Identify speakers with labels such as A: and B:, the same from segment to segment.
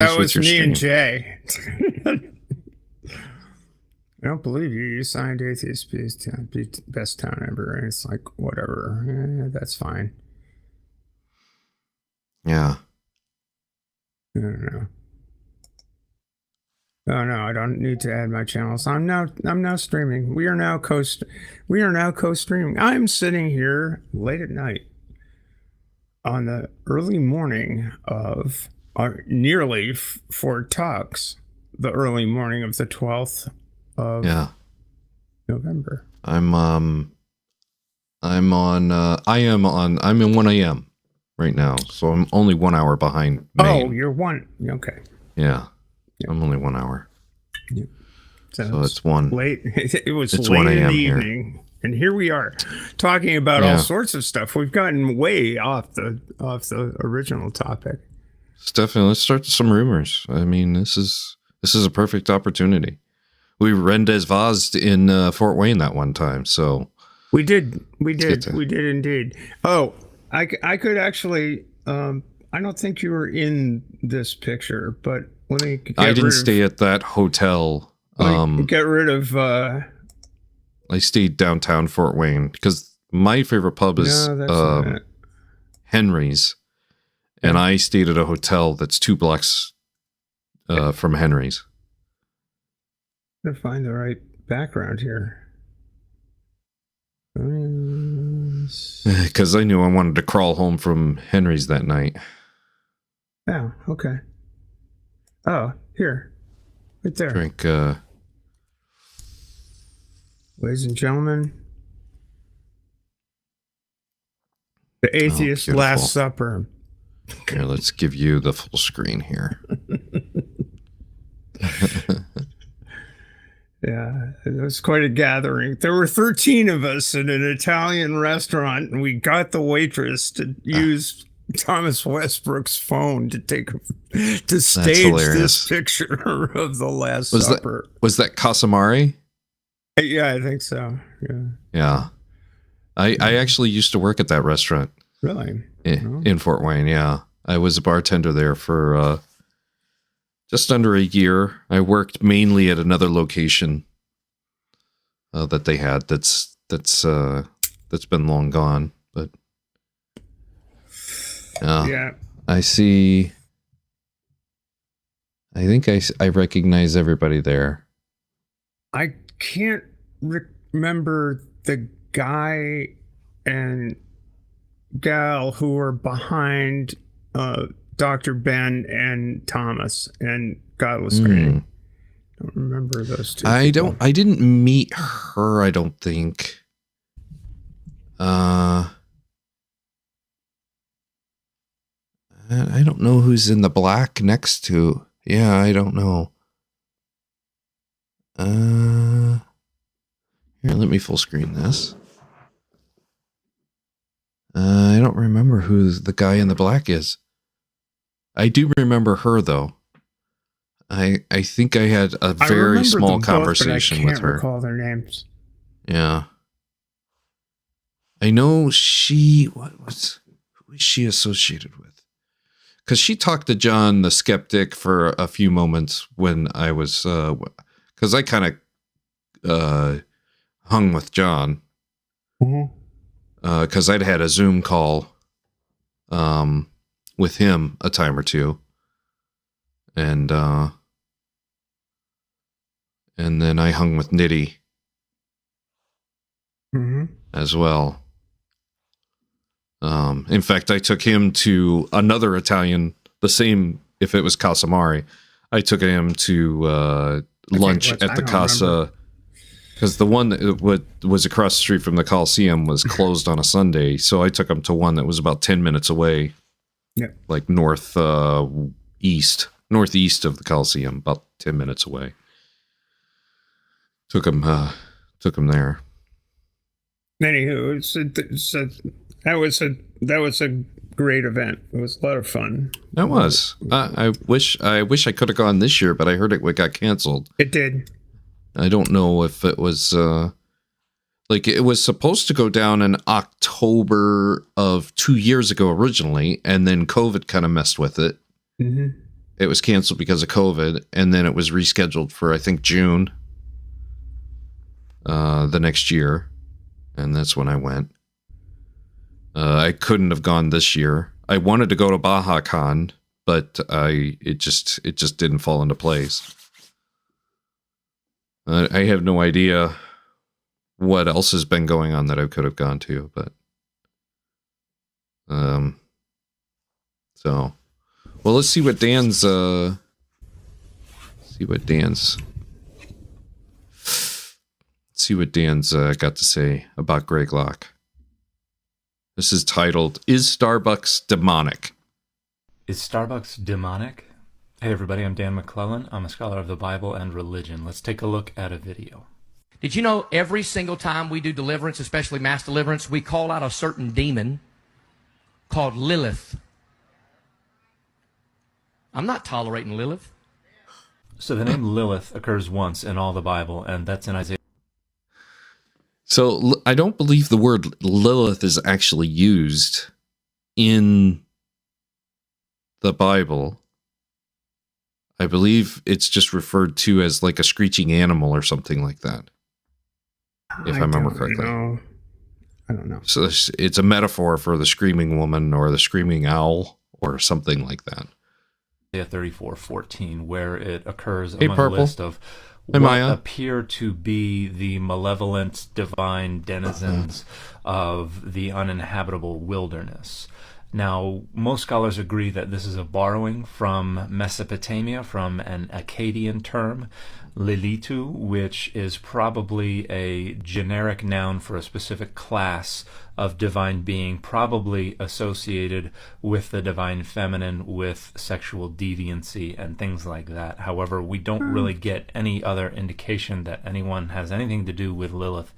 A: That
B: with
A: was
B: your
A: me and
B: stream.
A: Jay. I don't believe you. You signed Atheist best town ever. And it's like, whatever. That's fine.
B: Yeah.
A: I don't know. Oh no, I don't need to add my channels. I'm now streaming. We are now co-streaming. I'm sitting here late at night on the early morning of nearly for talks, the early morning of the 12th of November.
B: I'm in 1 a.m. right now, so I'm only 1 hour behind Maine.
A: Oh, you're one. Okay.
B: Yeah. I'm only 1 hour.
A: Yeah.
B: So it's one.
A: Late. It was
B: it's
A: late
B: 1
A: in the
B: here.
A: evening. And here we are talking about all sorts of stuff. We've gotten way off the original topic.
B: Stephanie, let's start some rumors. I mean, this is a perfect opportunity. We Rendez Vazed in Fort Wayne that one time, so
A: we did indeed. Oh, I could actually. I don't think you were in this picture, but let me.
B: I didn't stay at that hotel.
A: Get rid of.
B: I stayed downtown Fort Wayne because my favorite pub is Henry's, and I stayed at a hotel that's 2 blocks from Henry's.
A: To find the right background here.
B: Because I knew I wanted to crawl home from Henry's that night.
A: Oh, okay. Oh, here. Right there.
B: Drink,
A: ladies and gentlemen, the Atheist Last Supper.
B: Here, let's give you the full screen here.
A: Yeah, it was quite a gathering. There were 13 of us in an Italian restaurant, and we got the waitress to use Thomas Westbrook's phone to stage this picture of the Last Supper.
B: Was that Casamari?
A: Yeah, I think so.
B: Yeah. I actually used to work at that restaurant.
A: Really?
B: In Fort Wayne, yeah. I was a bartender there for just under a year. I worked mainly at another location that they had that's been long gone, but
A: yeah.
B: I see. I think I recognize everybody there.
A: I can't remember the guy and gal who were behind Dr. Ben and Thomas and Godless Granny. Don't remember those two.
B: I didn't meet her, I don't think. I don't know who's in the black next to. Yeah, I don't know. Here, let me full screen this. I don't remember who the guy in the black is. I do remember her, though. I think I had a very small conversation with her.
A: I can't recall their names.
B: Yeah. I know who is she associated with? Because she talked to John the Skeptic for a few moments when I was, because I kind of hung with John. Because I'd had a Zoom call with him a time or two. And then I hung with Nitty as well. In fact, I took him to another Italian, the same, if it was Casamari, I took him to lunch at the Casa, because the one that was across the street from the Coliseum was closed on a Sunday, so I took him to one that was about 10 minutes away, like northeast of the Coliseum, about 10 minutes away. Took him there.
A: Anywho, that was a great event. It was a lot of fun.
B: That was. I wish I could have gone this year, but I heard it got canceled.
A: It did.
B: I don't know if it was it was supposed to go down in October of 2 years ago originally, and then COVID kind of messed with it. it was canceled because of COVID, and then it was rescheduled for, I think, June the next year, and that's when I went. I couldn't have gone this year. I wanted to go to BajaCon, but it just didn't fall into place. I have no idea what else has been going on that I could have gone to, but so, well, let's see what Dan's got to say about Greg Locke. This is titled, "Is Starbucks Demonic?"
C: Is Starbucks demonic? Hey everybody, I'm Dan McClellan. I'm a scholar of the Bible and religion. Let's take a look at a video.
D: Did you know every single time we do deliverance, especially mass deliverance, we call out a certain demon called Lilith? I'm not tolerating Lilith.
C: So the name Lilith occurs once in all the Bible, and that's in Isaiah.
B: So I don't believe the word Lilith is actually used in the Bible. I believe it's just referred to as like a screeching animal or something like that, if I remember correctly.
A: I don't know.
B: So it's a metaphor for the screaming woman or the screaming owl or something like that.
C: Isaiah 34:14, where it occurs
B: Hey,
C: among
B: Purple.
C: a list of
B: Hey,
C: what
B: Maya.
C: appear to be the malevolent divine denizens of the uninhabitable wilderness. Now, most scholars agree that this is a borrowing from Mesopotamia, from an Akkadian term, Lilitu, which is probably a generic noun for a specific class of divine being, probably associated with the divine feminine, with sexual deviancy and things like that. However, we don't really get any other indication that anyone has anything to do with Lilith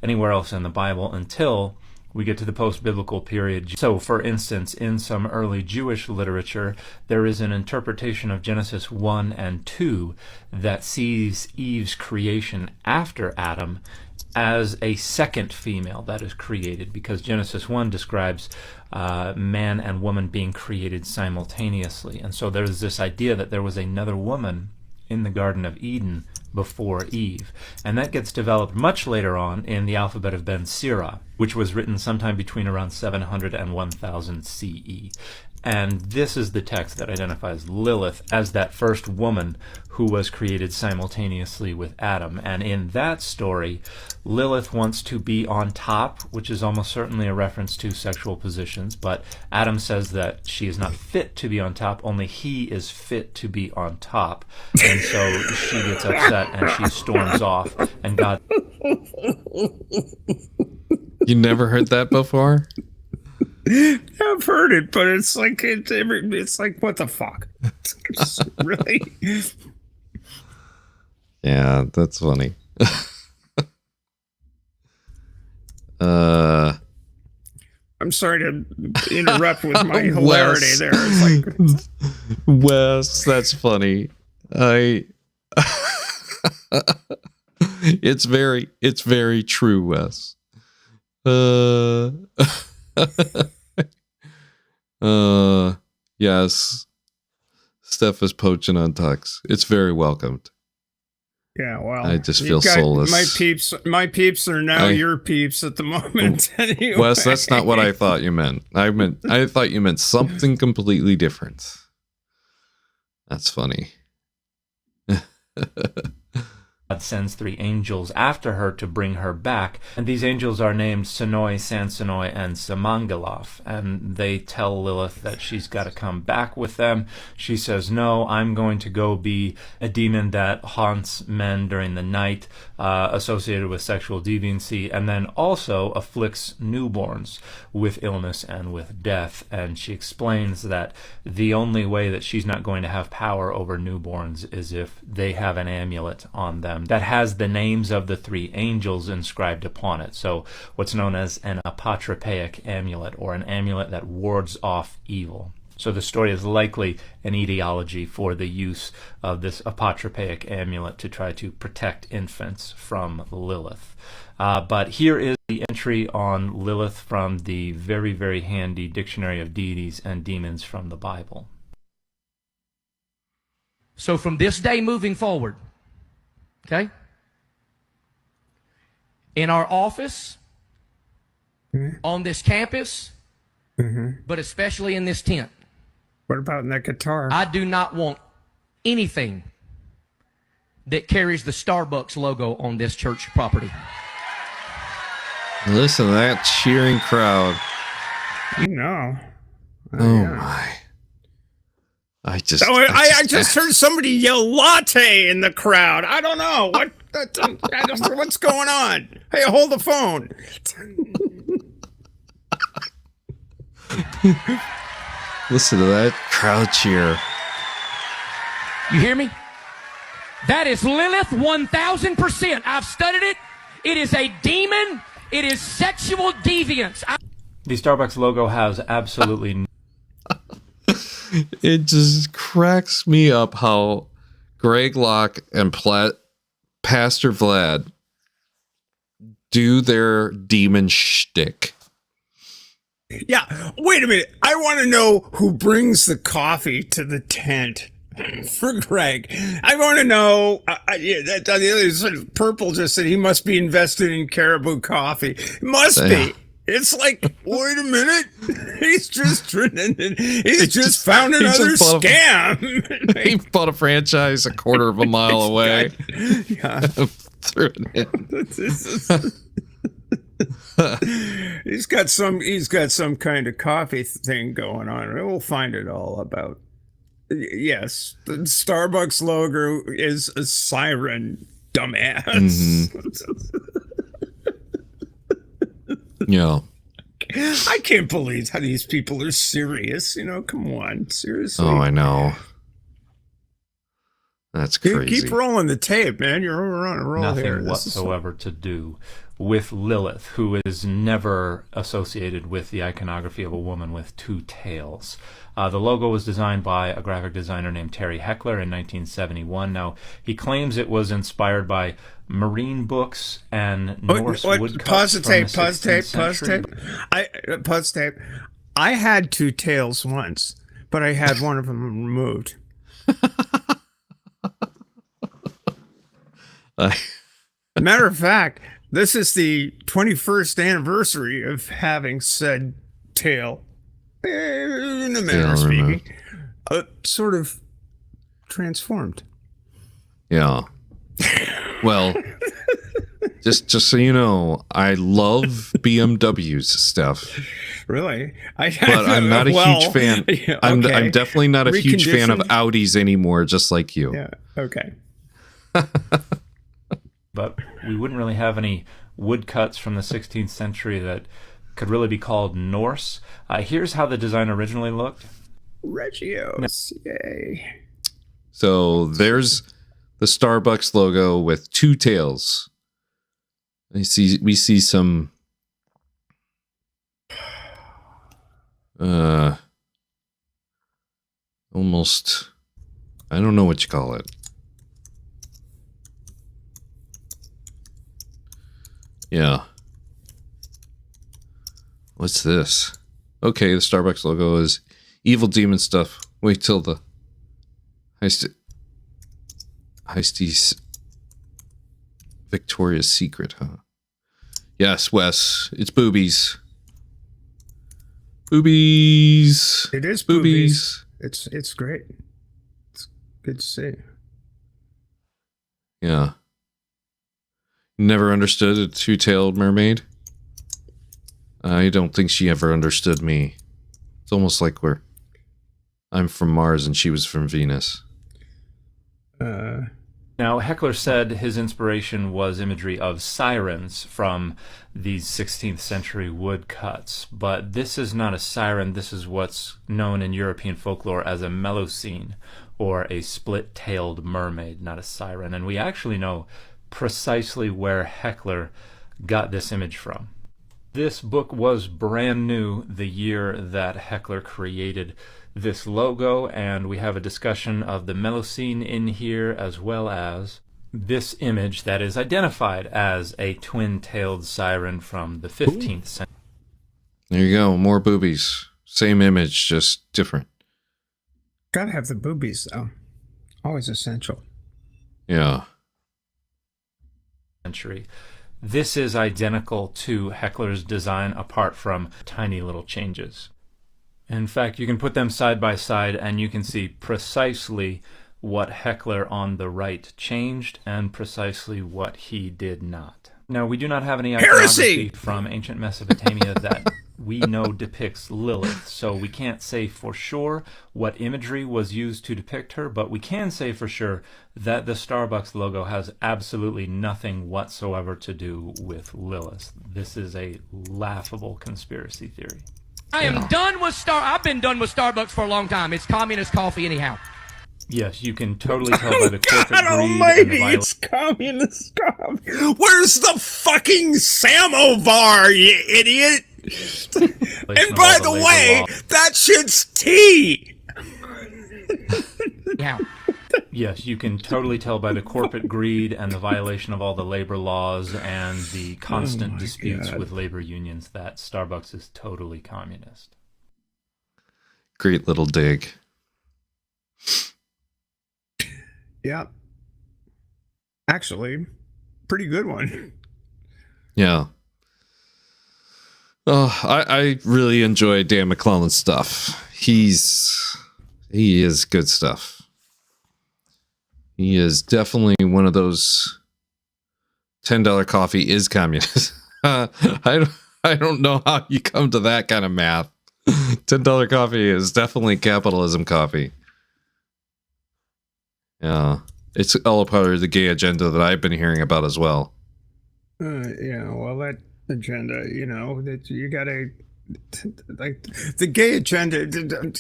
C: anywhere else in the Bible until we get to the post-biblical period. So, for instance, in some early Jewish literature, there is an interpretation of Genesis 1 and 2 that sees Eve's creation after Adam as a second female that is created, because Genesis 1 describes man and woman being created simultaneously. And so there's this idea that there was another woman in the Garden of Eden before Eve. And that gets developed much later on in the alphabet of Ben Sira, which was written sometime between around 700 and 1000 CE. And this is the text that identifies Lilith as that first woman who was created simultaneously with Adam. And in that story, Lilith wants to be on top, which is almost certainly a reference to sexual positions, but Adam says that she is not fit to be on top, only he is fit to be on top. And so she gets upset and she storms off, and God...
B: You never heard that before?
A: I've heard it, but it's like it's like, what the fuck? Really?
B: Yeah, that's funny.
A: I'm sorry to interrupt with my hilarity
B: Wes.
A: there. It's like,
B: Wes, that's funny. It's very true, Wes. Yes. Steph is poaching on Tux. It's very welcomed.
A: yeah, well,
B: I just
A: you've
B: feel
A: got
B: soulless.
A: My peeps are now your peeps at the moment. Anyway.
B: Wes, that's not what I thought you meant. I thought you meant something completely different. That's funny.
C: God sends 3 angels after her to bring her back, and these angels are named Senoi, Sansenoi, and Samangaloth, and they tell Lilith that she's got to come back with them. She says, no, I'm going to go be a demon that haunts men during the night, associated with sexual deviancy, and then also afflicts newborns with illness and with death. And she explains that the only way that she's not going to have power over newborns is if they have an amulet on them that has the names of the 3 angels inscribed upon it. So what's known as an apotropaic amulet, or an amulet that wards off evil. So the story is likely an etiology for the use of this apotropaic amulet to try to protect infants from Lilith. But here is the entry on Lilith from the very, very handy Dictionary of Deities and Demons from the Bible.
D: So from this day moving forward, okay, in our office, on this campus, but especially in this tent,
A: What about in that guitar?
D: I do not want anything that carries the Starbucks logo on this church property.
B: Listen to that cheering crowd.
A: No.
B: Oh my. I just
A: heard somebody yell latte in the crowd. I don't know. I don't know what's going on. Hey, hold the phone.
B: listen to that crowd cheer.
D: You hear me? That is Lilith 1000%. I've studied it. It is a demon. It is sexual deviance.
C: The Starbucks logo has absolutely
B: It just cracks me up how Greg Locke and Pastor Vlad do their demon shtick.
A: Yeah, wait a minute. I want to know who brings the coffee to the tent for Greg. I want to know. The other side, Purple just said he must be invested in Caribou Coffee. It must be. It's like, wait a minute. He's just found another scam.
B: He bought a franchise a quarter of a mile away.
A: Yeah.
B: Threw it in.
A: He's got some kind of coffee thing going on. We'll find it all about. Yes, the Starbucks logo is a siren, dumbass.
B: Yeah.
A: I can't believe how these people are serious. Come on, seriously.
B: Oh, I know. That's crazy.
A: Keep rolling the tape, man. You're on a roll
C: nothing
A: here.
C: whatsoever to do with Lilith, who is never associated with the iconography of a woman with two tails. The logo was designed by a graphic designer named Terry Heckler in 1971. Now, he claims it was inspired by marine books and Norse woodcuts.
A: Pause the tape. I had two tails once, but I had one of them removed. Matter of fact, this is the 21st anniversary of having said tail, in a manner of speaking, sort of transformed.
B: Yeah. Well, just so you know, I love BMW's stuff.
A: Really?
B: But I'm not a huge fan.
A: Yeah,
B: I'm
A: okay.
B: definitely not a huge fan of Audis anymore, just like you.
A: Yeah, okay.
C: But we wouldn't really have any woodcuts from the 16th century that could really be called Norse. Here's how the design originally looked.
A: Regios, yay.
B: So there's the Starbucks logo with two tails. We see some almost, I don't know what you call it. Yeah. What's this? Okay, the Starbucks logo is evil demon stuff. Wait till the Heisties Victoria's Secret, huh? Yes, Wes. It's boobies. Boobies.
A: It is boobies. It's great. It's good to see.
B: Yeah. Never understood a two-tailed mermaid? I don't think she ever understood me. It's almost like I'm from Mars and she was from Venus.
C: Now, Heckler said his inspiration was imagery of sirens from these 16th century woodcuts. But this is not a siren. This is what's known in European folklore as a Melusine, or a split-tailed mermaid, not a siren. And we actually know precisely where Heckler got this image from. This book was brand new the year that Heckler created this logo, and we have a discussion of the Melusine in here, as well as this image that is identified as a twin-tailed siren from the 15th century.
B: There you go, more boobies. Same image, just different.
A: Gotta have the boobies, though. Always essential.
B: Yeah.
C: Century. This is identical to Heckler's design apart from tiny little changes. In fact, you can put them side by side and you can see precisely what Heckler on the right changed and precisely what he did not. Now, we do not have any iconography from ancient Mesopotamia that we know depicts Lilith, so we can't say for sure what imagery was used to depict her, but we can say for sure that the Starbucks logo has absolutely nothing whatsoever to do with Lilith. This is a laughable conspiracy theory.
D: I am done with I've been done with Starbucks for a long time. It's communist coffee anyhow.
C: Yes, you can totally tell by the corporate
A: God
C: greed
A: almighty,
C: and the violence.
A: it's communist coffee. Where's the fucking samovar, you idiot? And by the way, that shit's tea.
D: Yeah.
C: Yes, you can totally tell by the corporate greed and the violation of all the labor laws and the constant disputes with labor unions that Starbucks is totally communist.
B: Great little dig.
A: Yeah. Actually, pretty good one.
B: Yeah. Oh, I really enjoy Dan McClellan's stuff. He is good stuff. He is definitely one of those $10 coffee is communist. I don't know how you come to that kind of math. $10 coffee is definitely capitalism coffee. Yeah, it's all a part of the gay agenda that I've been hearing about as well.
A: Yeah, well, that agenda, you know, that you gotta, like, the gay agenda,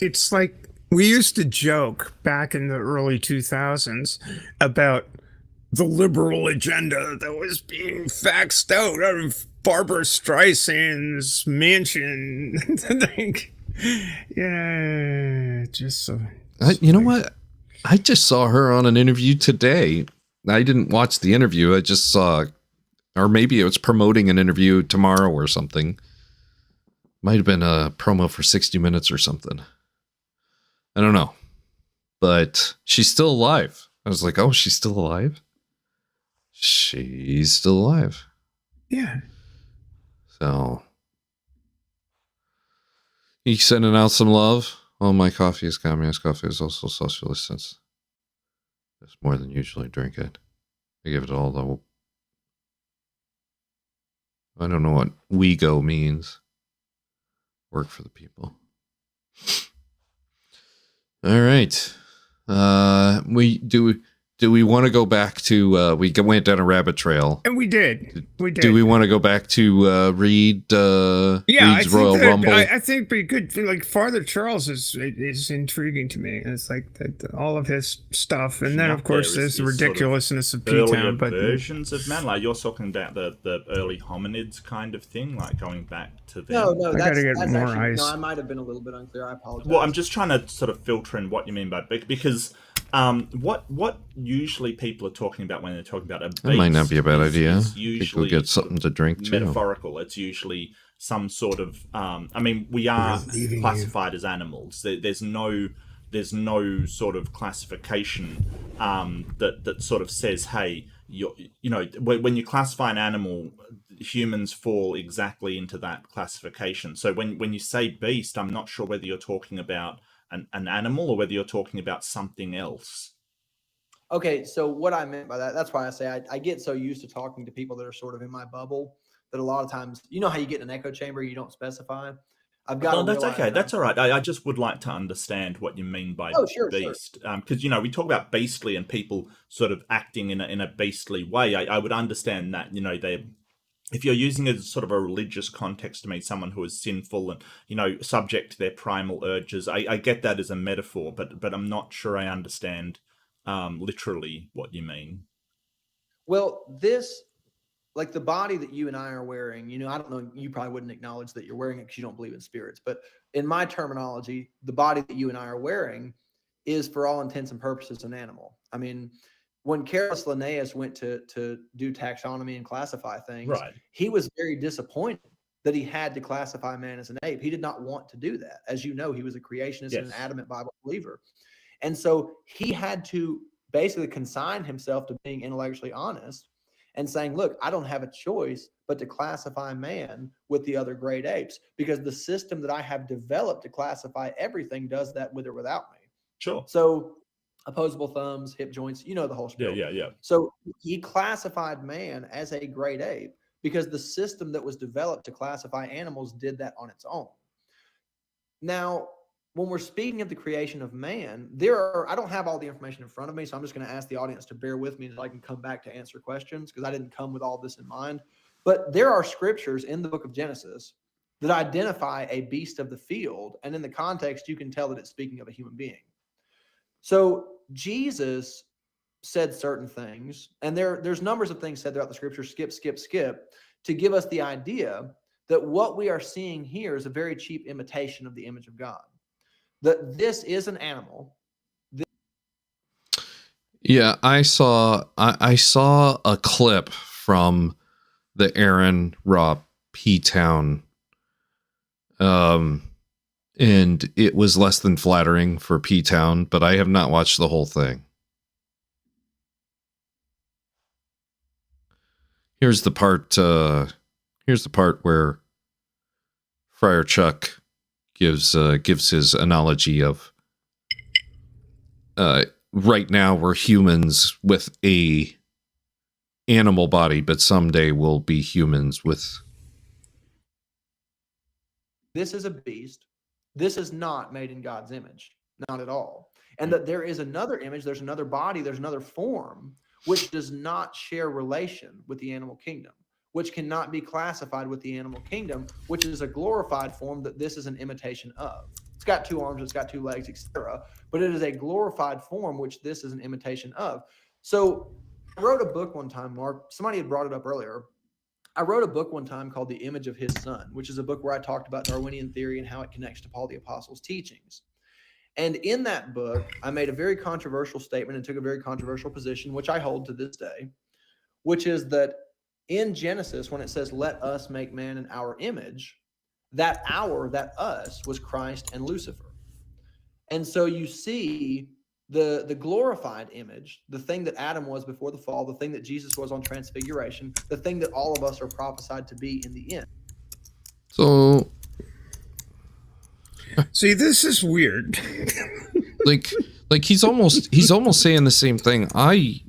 A: it's like, we used to joke back in the early 2000s about the liberal agenda that was being faxed out of Barbara Streisand's mansion. Like, yeah, just so.
B: You know what? I just saw her on an interview today. I didn't watch the interview. I just saw, or maybe it was promoting an interview tomorrow or something. Might have been a promo for 60 Minutes or something. I don't know. But she's still alive. I was like, oh, she's still alive? She's still alive.
A: Yeah.
B: So, you sending out some love? Oh, my coffee is communist. Coffee is also socialist since it's more than usually drink it. I give it all the... I don't know what we go means. Work for the people. All right. Do we want to go back to we went down a rabbit trail,
A: And we did.
B: Do we want to go back to Reed's Royal Rumble?
A: I think pretty good. Like, Father Charles is intriguing to me. It's like all of his stuff, and then of course there's the ridiculousness of P-Town. But
E: versions of man, like you're talking about the early hominids kind of thing, like going back to them.
F: No, that's more actually, ice. No, I might have been a little bit unclear. I apologize.
E: Well, I'm just trying to sort of filter in what you mean by because what usually people are talking about when they're talking about a beast,
B: that might not be a bad idea.
E: Usually
B: people get something to drink too.
E: Metaphorical. It's usually some sort of. I mean, we are classified as animals. There's no sort of classification that sort of says, hey, when you classify an animal, humans fall exactly into that classification. So when you say beast, I'm not sure whether you're talking about an animal or whether you're talking about something else.
F: Okay, so what I meant by that's why I say I get so used to talking to people that are sort of in my bubble that a lot of times, you know how you get in an echo chamber, you don't specify. I've got.
E: No, that's okay. That's all right. I just would like to understand what you mean by beast, because we talk about beastly and people sort of acting in a beastly way. I would understand that they. If you're using it as sort of a religious context to mean someone who is sinful and, subject to their primal urges, I get that as a metaphor, but I'm not sure I understand literally what you mean.
F: Well, this, like the body that you and I are wearing, I don't know, you probably wouldn't acknowledge that you're wearing it because you don't believe in spirits, but in my terminology, the body that you and I are wearing is for all intents and purposes an animal. I mean, when Carolus Linnaeus went to do taxonomy and classify things, right, he was very disappointed that he had to classify man as an ape. He did not want to do that. As you know, he was a creationist and an adamant Bible believer. And so he had to basically consigned himself to being intellectually honest and saying, look, I don't have a choice but to classify man with the other great apes, because the system that I have developed to classify everything does that with or without me.
E: Sure.
F: So opposable thumbs, hip joints, you know the whole spiel.
E: Yeah.
F: So he classified man as a great ape because the system that was developed to classify animals did that on its own. Now, when we're speaking of the creation of man, I don't have all the information in front of me, so I'm just going to ask the audience to bear with me until I can come back to answer questions, because I didn't come with all this in mind. But there are scriptures in the book of Genesis that identify a beast of the field, and in the context, you can tell that it's speaking of a human being. So Jesus said certain things, and there's numbers of things said throughout the scripture, skip, to give us the idea that what we are seeing here is a very cheap imitation of the image of God. That this is an animal.
B: Yeah, I saw a clip from the Aaron Raw P-Town, and it was less than flattering for P-Town, but I have not watched the whole thing. Here's the part where Friar Chuck gives his analogy of right now we're humans with a animal body, but someday we'll be humans with.
F: This is a beast. This is not made in God's image, not at all. And that there is another image, there's another body, there's another form which does not share relation with the animal kingdom, which cannot be classified with the animal kingdom, which is a glorified form that this is an imitation of. It's got two arms, it's got two legs, etc. But it is a glorified form, which this is an imitation of. So I wrote a book one time, Mark. Somebody had brought it up earlier. I wrote a book one time called The Image of His Son, which is a book where I talked about Darwinian theory and how it connects to Paul the Apostle's teachings. And in that book, I made a very controversial statement and took a very controversial position, which I hold to this day, which is that in Genesis, when it says, let us make man in our image, that us was Christ and Lucifer. And so you see the glorified image, the thing that Adam was before the fall, the thing that Jesus was on transfiguration, the thing that all of us are prophesied to be in the end.
B: So,
A: see, this is weird.
B: like he's almost saying the same thing I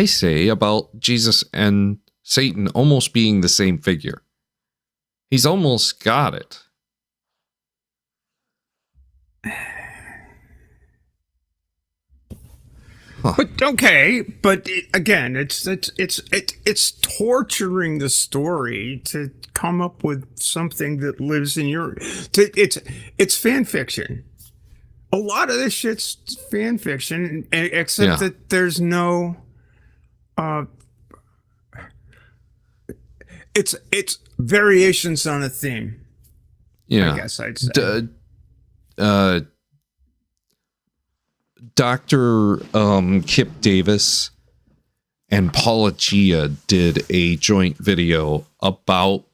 B: say about Jesus and Satan almost being the same figure. He's almost got it.
A: Huh. But okay, again, it's torturing the story to come up with something that lives in your. It's fan fiction. A lot of this shit's fan fiction, except that there's no. It's variations on a theme.
B: Yeah,
A: I guess I'd say.
B: Dr. Kip Davis and Paula Gia did a joint video about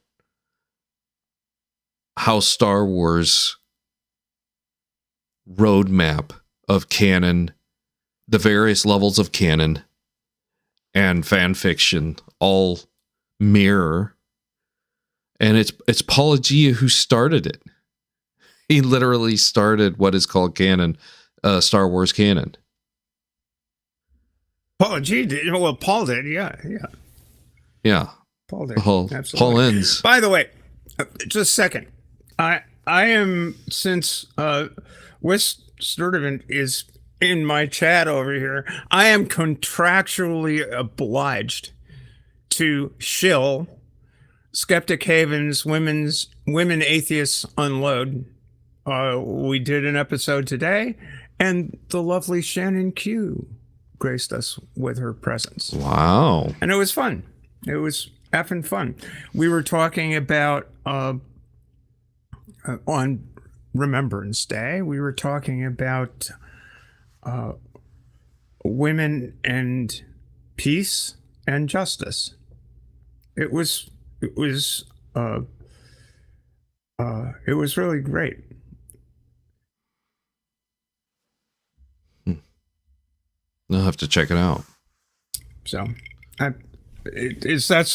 B: how Star Wars roadmap of canon, the various levels of canon and fan fiction all mirror. And it's Paula Gia who started it. He literally started what is called canon. Star Wars canon.
A: Paul G did. Well, Paul did. Yeah.
B: Paul did.
A: Absolutely.
B: Paul ends.
A: By the way, just a second. I am, since Wes Sturdivant is in my chat over here, I am contractually obliged to shill Skeptic Haven's Women Atheists Unload. We did an episode today, and the lovely Shannon Q graced us with her presence.
B: Wow.
A: And it was fun. It was effing fun. We were talking about, on Remembrance Day, we were talking about women and peace and justice. It was really great.
B: I'll have to check it out.
A: So, is that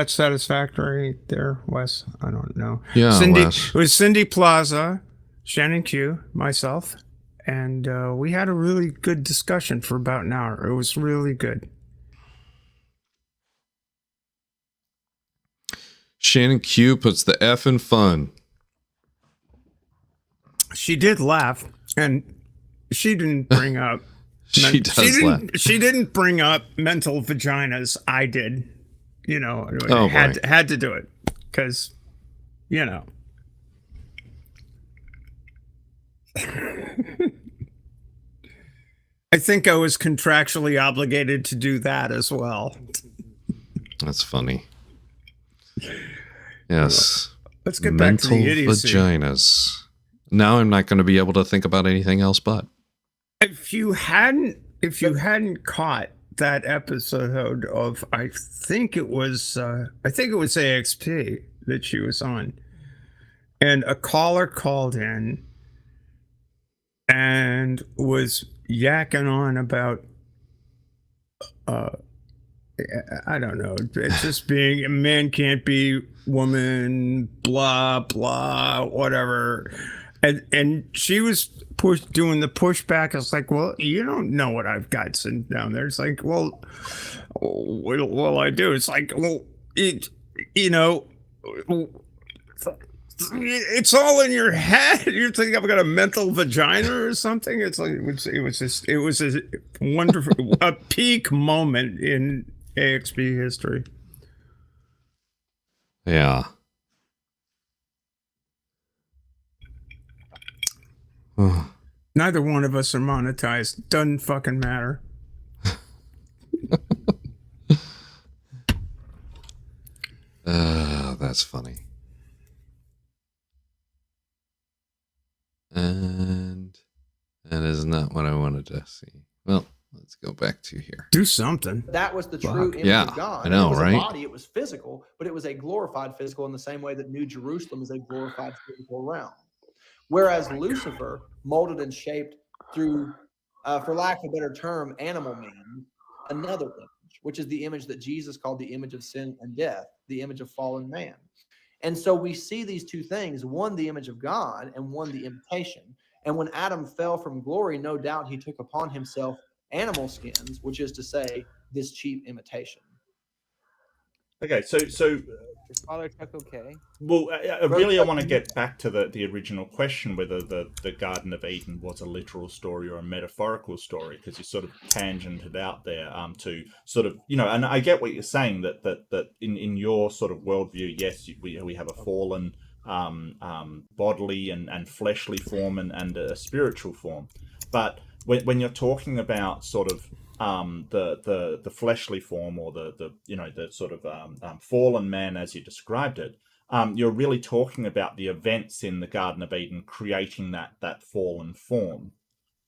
A: satisfactory there, Wes? I don't know.
B: Yeah,
A: Cindy,
B: Wes.
A: it was Cindy Plaza, Shannon Q, myself, and we had a really good discussion for about an hour. It was really good.
B: Shannon Q puts the F in fun.
A: She did laugh, and she didn't bring up.
B: She does laugh.
A: She didn't bring up mental vaginas. I did. You know,
B: Oh,
A: had to do it because, you know. I think I was contractually obligated to do that as well.
B: That's funny. Yes.
A: Let's get back to the idiocy.
B: Vaginas. Now I'm not going to be able to think about anything else but.
A: If you hadn't caught that episode of, I think it was AXP that she was on, and a caller called in and was yakking on about I don't know, it's just being a man can't be woman, blah blah, whatever. And she was doing the pushback. I was like, well, you don't know what I've got sitting down there. It's like, well, I do. It's like, well, you know, it's all in your head. You're thinking I've got a mental vagina or something. It's like, it was a wonderful, a peak moment in AXP history.
B: Yeah.
A: Neither one of us are monetized. Doesn't fucking matter.
B: That's funny. And that is not what I wanted to see. Well, let's go back to here.
A: Do something.
F: That was the true image
B: Yeah,
F: of God.
B: I know,
F: it was
B: right?
F: A body, it was physical, but it was a glorified physical in the same way that New Jerusalem is a glorified physical realm. Whereas Lucifer, molded and shaped through, for lack of a better term, animal man, another image, which is the image that Jesus called the image of sin and death, the image of fallen man. And so we see these two things, one the image of God and one the imitation. And when Adam fell from glory, no doubt he took upon himself animal skins, which is to say, this cheap imitation.
E: Okay, so
G: Is Father Chuck okay?
E: well, I want to get back to the original question, whether the Garden of Eden was a literal story or a metaphorical story, because you sort of tangented out there to sort of, you know, and I get what you're saying, that in your sort of worldview, yes, we have a fallen bodily and fleshly form and a spiritual form, but when you're talking about sort of the fleshly form, or the you know, the sort of fallen man as you described it, you're really talking about the events in the Garden of Eden creating that fallen form,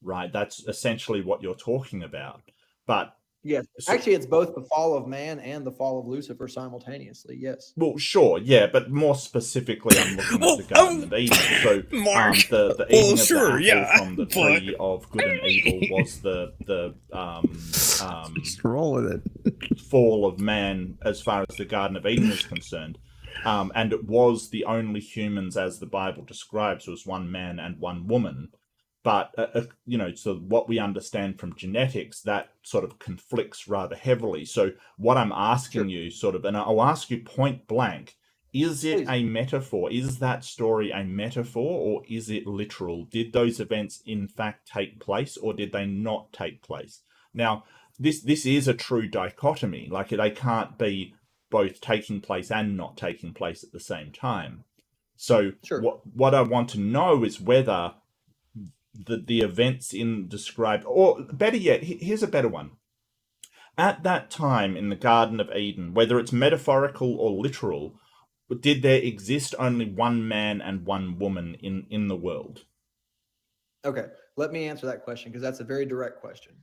E: right? That's essentially what you're talking about. But
F: yes, actually, it's both the fall of man and the fall of Lucifer simultaneously. Yes.
E: well, sure, yeah, but more specifically, I'm looking at the Garden of Eden. So
A: Mark,
E: the eating of
A: sure,
E: the apple from the tree of good and evil was the
A: Just roll with it.
E: fall of man as far as the Garden of Eden is concerned. And it was the only humans, as the Bible describes, was one man and one woman. But, you know, so what we understand from genetics, that sort of conflicts rather heavily. So what I'm asking you sort of, and I'll ask you point blank, is it a metaphor? Is that story a metaphor, or is it literal? Did those events in fact take place, or did they not take place? Now, this is a true dichotomy. Like, they can't be both taking place and not taking place at the same time. So what I want to know is whether the events in described, or better yet, here's a better one. At that time in the Garden of Eden, whether it's metaphorical or literal, did there exist only one man and one woman in the world?
F: Okay, let me answer that question, because that's a very direct question.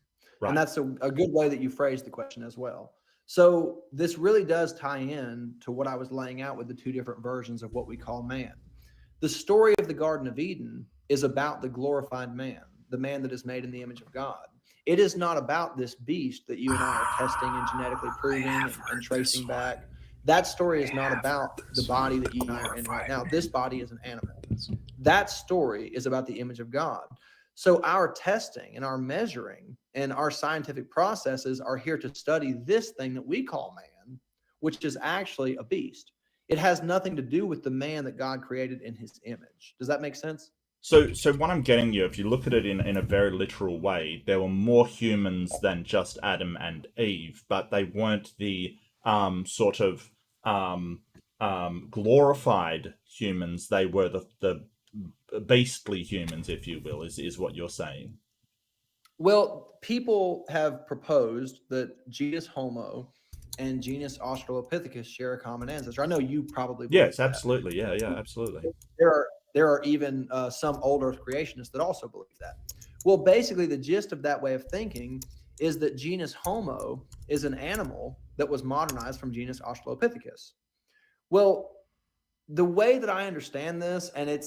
E: Right.
F: And that's a good way that you phrased the question as well. So this really does tie in to what I was laying out with the two different versions of what we call man. The story of the Garden of Eden is about the glorified man, the man that is made in the image of God. It is not about this beast that you and I are testing and genetically proving and tracing back. That story is not about the body that you and I are in right now. This body is an animal. That story is about the image of God. So our testing and our measuring and our scientific processes are here to study this thing that we call man, which is actually a beast. It has nothing to do with the man that God created in his image. Does that make sense?
E: So what I'm getting you, if you look at it in a very literal way, there were more humans than just Adam and Eve, but they weren't the sort of glorified humans. They were the beastly humans, if you will, is what you're saying.
F: Well, people have proposed that genus Homo and genus Australopithecus share a common ancestor. I know you probably believe
E: Yes,
F: that.
E: absolutely. Yeah, absolutely.
F: There are even some old Earth creationists that also believe that. Well, basically, the gist of that way of thinking is that genus Homo is an animal that was modernized from genus Australopithecus. Well, the way that I understand this, and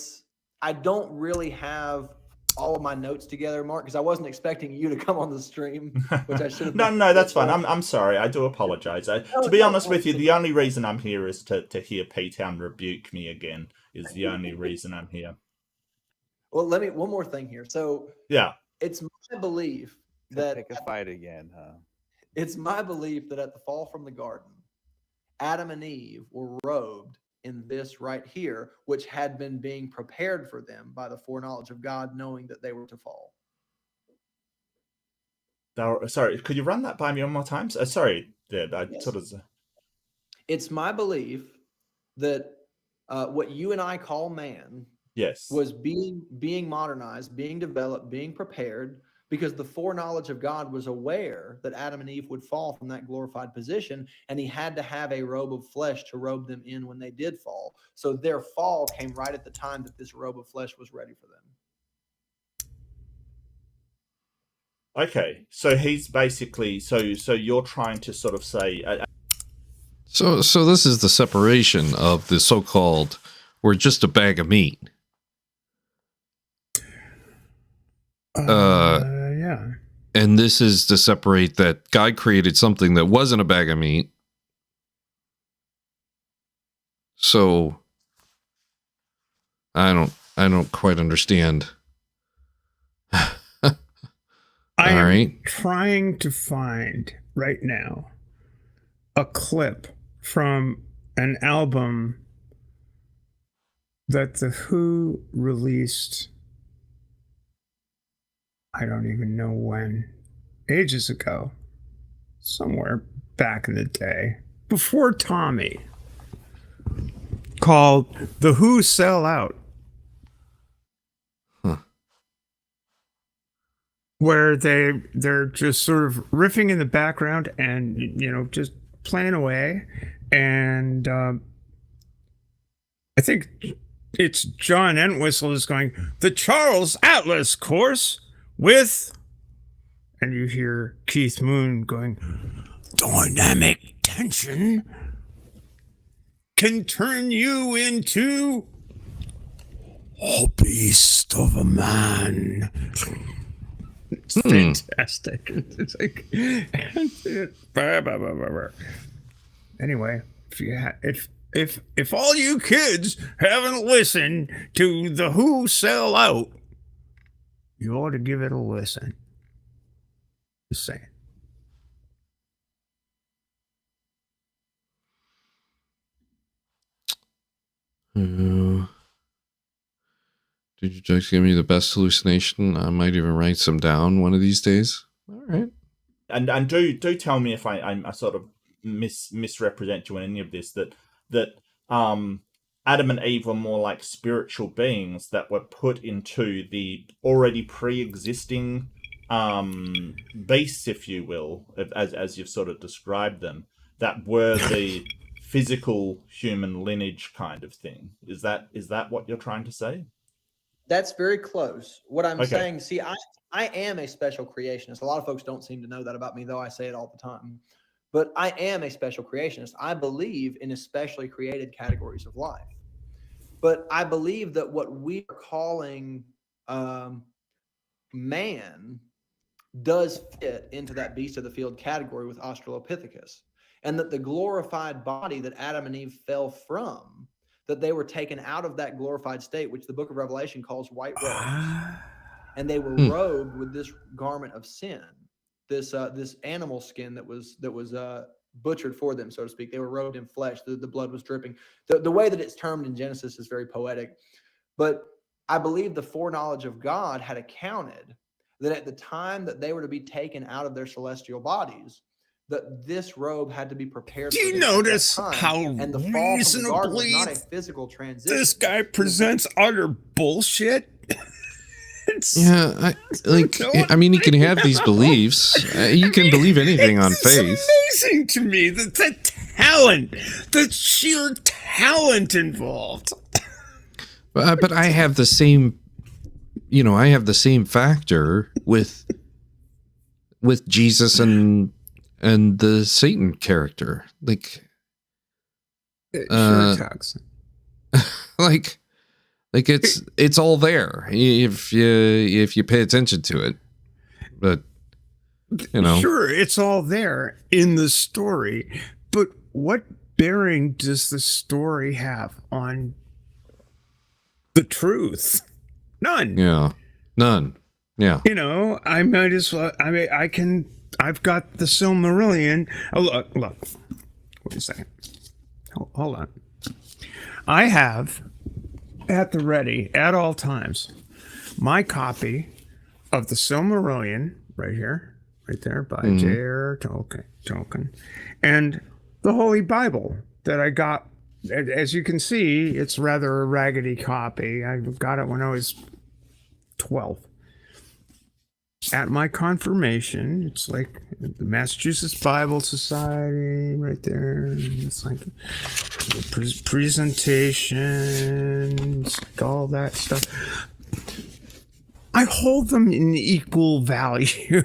F: I don't really have all of my notes together, Mark, because I wasn't expecting you to come on the stream, which I should have.
E: No, that's fine. I'm sorry. I do apologize. To be honest with you, the only reason I'm here is to hear P-Town rebuke me again. Is the only reason I'm here.
F: Well, one more thing here. So
E: yeah,
F: it's my belief that
G: pick a fight again, huh?
F: It's my belief that at the fall from the garden, Adam and Eve were robed in this right here, which had been being prepared for them by the foreknowledge of God, knowing that they were to fall.
E: Sorry, could you run that by me one more time? Sorry,
F: Yes. It's my belief that what you and I call man,
E: yes,
F: was being modernized, being developed, being prepared, because the foreknowledge of God was aware that Adam and Eve would fall from that glorified position, and he had to have a robe of flesh to robe them in when they did fall. So their fall came right at the time that this robe of flesh was ready for them.
E: Okay, so he's basically so you're trying to sort of say.
B: So this is the separation of the so-called "we're just a bag of meat."
A: Yeah.
B: And this is to separate that God created something that wasn't a bag of meat. So I don't quite understand.
A: I am trying to find right now a clip from an album that The Who released, I don't even know when, ages ago, somewhere back in the day, before Tommy, called The Who Sell Out. Where they're just sort of riffing in the background and, you know, just playing away. And I think it's John Entwistle is going, the Charles Atlas course with, and you hear Keith Moon going, dynamic tension can turn you into a beast of a man. It's fantastic. It's like, anyway, if all you kids haven't listened to The Who Sell Out, you ought to give it a listen. Just saying.
B: Did you just give me the best hallucination? I might even write some down one of these days. All right.
E: And do tell me if I sort of misrepresent you in any of this, that Adam and Eve were more like spiritual beings that were put into the already pre-existing beasts, if you will, as you've sort of described them, that were the physical human lineage kind of thing. Is that what you're trying to say?
F: That's very close. What I'm saying, see, I am a special creationist. A lot of folks don't seem to know that about me, though I say it all the time. But I am a special creationist. I believe in especially created categories of life. But I believe that what we are calling man does fit into that beast of the field category with Australopithecus, and that the glorified body that Adam and Eve fell from, that they were taken out of that glorified state, which the book of Revelation calls white robes, and they were robed with this garment of sin, this animal skin that was butchered for them, so to speak. They were robed in flesh. The blood was dripping. The way that it's termed in Genesis is very poetic, but I believe the foreknowledge of God had accounted that at the time that they were to be taken out of their celestial bodies, that this robe had to be prepared.
A: Do you notice how
F: and the fall from the garden was
A: reasonably
F: not a physical transition?
A: this guy presents utter bullshit?
B: Yeah, I mean, you can have these beliefs. You can believe anything on faith.
A: It's amazing to me that the talent, the sheer talent involved.
B: But I have the same, I have the same factor with Jesus and the Satan character. Like,
A: sure talks.
B: Like it's all there if you pay attention to it, but
A: sure, it's all there in the story, but what bearing does the story have on the truth? None.
B: Yeah, none. Yeah.
A: I might as well. I mean, I've got the Silmarillion. Oh, look. Wait a second. Hold on. I have at the ready at all times my copy of the Silmarillion right there by J.R. Tolkien, and the Holy Bible that I got. As you can see, it's rather a raggedy copy. I got it when I was 12. At my confirmation, it's like the Massachusetts Bible Society right there. It's like presentations, all that stuff. I hold them in equal value.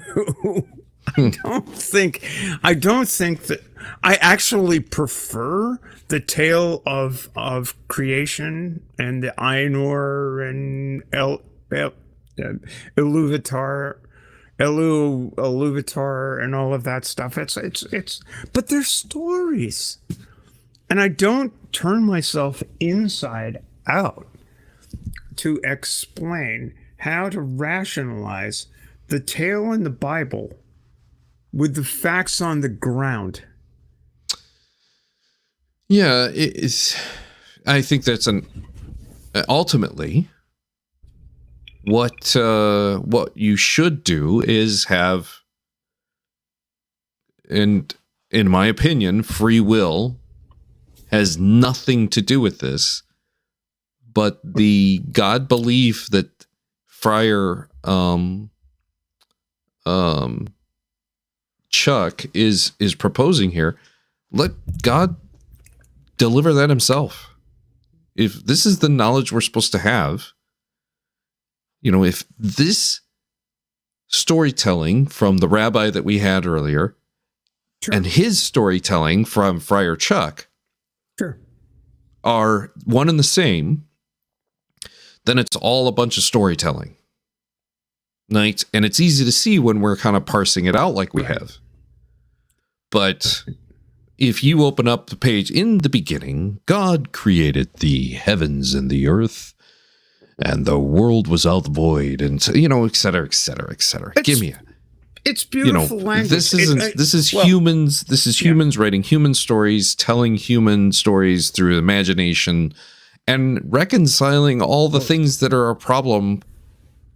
A: I don't think that I actually prefer the tale of creation and the Ainur and Iluvatar and all of that stuff. It's but they're stories, and I don't turn myself inside out to explain how to rationalize the tale in the Bible with the facts on the ground.
B: Yeah, I think that's ultimately what you should do is have, and in my opinion, free will has nothing to do with this, but the God belief that Friar Chuck is proposing here. Let God deliver that himself. If this is the knowledge we're supposed to have, if this storytelling from the rabbi that we had earlier, sure, and his storytelling from Friar Chuck,
A: sure,
B: are one and the same, then it's all a bunch of storytelling. Right? And it's easy to see when we're kind of parsing it out like we have. But if you open up the page, in the beginning, God created the heavens and the earth, and the world was out void, and et cetera, et cetera, et cetera. Give me
A: it's beautiful language.
B: This is humans. This is humans writing human stories, telling human stories through imagination, and reconciling all the things that are a problem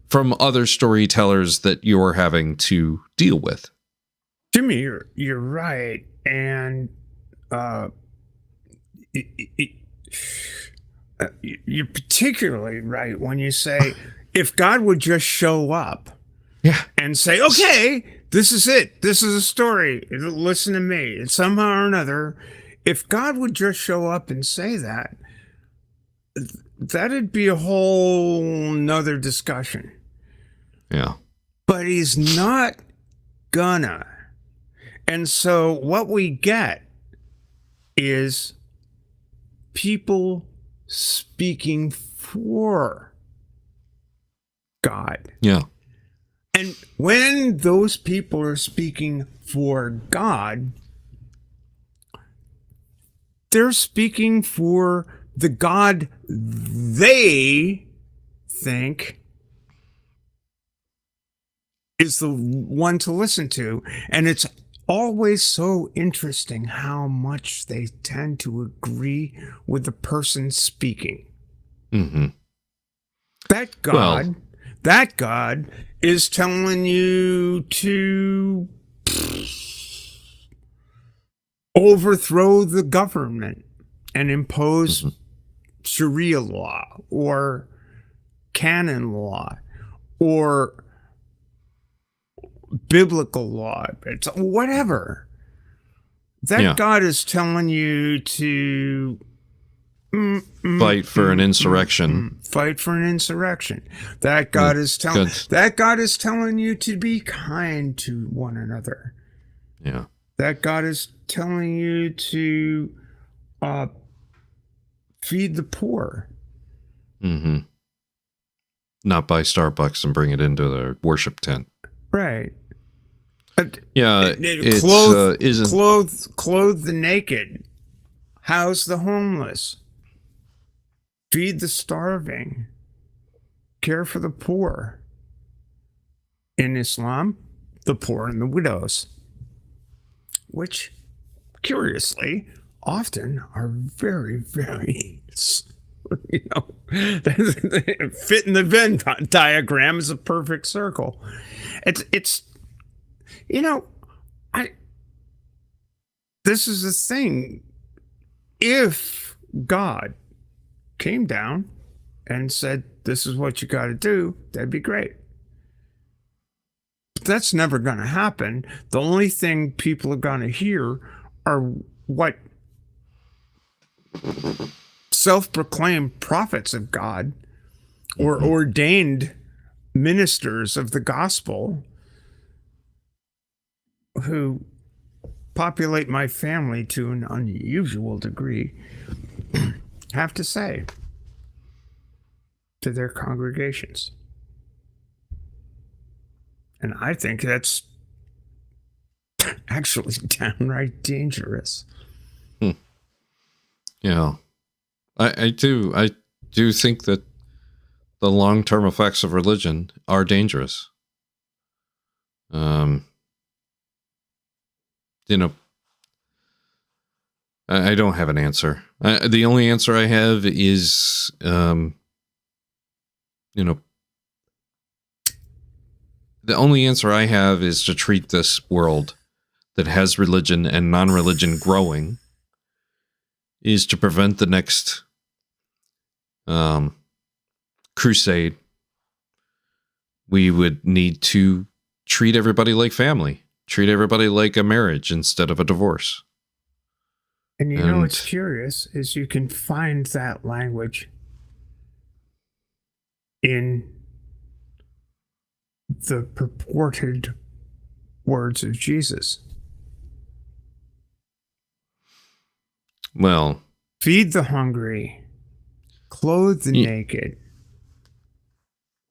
B: from other storytellers that you're having to deal with.
A: Jimmy, you're right, and you're particularly right when you say if God would just show up, and say, "Okay, this is it. This is a story. Listen to me." And somehow or another, if God would just show up and say that, that'd be a whole nother discussion.
B: Yeah,
A: but he's not gonna. And so what we get is people speaking for God.
B: Yeah.
A: And when those people are speaking for God, they're speaking for the God they think is the one to listen to. And it's always so interesting how much they tend to agree with the person speaking.
B: Mm-hmm.
A: That God is telling you to overthrow the government and impose Sharia law or canon law or biblical law. It's whatever. That God is telling you to
B: fight for an insurrection.
A: Fight for an insurrection. That God is telling you to be kind to one another.
B: Yeah.
A: That God is telling you to feed the poor.
B: Mm-hmm. Not buy Starbucks and bring it into their worship tent.
A: Right.
B: Yeah.
A: Clothe the naked. House the homeless. Feed the starving. Care for the poor. In Islam, the poor and the widows. Which, curiously, often are very, very, fit in the Venn diagram is a perfect circle. It's this is the thing. If God came down and said, this is what you got to do, that'd be great. But that's never going to happen. The only thing people are going to hear are what self-proclaimed prophets of God or ordained ministers of the gospel who populate my family to an unusual degree have to say to their congregations. And I think that's actually downright dangerous.
B: Yeah. I do think that the long-term effects of religion are dangerous. I don't have an answer. The only answer I have is, the only answer I have is to treat this world that has religion and non-religion growing is to prevent the next crusade. We would need to treat everybody like family, treat everybody like a marriage instead of a divorce.
A: And you know what's curious is you can find that language in the purported words of Jesus.
B: Well,
A: feed the hungry, clothe the naked.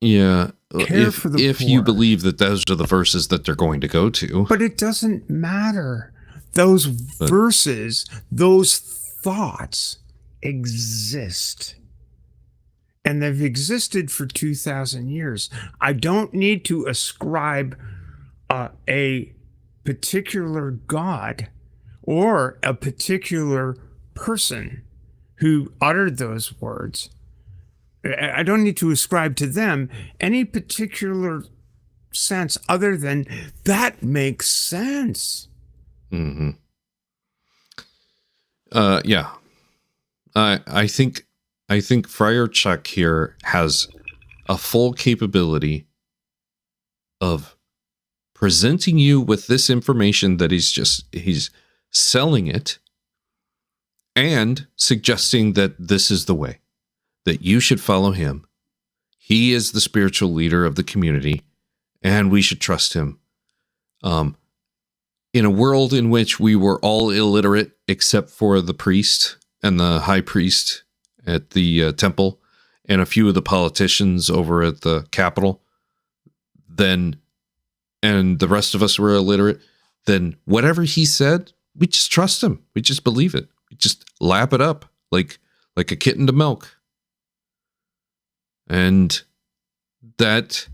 B: Yeah,
A: care for the
B: if
A: poor.
B: You believe that those are the verses that they're going to go to.
A: But it doesn't matter. Those verses, those thoughts exist. And they've existed for 2,000 years. I don't need to ascribe a particular God or a particular person who uttered those words. I don't need to ascribe to them any particular sense other than that makes sense.
B: Mm-hmm. Yeah. I think Friar Chuck here has a full capability of presenting you with this information that he's selling it and suggesting that this is the way, that you should follow him. He is the spiritual leader of the community and we should trust him. In a world in which we were all illiterate except for the priest and the high priest at the temple and a few of the politicians over at the Capitol, then and the rest of us were illiterate, then whatever he said, we just trust him. We just believe it. We just lap it up like a kitten to milk. And that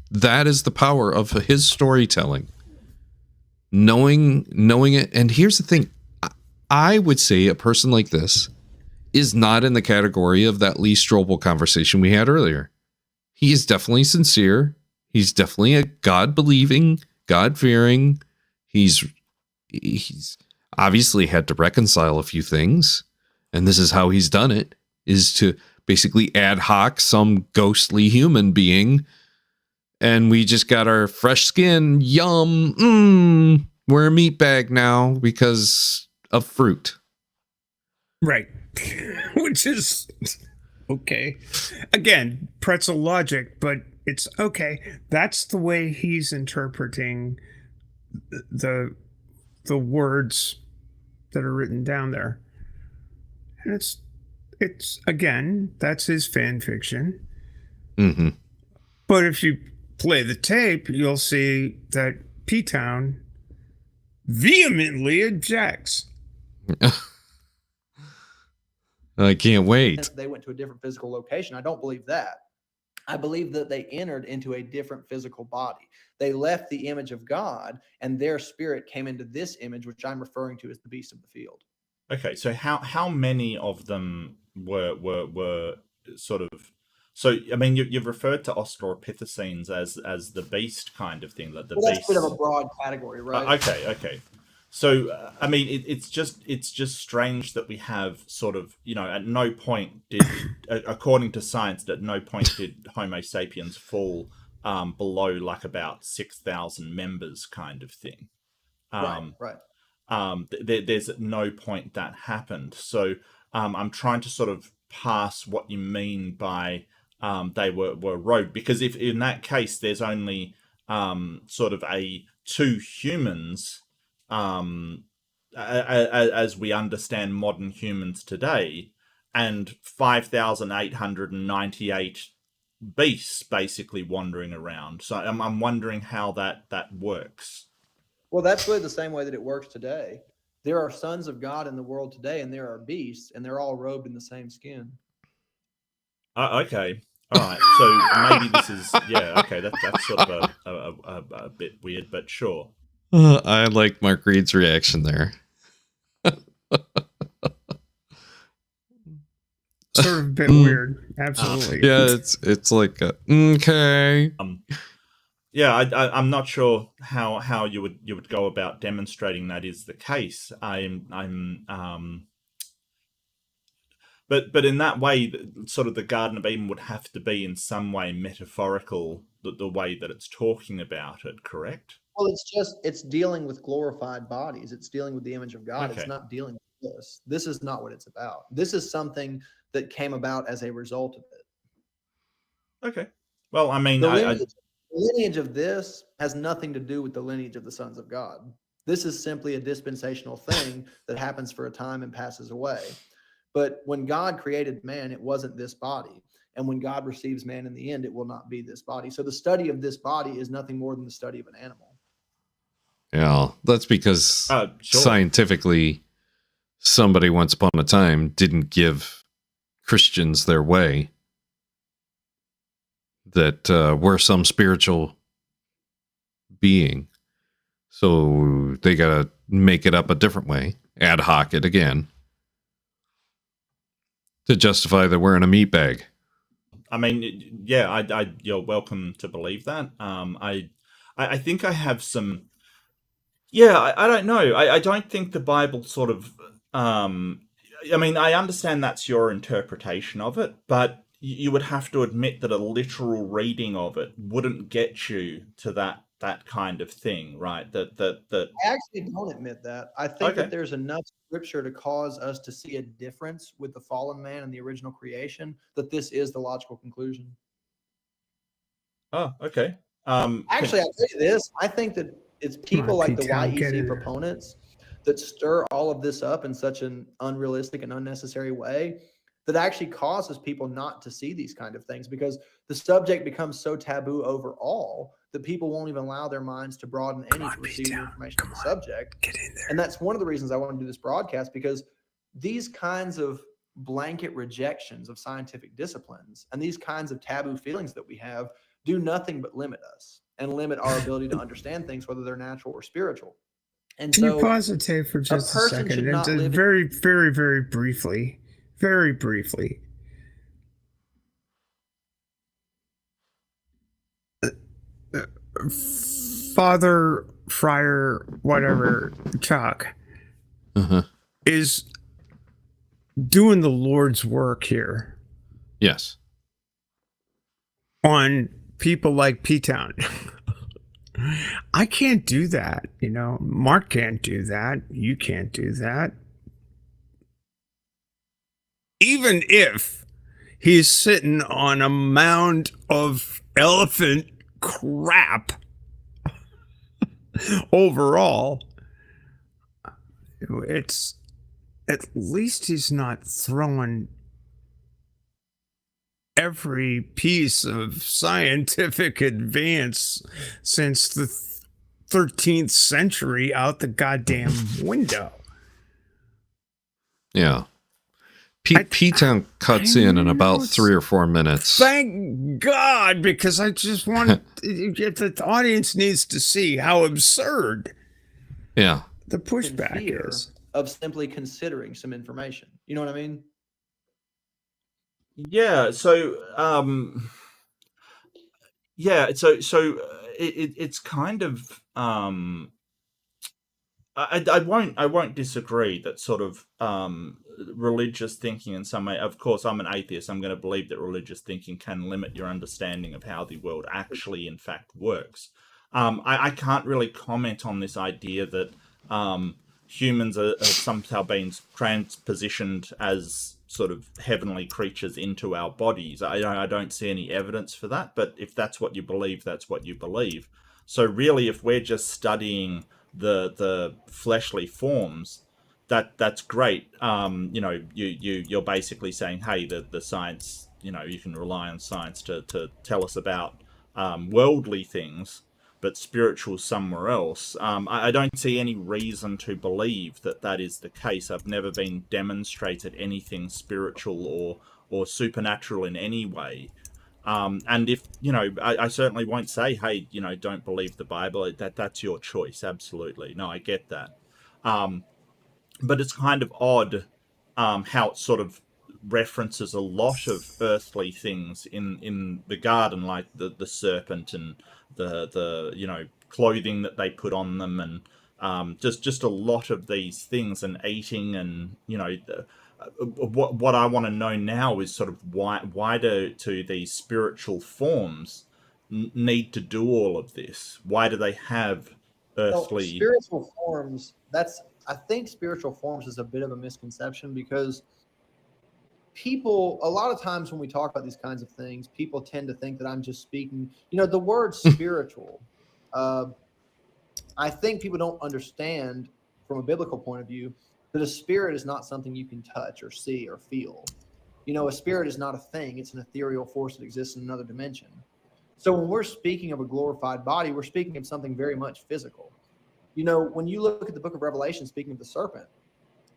B: is the power of his storytelling. Knowing it. And here's the thing. I would say a person like this is not in the category of that Lee Strobel conversation we had earlier. He is definitely sincere. He's definitely a God-believing, God-fearing. He's obviously had to reconcile a few things, and this is how he's done it, is to basically ad hoc some ghostly human being, and we just got our fresh skin. Yum. We're a meat bag now because of fruit.
A: Right. Which is okay. Again, pretzel logic, but it's okay. That's the way he's interpreting the words that are written down there. And it's again, that's his fan fiction.
B: Mm-hmm.
A: But if you play the tape, you'll see that P-Town vehemently objects.
B: I can't wait.
F: They went to a different physical location. I don't believe that. I believe that they entered into a different physical body. They left the image of God, and their spirit came into this image, which I'm referring to as the beast of the field.
E: Okay, so how many of them were sort of? So I mean, you've referred to Australopithecines as the beast kind of thing, like the
F: Well, that's
E: beast.
F: a bit of a broad category, right?
E: Okay. So I mean, it's just strange that we have sort of, at no point did, according to science, at no point did Homo sapiens fall below like about 6,000 members, kind of thing.
F: Right.
E: There's at no point that happened. So I'm trying to sort of pass what you mean by they were rogue, because if in that case there's only sort of two humans. As we understand modern humans today, and 5,898 beasts basically wandering around. So I'm wondering how that works.
F: Well, that's really the same way that it works today. There are sons of God in the world today, and there are beasts, and they're all robed in the same skin.
E: Okay. All right. So maybe this is, okay. That's sort of a bit weird, but sure.
B: I like Mark Reed's reaction there.
A: Sort of a bit weird. Absolutely.
B: Yeah, it's like okay.
E: Yeah, I'm not sure how you would go about demonstrating that is the case. But in that way, sort of the Garden of Eden would have to be in some way metaphorical, the way that it's talking about it, correct?
F: Well, it's dealing with glorified bodies. It's dealing with the image of God.
E: Okay.
F: It's not dealing with this. This is not what it's about. This is something that came about as a result of it.
E: Okay. Well, I mean,
F: The lineage of this has nothing to do with the lineage of the sons of God. This is simply a dispensational thing that happens for a time and passes away. But when God created man, it wasn't this body. And when God receives man in the end, it will not be this body. So the study of this body is nothing more than the study of an animal.
B: Yeah, that's because scientifically, somebody once upon a time didn't give Christians their way. That we're some spiritual being. So they got to make it up a different way, ad hoc it again, to justify that we're in a meat bag.
E: I mean, yeah, you're welcome to believe that. I think I have some. Yeah, I don't know. I don't think the Bible sort of. I mean, I understand that's your interpretation of it, but you would have to admit that a literal reading of it wouldn't get you to that kind of thing, right? That
F: I actually don't admit that. I think that there's enough scripture to cause us to see a difference with the fallen man and the original creation, that this is the logical conclusion.
E: Oh, okay.
F: Actually, I'll tell you this. I think that it's people like the
A: P-Town, get
F: YEC
A: in there.
F: proponents that stir all of this up in such an unrealistic and unnecessary way that actually causes people not to see these kind of things, because the subject becomes so taboo overall that people won't even allow their minds to broaden any to receive the information on the subject.
A: Get in there.
F: And that's one of the reasons I want to do this broadcast, because these kinds of blanket rejections of scientific disciplines and these kinds of taboo feelings that we have do nothing but limit us and limit our ability to understand things, whether they're natural or spiritual. And
A: Can
F: so
A: you pause it, Tay, for just a
F: person
A: second?
F: should not
A: And
F: live
A: very, very, very briefly. Very briefly. Father, Friar, whatever, Chuck, is doing the Lord's work here
B: Yes.
A: on people like P-Town. I can't do that, you know. Mark can't do that. You can't do that. Even if he's sitting on a mound of elephant crap overall, it's at least he's not throwing every piece of scientific advance since the 13th century out the goddamn window.
B: Yeah. P-Town cuts in about 3 or 4 minutes.
A: Thank God, because I just want the audience needs to see how absurd
B: Yeah.
A: the pushback
F: fear
A: is.
F: of simply considering some information. You know what I mean?
E: Yeah. So, it's kind of, I won't disagree that sort of religious thinking in some way. Of course, I'm an atheist. I'm going to believe that religious thinking can limit your understanding of how the world actually, in fact, works. I can't really comment on this idea that humans are somehow being transpositioned as sort of heavenly creatures into our bodies. I don't see any evidence for that, but if that's what you believe, that's what you believe. So really, if we're just studying the fleshly forms, that's great. You're basically saying, hey, the science, you can rely on science to tell us about worldly things, but spiritual somewhere else. I don't see any reason to believe that is the case. I've never been demonstrated anything spiritual or supernatural in any way. And if, I certainly won't say, hey, don't believe the Bible. That's your choice. Absolutely. No, I get that. But it's kind of odd how it sort of references a lot of earthly things in the garden, like the serpent and the clothing that they put on them, and just a lot of these things, and eating, and what I want to know now is sort of why do these spiritual forms need to do all of this? Why do they have earthly
F: spiritual forms? I think spiritual forms is a bit of a misconception, because people, a lot of times when we talk about these kinds of things, people tend to think that I'm just speaking, the word spiritual. I think people don't understand from a biblical point of view that a spirit is not something you can touch or see or feel. A spirit is not a thing. It's an ethereal force that exists in another dimension. So when we're speaking of a glorified body, we're speaking of something very much physical. When you look at the book of Revelation, speaking of the serpent,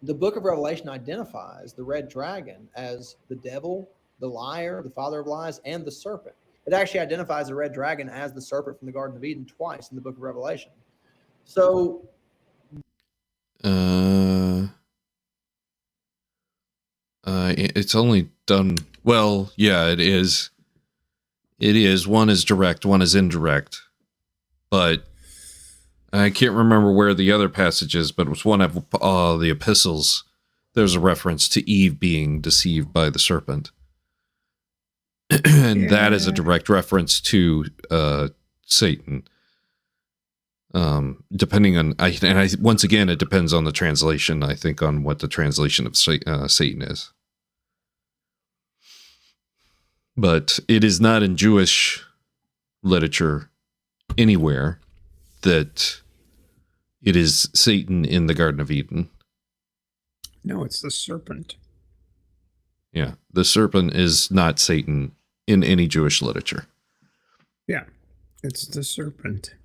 F: the book of Revelation identifies the red dragon as the devil, the liar, the father of lies, and the serpent. It actually identifies the red dragon as the serpent from the Garden of Eden twice in the book of Revelation. So,
B: it's only done well. Yeah, it is. It is. One is direct, one is indirect, but I can't remember where the other passage is, but it was one of the epistles. There's a reference to Eve being deceived by the serpent. And that is a direct reference to Satan. Depending on, once again, it depends on the translation, I think, on what the translation of Satan is. But it is not in Jewish literature anywhere that it is Satan in the Garden of Eden.
A: No, it's the serpent.
B: Yeah, the serpent is not Satan in any Jewish literature.
A: Yeah. It's the serpent.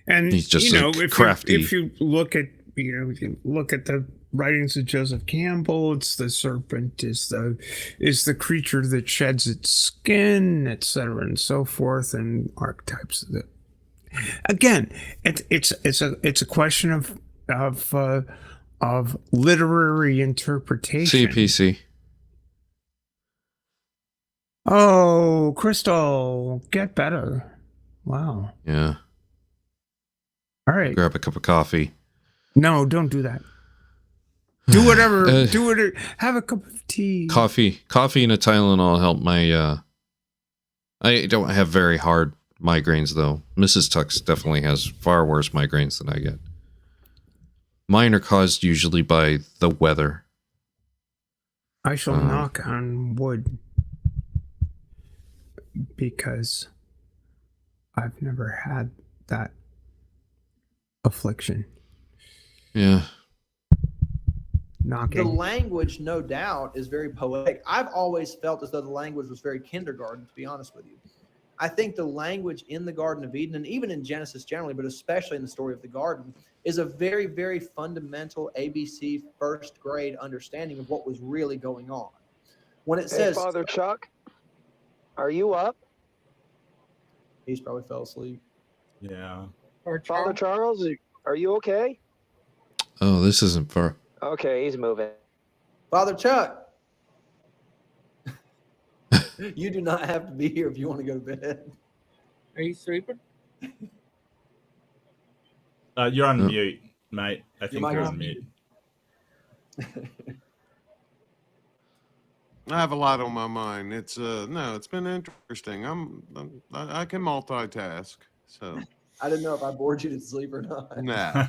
A: And
B: He's just
A: crafty. If you look at the writings of Joseph Campbell, it's the serpent is the creature that sheds its skin, etc., and so forth, and archetypes of it. Again, it's a question of literary interpretation.
B: CPC.
A: Oh, Crystal, get better. Wow.
B: Yeah.
A: All right.
B: Grab a cup of coffee.
A: No, don't do that. Do whatever. Do it. Have a cup of tea.
B: Coffee and a Tylenol help my. I don't have very hard migraines though. Mrs. Tux definitely has far worse migraines than I get. Mine are caused usually by the weather.
A: I shall knock on wood because I've never had that affliction.
B: Yeah.
A: Knocking.
F: The language, no doubt, is very poetic. I've always felt as though the language was very kindergarten, to be honest with you. I think the language in the Garden of Eden, and even in Genesis generally, but especially in the story of the garden, is a very, very fundamental ABC first grade understanding of what was really going on. When it says,
H: Father Chuck, are you up?
F: He's probably fell asleep.
E: Yeah.
H: Father Charles, are you okay?
B: Oh, this isn't far.
H: Okay, he's moving.
F: Father Chuck, you do not have to be here if you want to go to bed.
G: Are you sleeping?
E: You're on mute, mate. I think
F: mic
E: you're
F: is
E: on mute.
I: I have a lot on my mind. It's been interesting. I can multitask. So
F: I didn't know if I bored you to sleep or not.
I: no.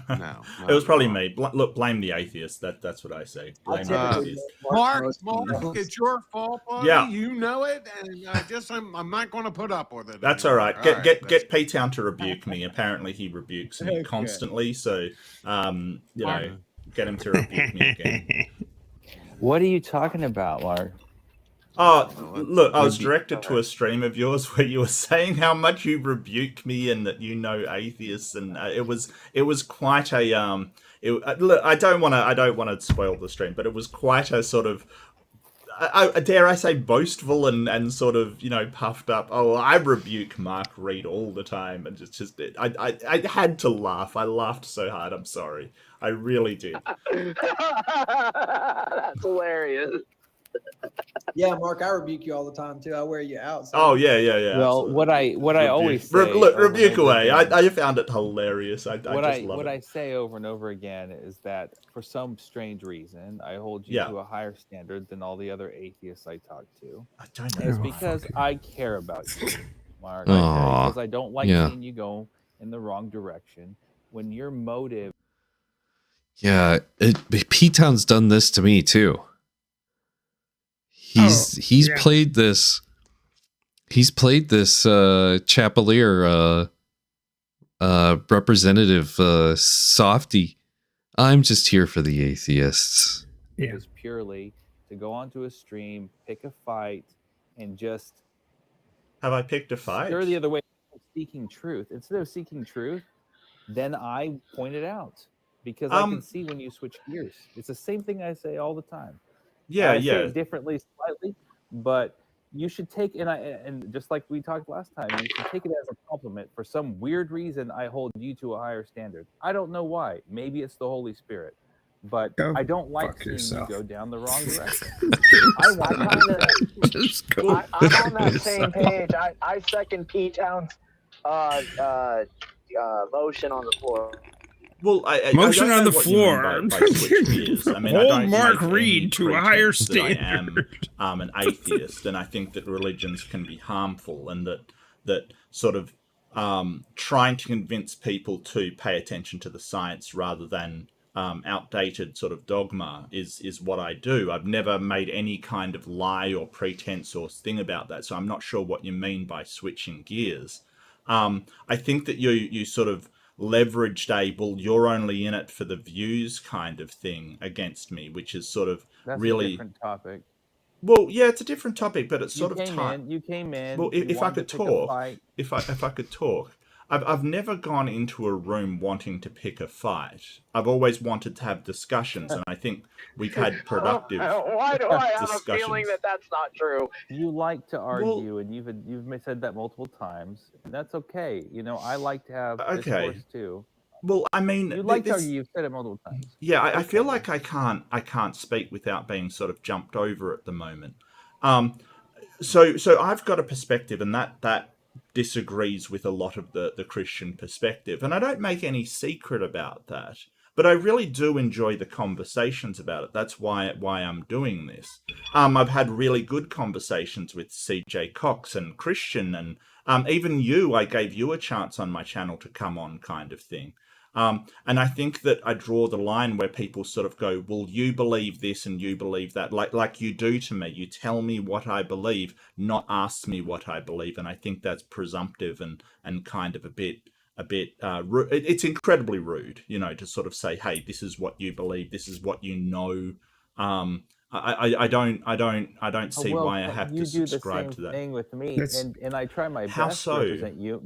E: It was probably me. Look, blame the atheist. That's what I say. Blame the atheist.
I: Mark, it's your fault, buddy.
E: Yeah.
I: You know it, and I'm not going to put up with it.
E: That's
I: anymore.
E: all right. Get P-Town to rebuke me. Apparently, he rebukes me constantly. So, get him to rebuke me again.
G: What are you talking about, Mark?
E: Oh, look, I was directed to a stream of yours where you were saying how much you rebuke me and that you know atheists, and it was quite a look, I don't want to spoil the stream, but it was quite a sort of I dare I say boastful and sort of puffed up. Oh, I rebuke Mark Reed all the time, and I had to laugh. I laughed so hard. I'm sorry, I really did.
H: That's hilarious.
F: Yeah, Mark, I rebuke you all the time too. I wear you out. So.
E: Oh yeah.
G: Well,
E: absolutely.
G: what I always say,
E: look, rebuke away. I found it hilarious. I just love it.
G: What I say over and over again is that for some strange reason, I hold you to a higher standard than all the other atheists I talk to.
E: I don't know.
G: And it's because I care about you, Mark. Because I don't like seeing you go in the wrong direction. When your motive.
B: Yeah, P-Town's done this to me too. He's played this Chapelier representative softy. I'm just here for the atheists.
G: It was purely to go onto a stream, pick a fight, and just
E: have I picked a fight?
G: Stir the other way, seeking truth. Instead of seeking truth, then I point it out because I can see when you switch gears. It's the same thing I say all the time.
E: Yeah,
G: I say it differently slightly, but you should take and just like we talked last time, you should take it as a compliment. For some weird reason, I hold you to a higher standard. I don't know why. Maybe it's the Holy Spirit, but I don't like seeing you go down the wrong direction.
H: I'm on that same page. I second P-Town's motion on the floor.
E: Well,
A: motion on the floor.
E: Hold
A: Mark Reed to a higher standard.
E: I am an atheist, and I think that religions can be harmful, and that sort of trying to convince people to pay attention to the science rather than outdated sort of dogma is what I do. I've never made any kind of lie or pretense or thing about that, so I'm not sure what you mean by switching gears. I think that you sort of leveraged you're only in it for the views kind of thing against me, which is sort of really
G: a different topic.
E: Well, yeah, it's a different topic, but it's sort of time.
G: You came in.
E: Well, if I could talk, if I could talk, I've never gone into a room wanting to pick a fight. I've always wanted to have discussions, and I think we've had productive
H: Why do I have
E: discussions.
H: a feeling that that's not true?
G: You like to argue, and you've said that multiple times, and that's okay. You know, I like to have discourse too.
E: Well, I mean,
G: you like to argue. You've said it multiple times.
E: Yeah, I feel like I can't speak without being sort of jumped over at the moment. So I've got a perspective, and that disagrees with a lot of the Christian perspective, and I don't make any secret about that. But I really do enjoy the conversations about it. That's why I'm doing this. I've had really good conversations with C.J. Cox and Christian, and even you. I gave you a chance on my channel to come on, kind of thing. And I think that I draw the line where people sort of go, well, you believe this and you believe that, like you do to me. You tell me what I believe, not ask me what I believe. And I think that's presumptive and kind of a bit rude. It's incredibly rude, you know, to sort of say, hey, this is what you believe, this is what you know. I don't see why I have to subscribe to that.
G: Thing with me, and I try my best to represent you.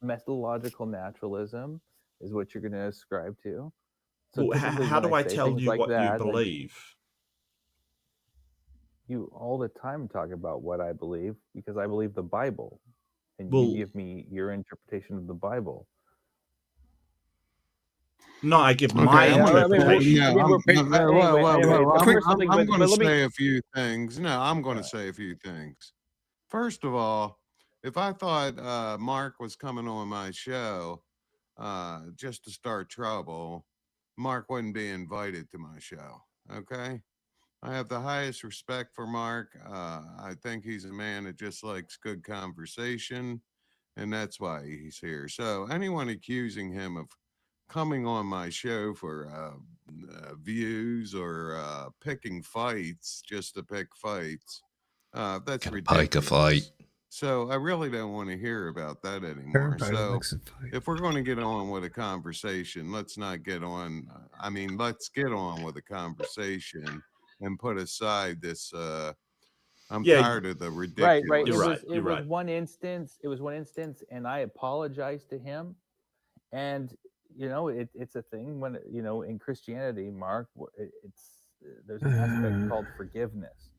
G: Methodological naturalism is what you're going to ascribe to. So
E: well, how do I tell you what you believe?
G: You all the time talk about what I believe because I believe the Bible, and you give me your interpretation of the Bible.
E: No, I give my interpretation.
I: I'm going to say a few things. No, I'm going to say a few things. First of all, if I thought Mark was coming on my show just to start trouble, Mark wouldn't be invited to my show. Okay? I have the highest respect for Mark. I think he's a man that just likes good conversation, and that's why he's here. So anyone accusing him of coming on my show for views or picking fights just to pick fights, that's ridiculous.
B: Pike a fight.
I: So I really don't want to hear about that anymore. So if we're going to get on with a conversation, let's not get on. I mean, let's get on with a conversation and put aside this. I'm tired of the ridiculous.
G: Right. It was one instance. It was one instance, and I apologized to him. And you know, it's a thing when you know in Christianity, Mark. There's an aspect called forgiveness.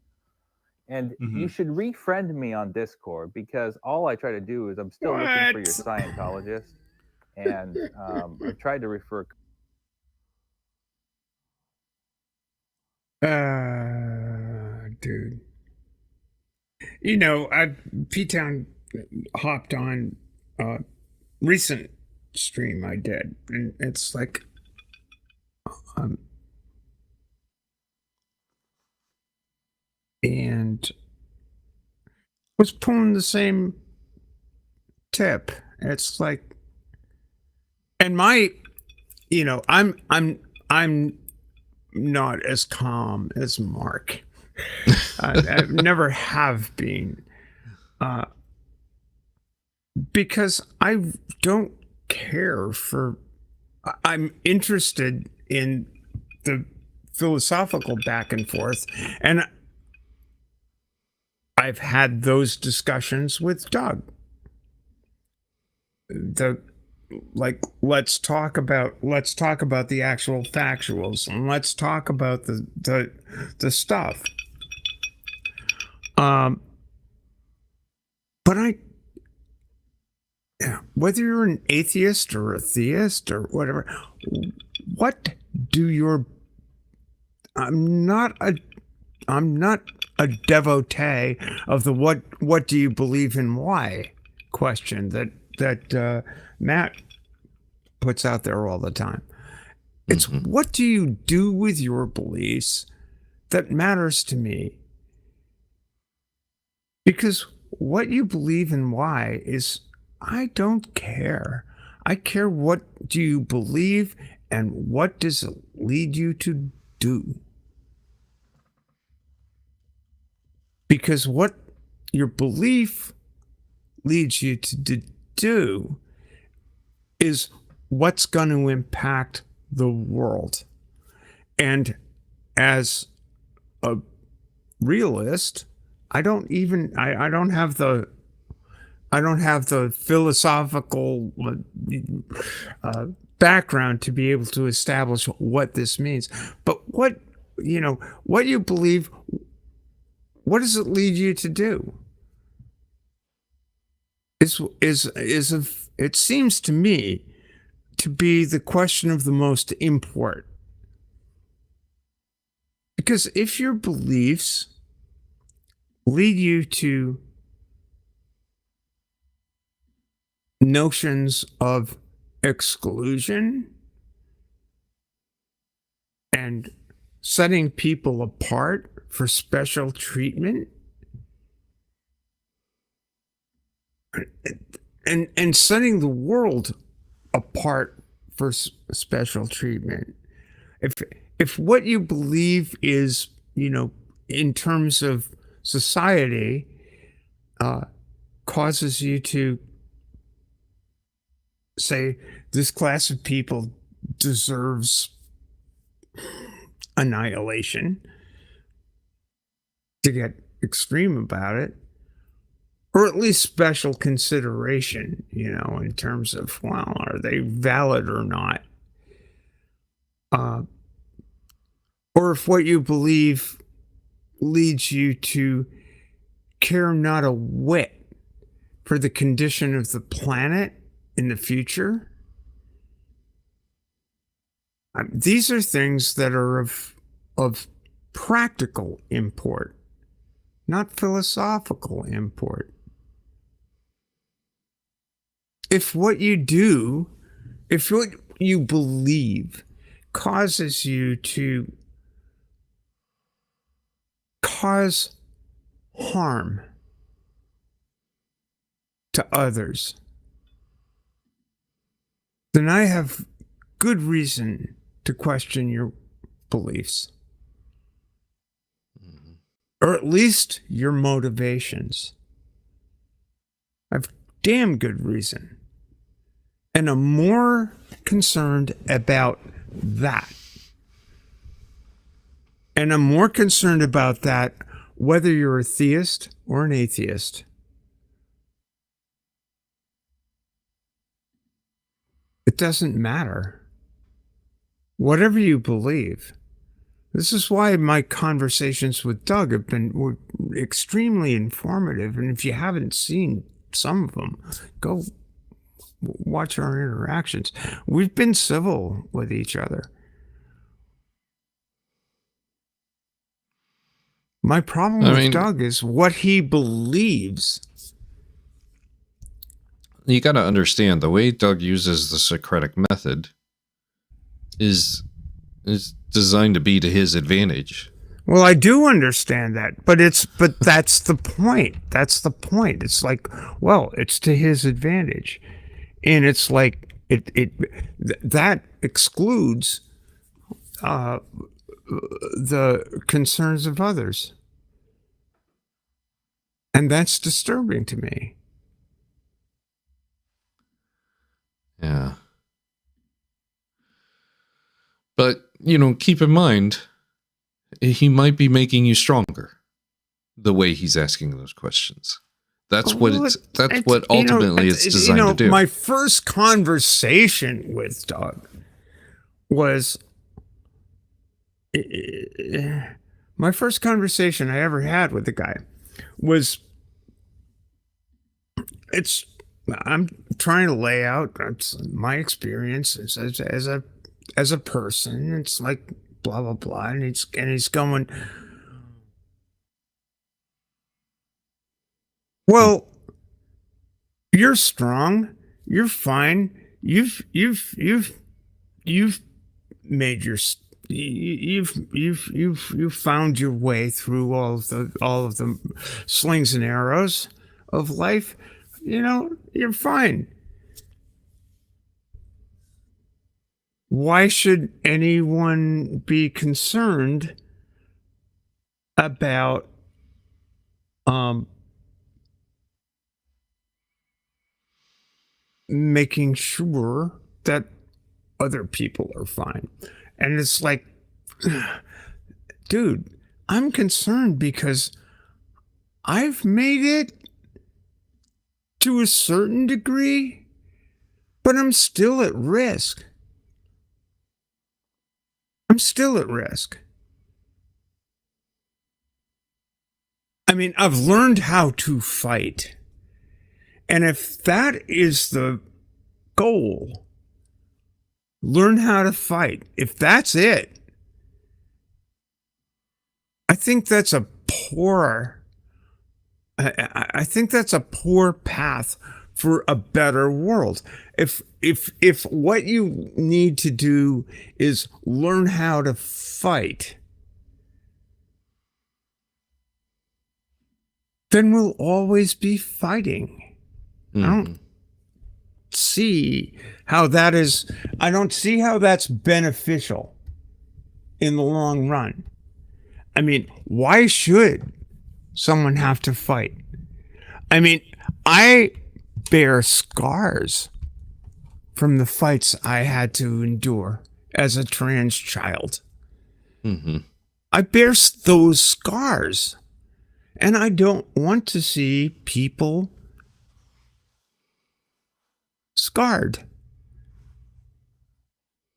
G: And you should refriend me on Discord because all I try to do is I'm still looking for your Scientologist. And I've tried to refer.
A: Dude. You know, P-Town hopped on recent stream I did. And it's like, and was pulling the same tip. It's like, and my, you know, I'm not as calm as Mark. I never have been, because I don't care for. I'm interested in the philosophical back and forth, and I've had those discussions with Doug. Let's talk about the actual factuals, and let's talk about the stuff. But whether you're an atheist or a theist or whatever, what do your I'm not a devotee of the what do you believe in why question that Matt puts out there all the time. It's what do you do with your beliefs that matters to me. Because what you believe in why is, I don't care. I care what do you believe and what does it lead you to do. Because what your belief leads you to do is what's going to impact the world. And as a realist, I don't have the I don't have the philosophical background to be able to establish what this means. But what you believe, what does it lead you to do? It seems to me to be the question of the most import. Because if your beliefs lead you to notions of exclusion and setting people apart for special treatment and setting the world apart for special treatment, if what you believe is, in terms of society, causes you to say this class of people deserves annihilation, to get extreme about it, or at least special consideration, in terms of, well, are they valid or not? Or if what you believe leads you to care not a whit for the condition of the planet in the future. These are things that are of practical import, not philosophical import. If what you believe causes you to cause harm to others, then I have good reason to question your beliefs. Or at least your motivations. I've damn good reason. And I'm more concerned about that. And I'm more concerned about that whether you're a theist or an atheist. It doesn't matter. Whatever you believe. This is why my conversations with Doug were extremely informative. And if you haven't seen some of them, go watch our interactions. We've been civil with each other. My problem with Doug is what he believes.
B: You got to understand the way Doug uses the Socratic method is designed to be to his advantage.
A: Well, I do understand that, but that's the point. That's the point. It's like, well, it's to his advantage, and it's like that excludes the concerns of others, and that's disturbing to me.
B: Yeah. But, keep in mind, he might be making you stronger the way he's asking those questions. That's what ultimately it's designed to do.
A: My first conversation with Doug was my first conversation I ever had with the guy was I'm trying to lay out my experience as a person. It's like blah blah blah, and he's going, well, you're strong, you're fine, you've made your you've found your way through all of the slings and arrows of life. You're fine. Why should anyone be concerned about making sure that other people are fine? And it's like, dude, I'm concerned because I've made it to a certain degree, but I'm still at risk. I'm still at risk. I mean, I've learned how to fight. And if that is the goal, learn how to fight. If that's it, I think that's a poor, I think that's a poor path for a better world. If what you need to do is learn how to fight, then we'll always be fighting. I don't see how that is, I don't see how that's beneficial in the long run. I mean, why should someone have to fight? I mean, I bear scars from the fights I had to endure as a trans child. I bear those scars, and I don't want to see people scarred.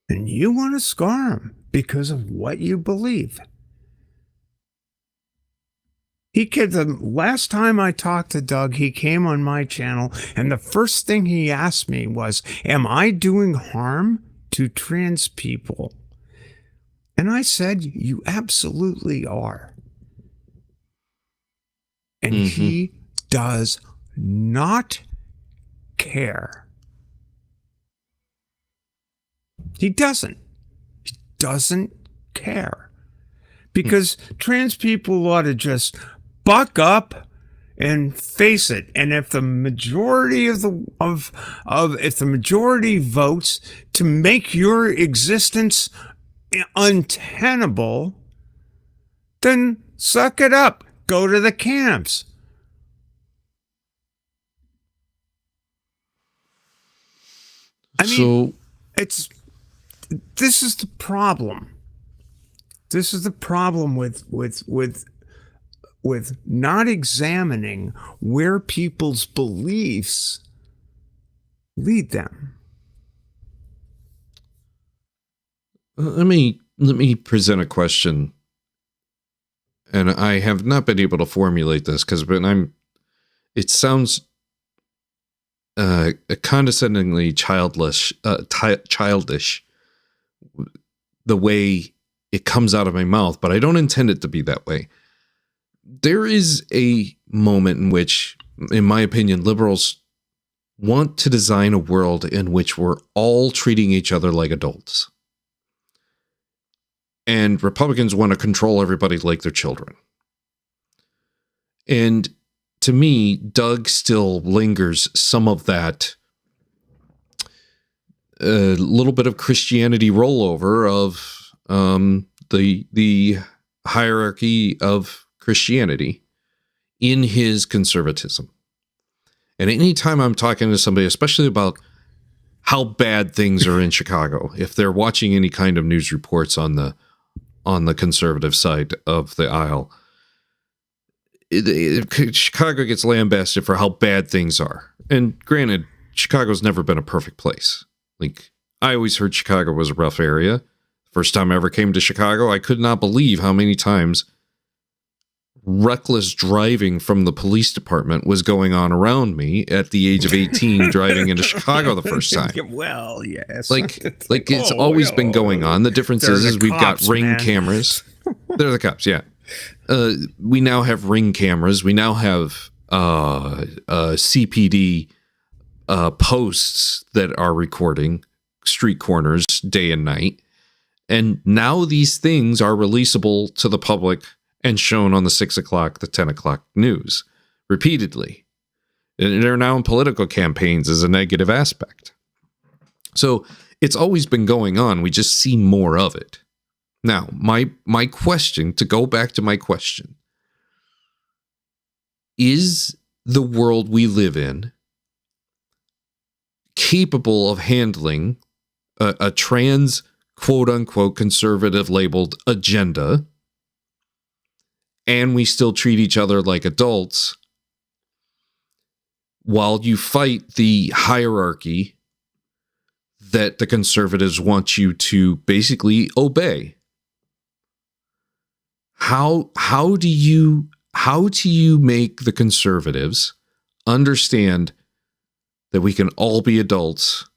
A: And you want to scar them because of what you believe. The last time I talked to Doug, he came on my channel, and the first thing he asked me was, am I doing harm to trans people? And I said, you absolutely are. And he does not care. He doesn't care. Because trans people ought to just buck up and face it. And if the majority if the majority votes to make your existence untenable, then suck it up. Go to the camps. I mean, this is the problem. This is the problem with not examining where people's beliefs lead them.
B: Let me present a question, and I have not been able to formulate this because it sounds condescendingly childish the way it comes out of my mouth, but I don't intend it to be that way. There is a moment in which, in my opinion, liberals want to design a world in which we're all treating each other like adults. And Republicans want to control everybody like their children. And to me, Doug still lingers some of that little bit of Christianity rollover of the hierarchy of Christianity in his conservatism. And anytime I'm talking to somebody, especially about how bad things are in Chicago, if they're watching any kind of news reports on the conservative side of the aisle, Chicago gets lambasted for how bad things are. And granted, Chicago's never been a perfect place. Like, I always heard Chicago was a rough area. First time I ever came to Chicago, I could not believe how many times reckless driving from the police department was going on around me at the age of 18 driving into Chicago the first time.
A: Well, yes.
B: Like it's always been going on. The difference is we've got ring cameras. They're the cops, yeah. We now have ring cameras. We now have CPD posts that are recording street corners day and night. And now these things are releasable to the public and shown on the 6 o'clock, the 10 o'clock news repeatedly. And they're now in political campaigns as a negative aspect. So it's always been going on. We just see more of it. Now, my question, to go back to my question, is the world we live in capable of handling a trans, quote-unquote, conservative labeled agenda, and we still treat each other like adults? while you fight the hierarchy that the conservatives want you to basically obey. How do you make the conservatives understand that we can all be adults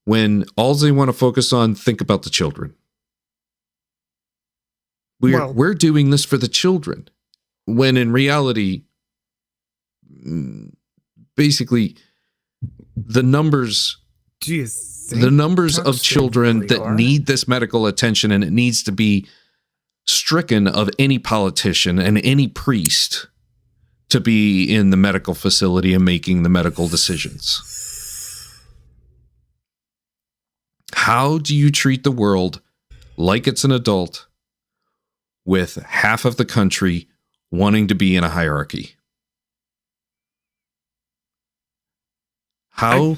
B: when all they want to focus on, think about the children? We're doing this for the children, when in reality, basically, the numbers of children really that need this medical attention, and it needs to be stricken of any politician and any priest to be in the medical facility and making the medical decisions. How do you treat the world like it's an adult with half of the country wanting to be in a hierarchy? How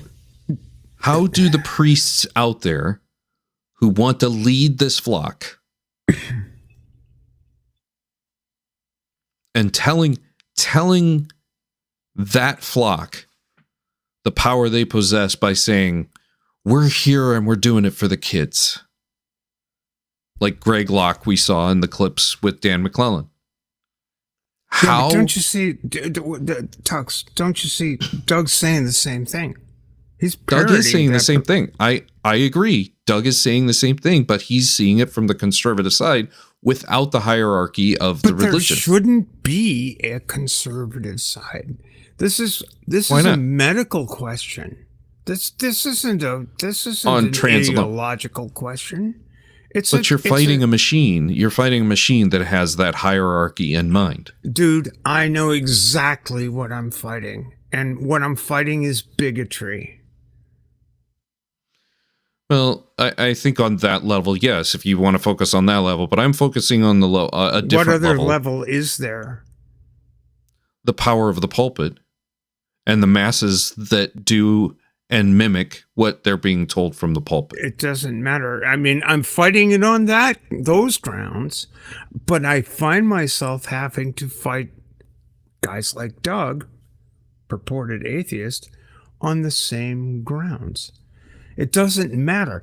B: do the priests out there who want to lead this flock and telling that flock the power they possess by saying, we're here and we're doing it for the kids? Like Greg Locke we saw in the clips with Dan McClellan. How?
A: Don't you see, Tux, don't you see Doug's saying the same thing?
B: Doug is saying the same thing. I agree. Doug is saying the same thing, but he's seeing it from the conservative side without the hierarchy of the religion.
A: There shouldn't be a conservative side. This is a medical question. This isn't an ideological question.
B: You're fighting a machine. You're fighting a machine that has that hierarchy in mind.
A: Dude, I know exactly what I'm fighting. And what I'm fighting is bigotry.
B: Well, I think on that level, yes, if you want to focus on that level, but I'm focusing on the a different
A: level. What other
B: level
A: is there?
B: The power of the pulpit and the masses that do and mimic what they're being told from the pulpit.
A: It doesn't matter. I mean, I'm fighting it on those grounds, but I find myself having to fight guys like Doug, purported atheist, on the same grounds. It doesn't matter.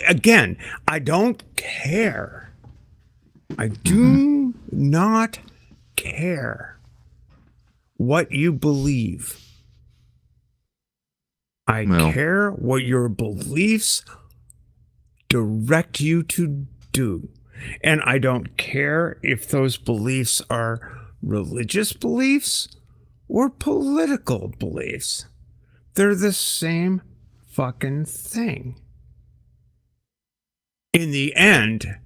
A: Again, I don't care. I do not care what you believe. I care what your beliefs direct you to do. And I don't care if those beliefs are religious beliefs or political beliefs. They're the same fucking thing. In the end,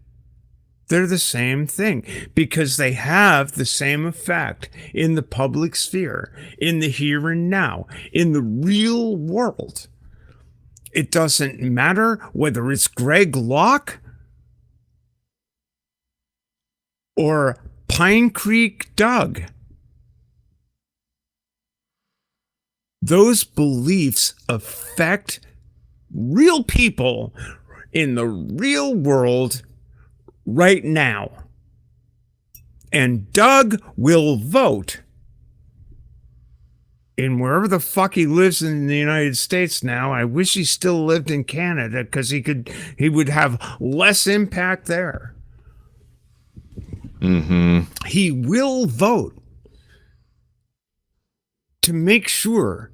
A: they're the same thing because they have the same effect in the public sphere, in the here and now, in the real world. It doesn't matter whether it's Greg Locke or Pine Creek Doug. Those beliefs affect real people in the real world right now. And Doug will vote in wherever the fuck he lives in the United States now. I wish he still lived in Canada because he would have less impact there.
B: Mm-hmm.
A: He will vote to make sure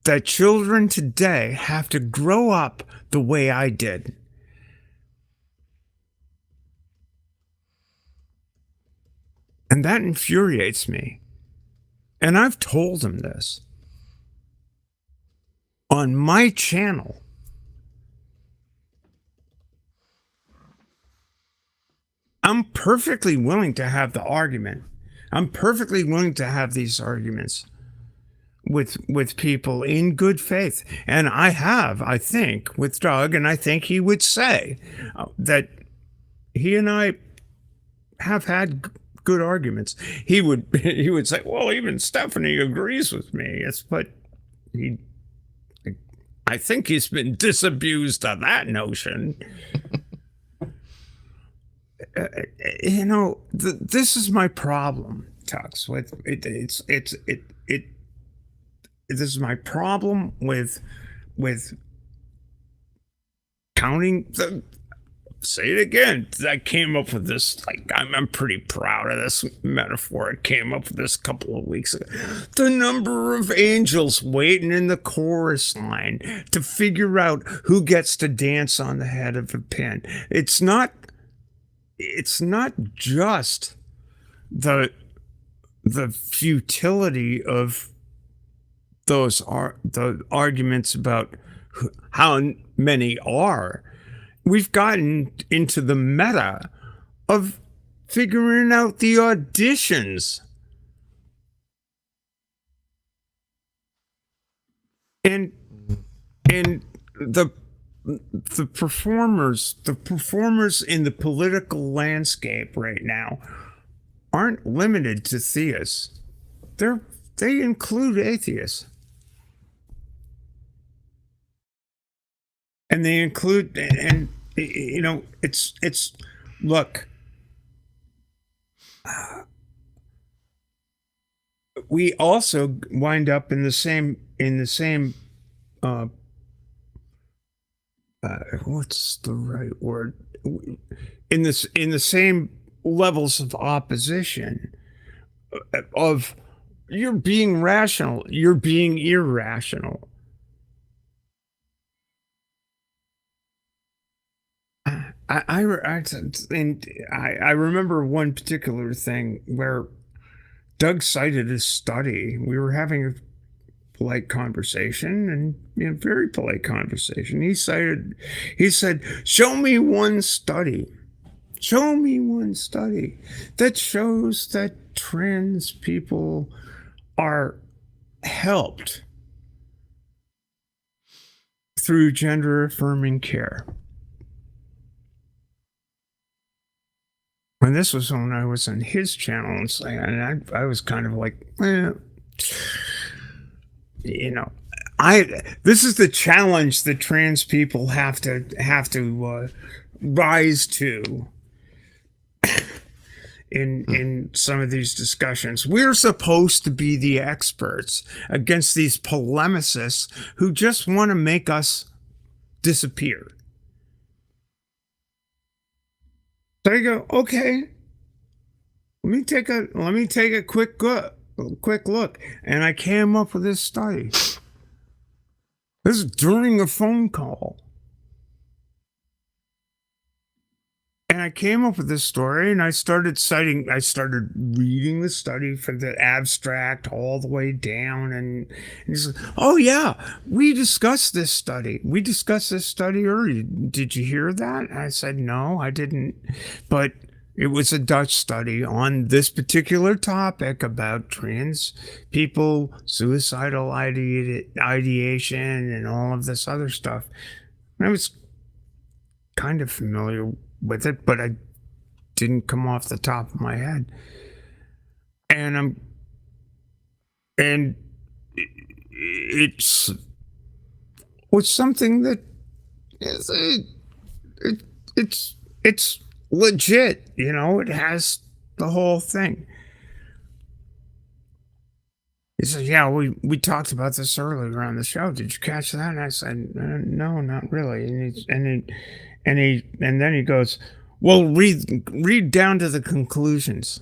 A: that children today have to grow up the way I did. And that infuriates me. And I've told him this on my channel. I'm perfectly willing to have the argument. I'm perfectly willing to have these arguments with people in good faith. And I have, I think, with Doug, and I think he would say that he and I have had good arguments. He would say, well, even Stephanie agrees with me. I think he's been disabused of that notion. This is my problem, Tux. With this is my problem with counting the. Say it again. I came up with this. Like I'm pretty proud of this metaphor. I came up with this a couple of weeks ago. The number of angels waiting in the chorus line to figure out who gets to dance on the head of a pin. It's not just the futility of the arguments about how many are. We've gotten into the meta of figuring out the auditions. And the performers in the political landscape right now aren't limited to theists. They include atheists. And they include, and you know, it's look, we also wind up in the same what's the right word, in the same levels of opposition of you're being rational, you're being irrational. I remember one particular thing where Doug cited his study. We were having a polite conversation, and very polite conversation. He said, "Show me one study. Show me one study that shows that trans people are helped through gender affirming care." And this was when I was on his channel, and I was kind of like, this is the challenge that trans people have to rise to in some of these discussions. We're supposed to be the experts against these polemicists who just want to make us disappear. So I go, okay, let me take a quick look, and I came up with this study. This is during a phone call, and I came up with this story, and I started reading the study from the abstract all the way down, and he said, "Oh yeah, we discussed this study. We discussed this study earlier. Did you hear that?" I said, "No, I didn't." But it was a Dutch study on this particular topic about trans people, suicidal ideation, and all of this other stuff. And I was kind of familiar with it, but I didn't come off the top of my head. And it was something that is it's legit, it has the whole thing. He said, "Yeah, we talked about this earlier on the show. Did you catch that?" And I said, "No, not really." And then he goes, "Well, read down to the conclusions."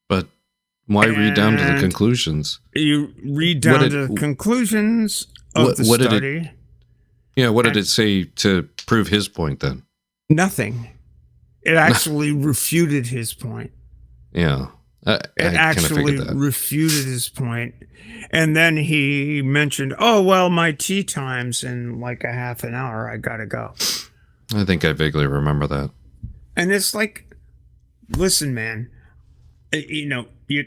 B: But why read down to the conclusions?
A: You read down to the conclusions of the study.
B: What did it say to prove his point then?
A: Nothing. It actually refuted his point.
B: Yeah.
A: It actually refuted his point. And then he mentioned, "Oh, well, my tea time's in like a half an hour. I gotta go."
B: I think I vaguely remember that.
A: And it's like, listen, man, you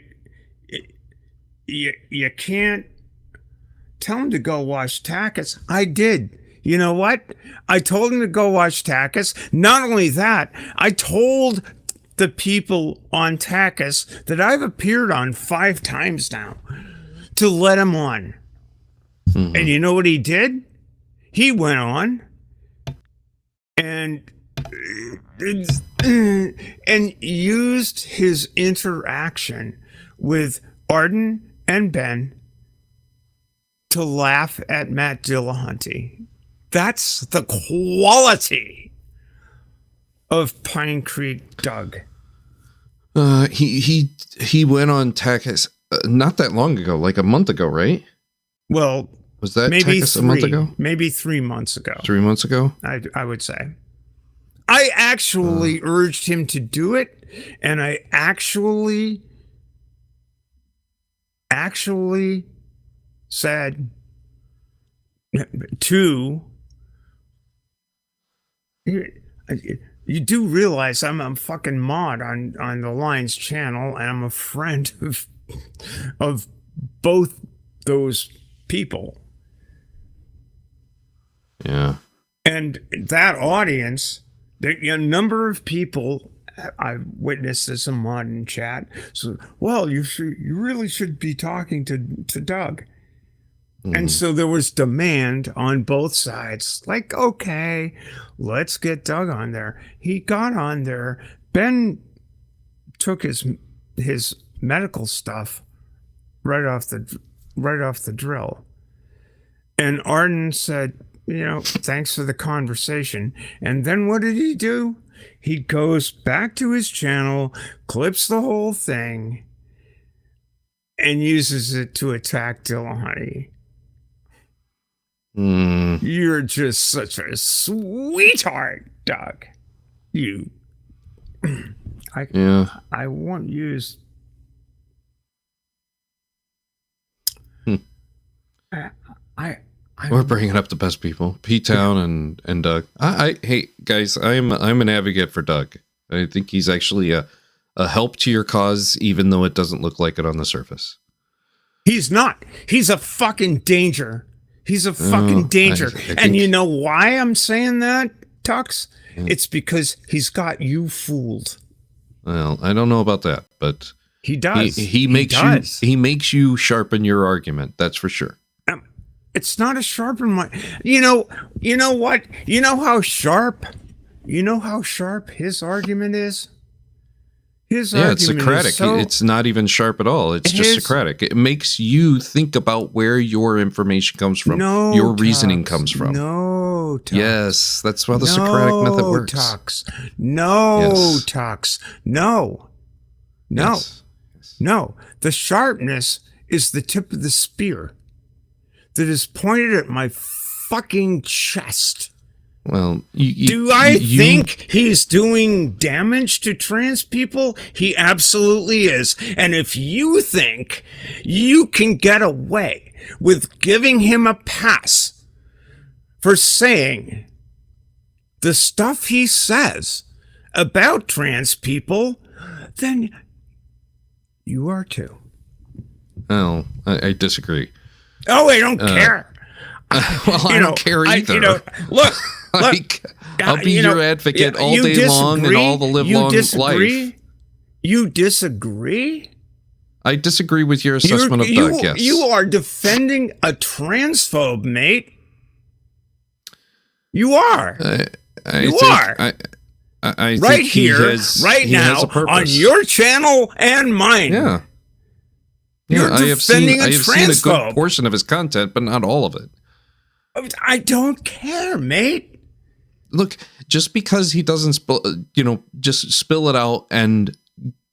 A: can't tell him to go watch Takis. I did. You know what? I told him to go watch Takis. Not only that, I told the people on Takis that I've appeared on 5 times now to let him on. Mm-hmm. And you know what he did? He went on and used his interaction with Arden and Ben to laugh at Matt Dillahunty. That's the quality of Pine Creek Doug.
B: He went on Takis not that long ago, like a month ago, right?
A: Well,
B: was that
A: maybe
B: Takis a month ago?
A: Maybe 3 months ago.
B: 3 months ago?
A: I would say. I actually urged him to do it, and I actually said to you do realize I'm a fucking mod on the Lions channel, and I'm a friend of both those people.
B: Yeah.
A: And that audience, a number of people I've witnessed as a mod in chat. So, well, you really should be talking to Doug. And so there was demand on both sides. Like, okay, let's get Doug on there. He got on there. Ben took his medical stuff right off the drill. And Arden said, thanks for the conversation. And then what did he do? He goes back to his channel, clips the whole thing, and uses it to attack Dillahunty. You're just such a sweetheart, Doug. I won't use.
B: We're bringing up the best people, P-Town and Doug. Hey guys, I'm an advocate for Doug. I think he's actually a help to your cause, even though it doesn't look like it on the surface.
A: He's not. He's a fucking danger. He's a fucking danger. I and you know why I'm saying that, Tux? Yeah. It's because he's got you fooled.
B: Well, I don't know about that, but
A: he does.
B: He makes you sharpen your argument. That's for sure.
A: It's not a sharpen my. You know what? You know how sharp his argument is. It's
B: Socratic. It's not even sharp at all. It's just Socratic. It makes you think about where your information comes from, your reasoning comes from.
A: No, Tux.
B: Yes, that's how the Socratic method works.
A: Tux. Tux. No. Yes. No. The sharpness is the tip of the spear that is pointed at my fucking chest.
B: Well,
A: do I think he's doing damage to trans people? He absolutely is. And if you think you can get away with giving him a pass for saying the stuff he says about trans people, then you are too.
B: Oh, I disagree.
A: Oh, I don't care.
B: Well, I don't care either.
A: Look,
B: I'll be your advocate all day long and all the live long life.
A: You disagree?
B: I disagree with your assessment of Doug, yes.
A: You are defending a transphobe, mate. You are. You are.
B: I
A: right
B: think
A: here, right now, on your channel and mine.
B: Yeah.
A: You're
B: I have seen a
A: transphobe.
B: good portion of his content, but not all of it.
A: I don't care, mate.
B: Look, just because he doesn't just spill it out and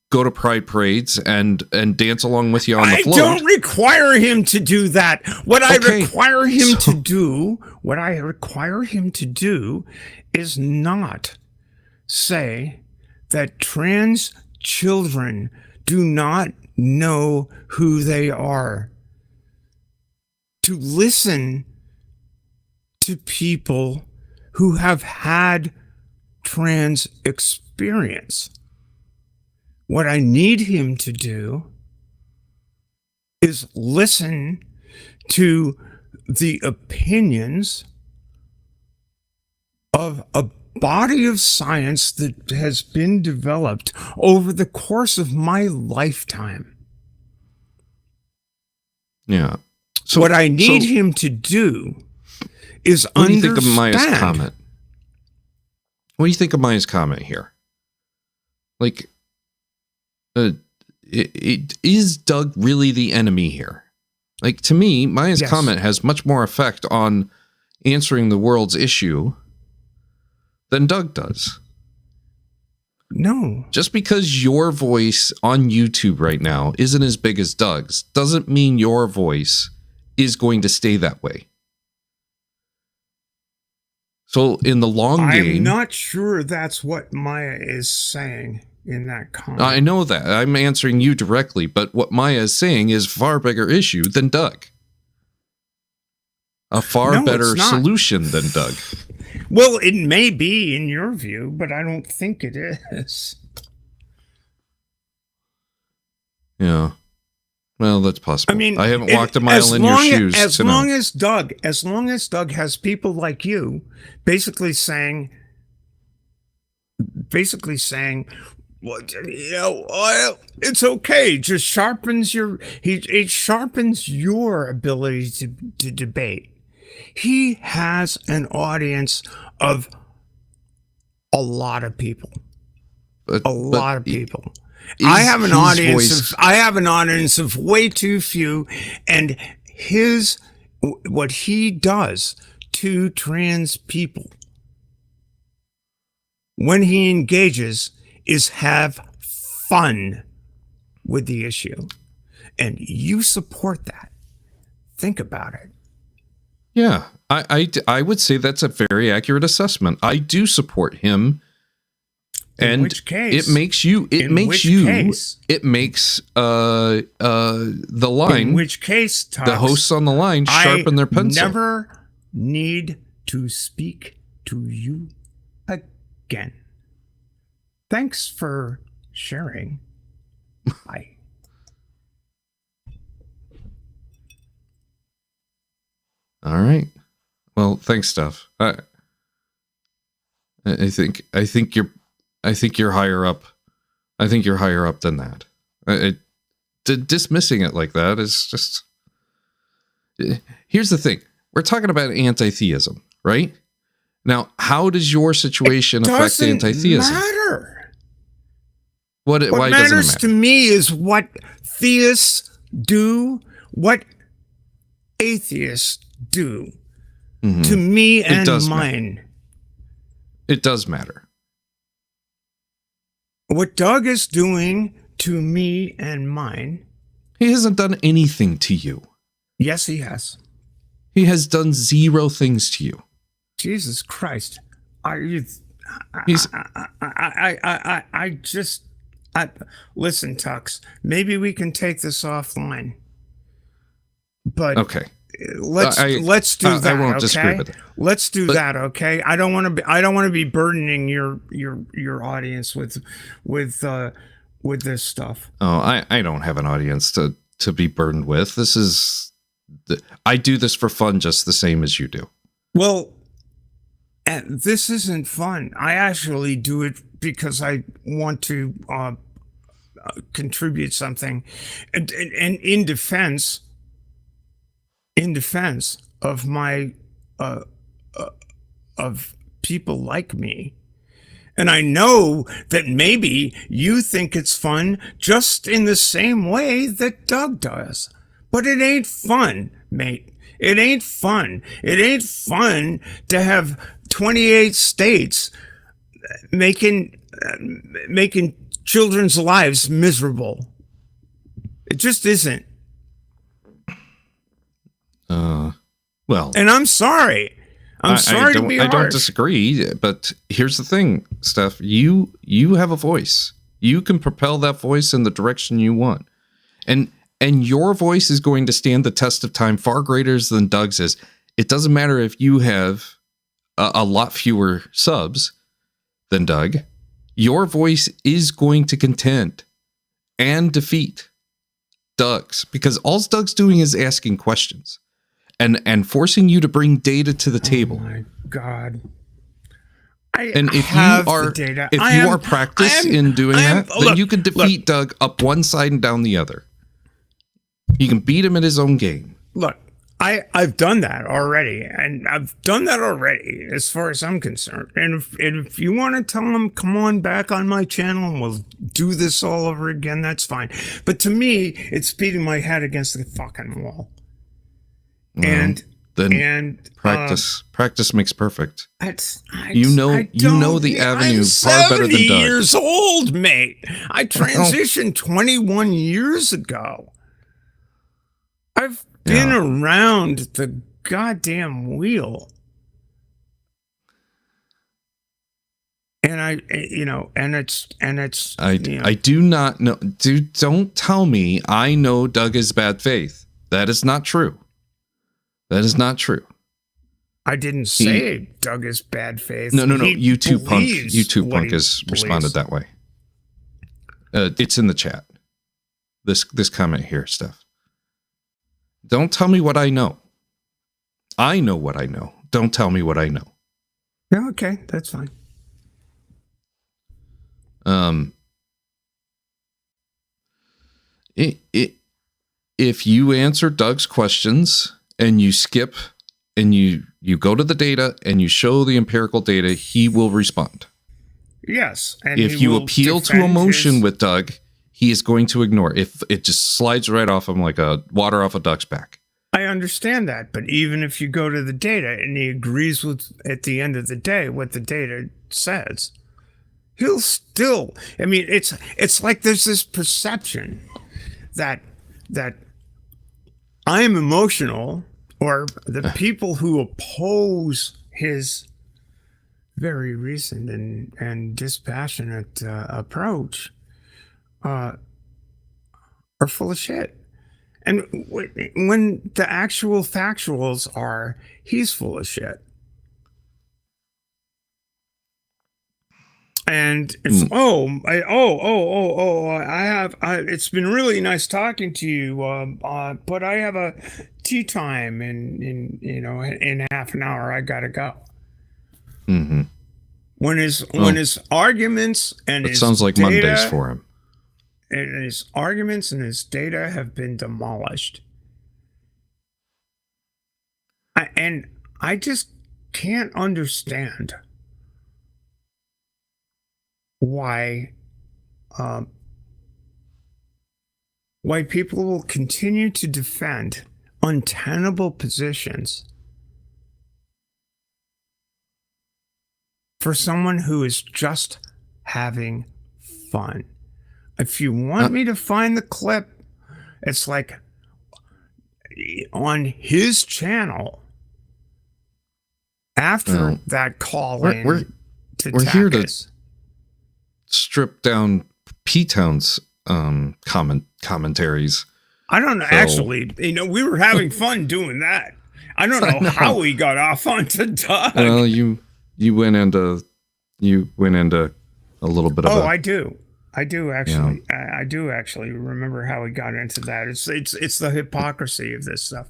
B: go to pride parades and dance along with you on the float.
A: I don't require him to do that. What I require him to do is not say that trans children do not know who they are. To listen to people who have had trans experience. What I need him to do is listen to the opinions of a body of science that has been developed over the course of my lifetime.
B: Yeah. So
A: what I need him to do is
B: what do you
A: understand.
B: think of Maya's comment? What do you think of Maya's comment here? Like, is Doug really the enemy here? Like, to me, Maya's comment has much more effect on answering the world's issue than Doug does.
A: No.
B: Just because your voice on YouTube right now isn't as big as Doug's doesn't mean your voice is going to stay that way. So in the long game...
A: I'm not sure that's what Maya is saying in that comment.
B: I know that. I'm answering you directly, but what Maya is saying is a far bigger issue than Doug. A far better solution than Doug.
A: Well, it may be in your view, but I don't think it is.
B: Yeah. Well, that's possible.
A: I mean,
B: I haven't walked a mile in your shoes.
A: As long as Doug has people like you basically saying, well, you know, it's okay. Just sharpens it sharpens your ability to debate. He has an audience of a lot of people. A lot of people. I have an audience of way too few, and what he does to trans people when he engages is have fun with the issue. And you support that. Think about it.
B: Yeah, I would say that's a very accurate assessment. I do support him. And it makes the line.
A: In which case, Tux,
B: the hosts on the line sharpen their pencil.
A: I never need to speak to you again. Thanks for sharing. Bye.
B: All right. Well, thanks, Steph. I think you're higher up. I think you're higher up than that. Dismissing it like that is just... Here's the thing. We're talking about anti-theism, right? Now, how does your situation affect anti-theism?
A: Matter.
B: Why
A: matters
B: doesn't it matter?
A: To me is what theists do, what atheists do to me and mine.
B: Matter. It does matter.
A: What Doug is doing to me and mine.
B: He hasn't done anything to you.
A: Yes, he has.
B: He has done 0 things to you.
A: Jesus Christ. Listen, Tux, maybe we can take this offline. But
B: okay.
A: Let's do that.
B: I won't disagree with it.
A: Let's do that, okay? I don't want to be burdening your audience with this stuff.
B: Oh, I don't have an audience to be burdened with. I do this for fun just the same as you do.
A: Well, this isn't fun. I actually do it because I want to contribute something, and in defense of my of people like me. And I know that maybe you think it's fun just in the same way that Doug does. But it ain't fun, mate. It ain't fun. It ain't fun to have 28 states making children's lives miserable. It just isn't.
B: Well,
A: and I'm sorry. I'm sorry to be harsh.
B: I don't disagree, but here's the thing, Steph. You have a voice. You can propel that voice in the direction you want, and your voice is going to stand the test of time far greater than Doug's is. It doesn't matter if you have a lot fewer subs than Doug. Your voice is going to contend and defeat Doug's, because all Doug's doing is asking questions. And forcing you to bring data to the table.
A: Oh my God!
B: If you are practiced in doing that, then you can defeat Doug up one side and down the other. You can beat him at his own game.
A: Look, I've done that already, and I've done that already as far as I'm concerned. And if you want to tell them, come on back on my channel and we'll do this all over again, that's fine. But to me, it's beating my head against the fucking wall. And
B: practice makes perfect.
A: You
B: know the avenue
A: I'm
B: far better than Doug.
A: 70 years old, mate. I transitioned 21 years ago. I've been around the goddamn wheel. And I
B: do not know. Dude, don't tell me I know Doug is bad faith. That is not true. That is not true.
A: I didn't say Doug is bad faith.
B: No. YouTube Punk has responded that way. It's in the chat. This comment here, Steph. Don't tell me what I know. I know what I know. Don't tell me what I know.
A: Yeah, okay, that's fine.
B: If you answer Doug's questions and you skip and you go to the data and you show the empirical data, he will respond.
A: Yes. And
B: if you appeal to emotion with Doug, he is going to ignore. If it just slides right off him like a water off a duck's back.
A: I understand that, but even if you go to the data and he agrees with, at the end of the day, what the data says, he'll still, I mean, it's like there's this perception that I'm emotional, or the people who oppose his very recent and dispassionate approach are full of shit. And when the actual factuals are, he's full of shit. And it's it's been really nice talking to you, but I have a tea time in half an hour. I gotta go.
B: Mm-hmm.
A: When his arguments and
B: it sounds like
A: data,
B: Mondays for him.
A: And his arguments and his data have been demolished. I just can't understand why people will continue to defend untenable positions for someone who is just having fun. If you want me to find the clip, it's like on his channel after that call
B: we're here to strip down P-Town's commentaries.
A: I don't know. So, actually, we were having fun doing that. I don't know how we got off onto Doug.
B: Well, you went into a little bit of.
A: Oh, I do actually. Yeah. I do actually remember how we got into that. It's the hypocrisy of this stuff.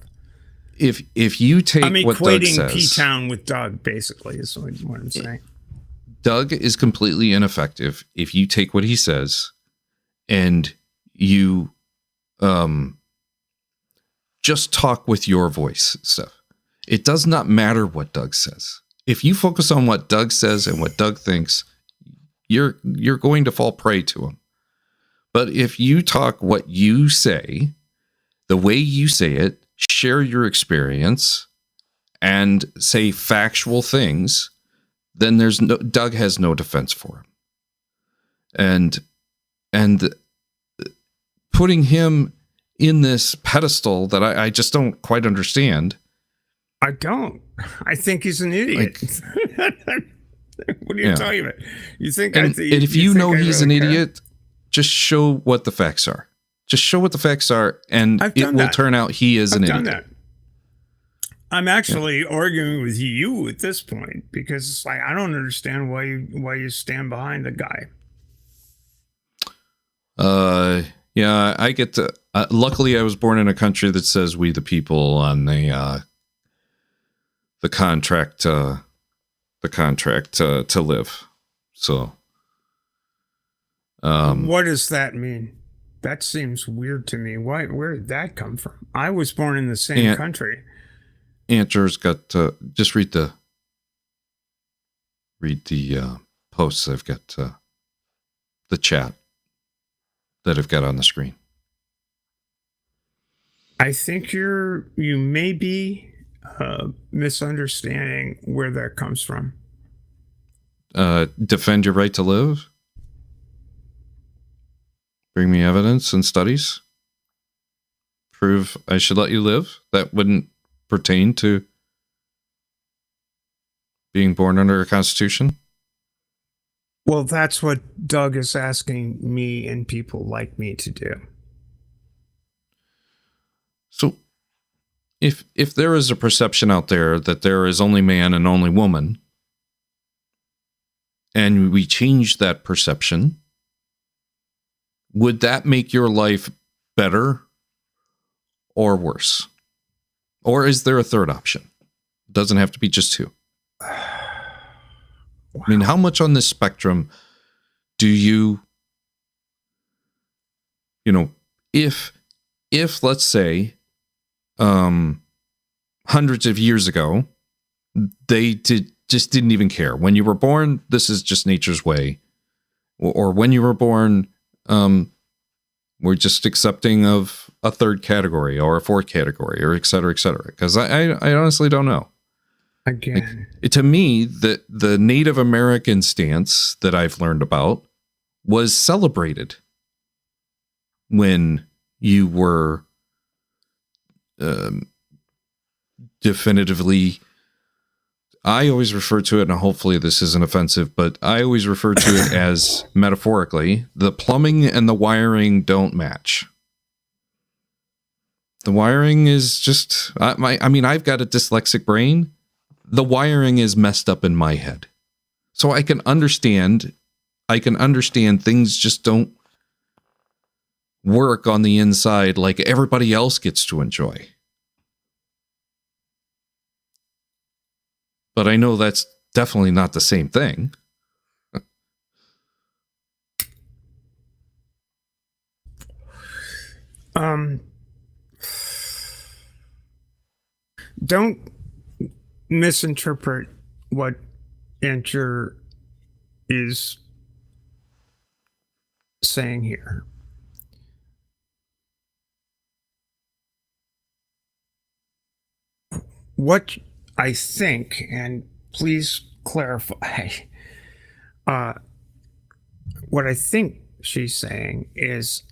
B: If you take what Doug says,
A: equating P-Town with Doug basically is what I'm saying.
B: Doug is completely ineffective if you take what he says and you just talk with your voice stuff. It does not matter what Doug says. If you focus on what Doug says and what Doug thinks, you're going to fall prey to him. But if you talk what you say, the way you say it, share your experience, and say factual things, then Doug has no defense for him. And putting him in this pedestal that I just don't quite understand.
A: I don't. I think he's an idiot. What are you talking about? You think?
B: And if you know he's an idiot, just show what the facts are. Just show what the facts are, and it will turn out he is an idiot. That.
A: I'm actually arguing with you at this point because it's like I don't understand why you stand behind the guy.
B: Yeah, I get to. Luckily, I was born in a country that says "we the people" on the contract. The contract to live. So,
A: what does that mean? That seems weird to me. Where did that come from? I was born in the same country.
B: Andrew's got just read the posts. I've got the chat that I've got on the screen.
A: I think you may be misunderstanding where that comes from.
B: Defend your right to live. Bring me evidence and studies. Prove I should let you live. That wouldn't pertain to being born under a constitution.
A: Well, that's what Doug is asking me and people like me to do.
B: So if there is a perception out there that there is only man and only woman, and we change that perception, would that make your life better or worse? Or is there a third option? It doesn't have to be just two. Wow. I mean, how much on this spectrum do you if let's say hundreds of years ago, they just didn't even care. When you were born, this is just nature's way. Or when you were born, we're just accepting of a third category or a fourth category or et cetera, because I honestly don't know.
A: Again,
B: to me, the Native American stance that I've learned about was celebrated when you were definitively, I always refer to it, and hopefully this isn't offensive, but I always refer to it as metaphorically, the plumbing and the wiring don't match. The wiring is just, I've got a dyslexic brain. The wiring is messed up in my head. So I can understand things just don't work on the inside like everybody else gets to enjoy. But I know that's definitely not the same thing.
A: Don't misinterpret what Enter is saying here. What I think, and please clarify, what I think she's saying is,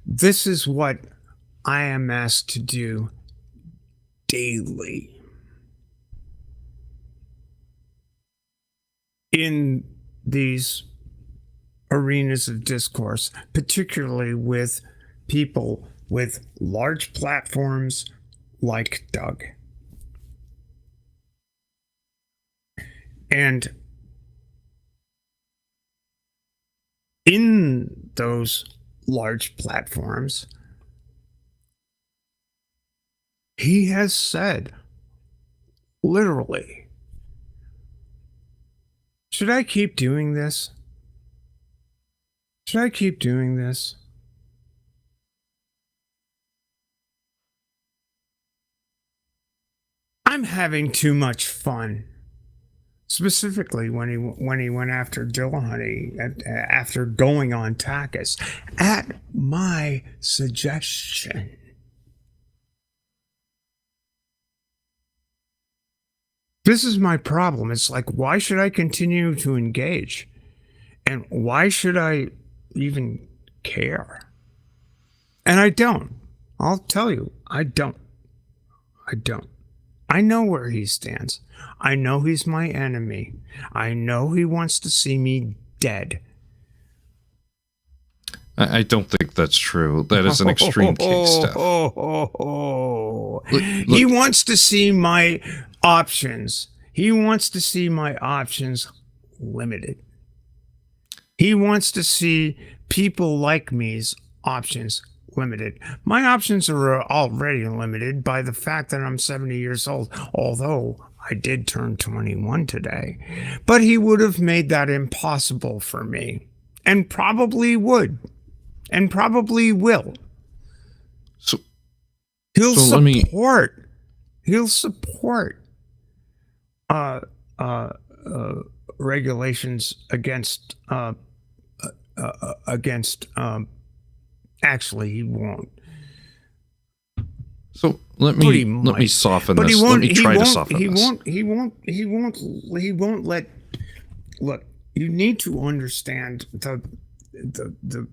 A: this is what I am asked to do daily in these arenas of discourse, particularly with people with large platforms like Doug. And in those large platforms, he has said, literally, should I keep doing this? Should I keep doing this? I'm having too much fun. Specifically when he went after Dillahunty after going on Takis at my suggestion. This is my problem. It's like, why should I continue to engage? And why should I even care? And I don't. I'll tell you, I don't. I know where he stands. I know he's my enemy. I know he wants to see me dead.
B: I don't think that's true. That is an extreme case, Steph.
A: Look. He wants to see my options. He wants to see my options limited. He wants to see people like me's options limited. My options are already limited by the fact that I'm 70 years old, although I did turn 21 today. But he would have made that impossible for me, and probably would, and probably will.
B: So
A: He'll support He'll support regulations against actually he won't.
B: So let me soften this. Let me try to soften this.
A: He won't let. Look, you need to understand the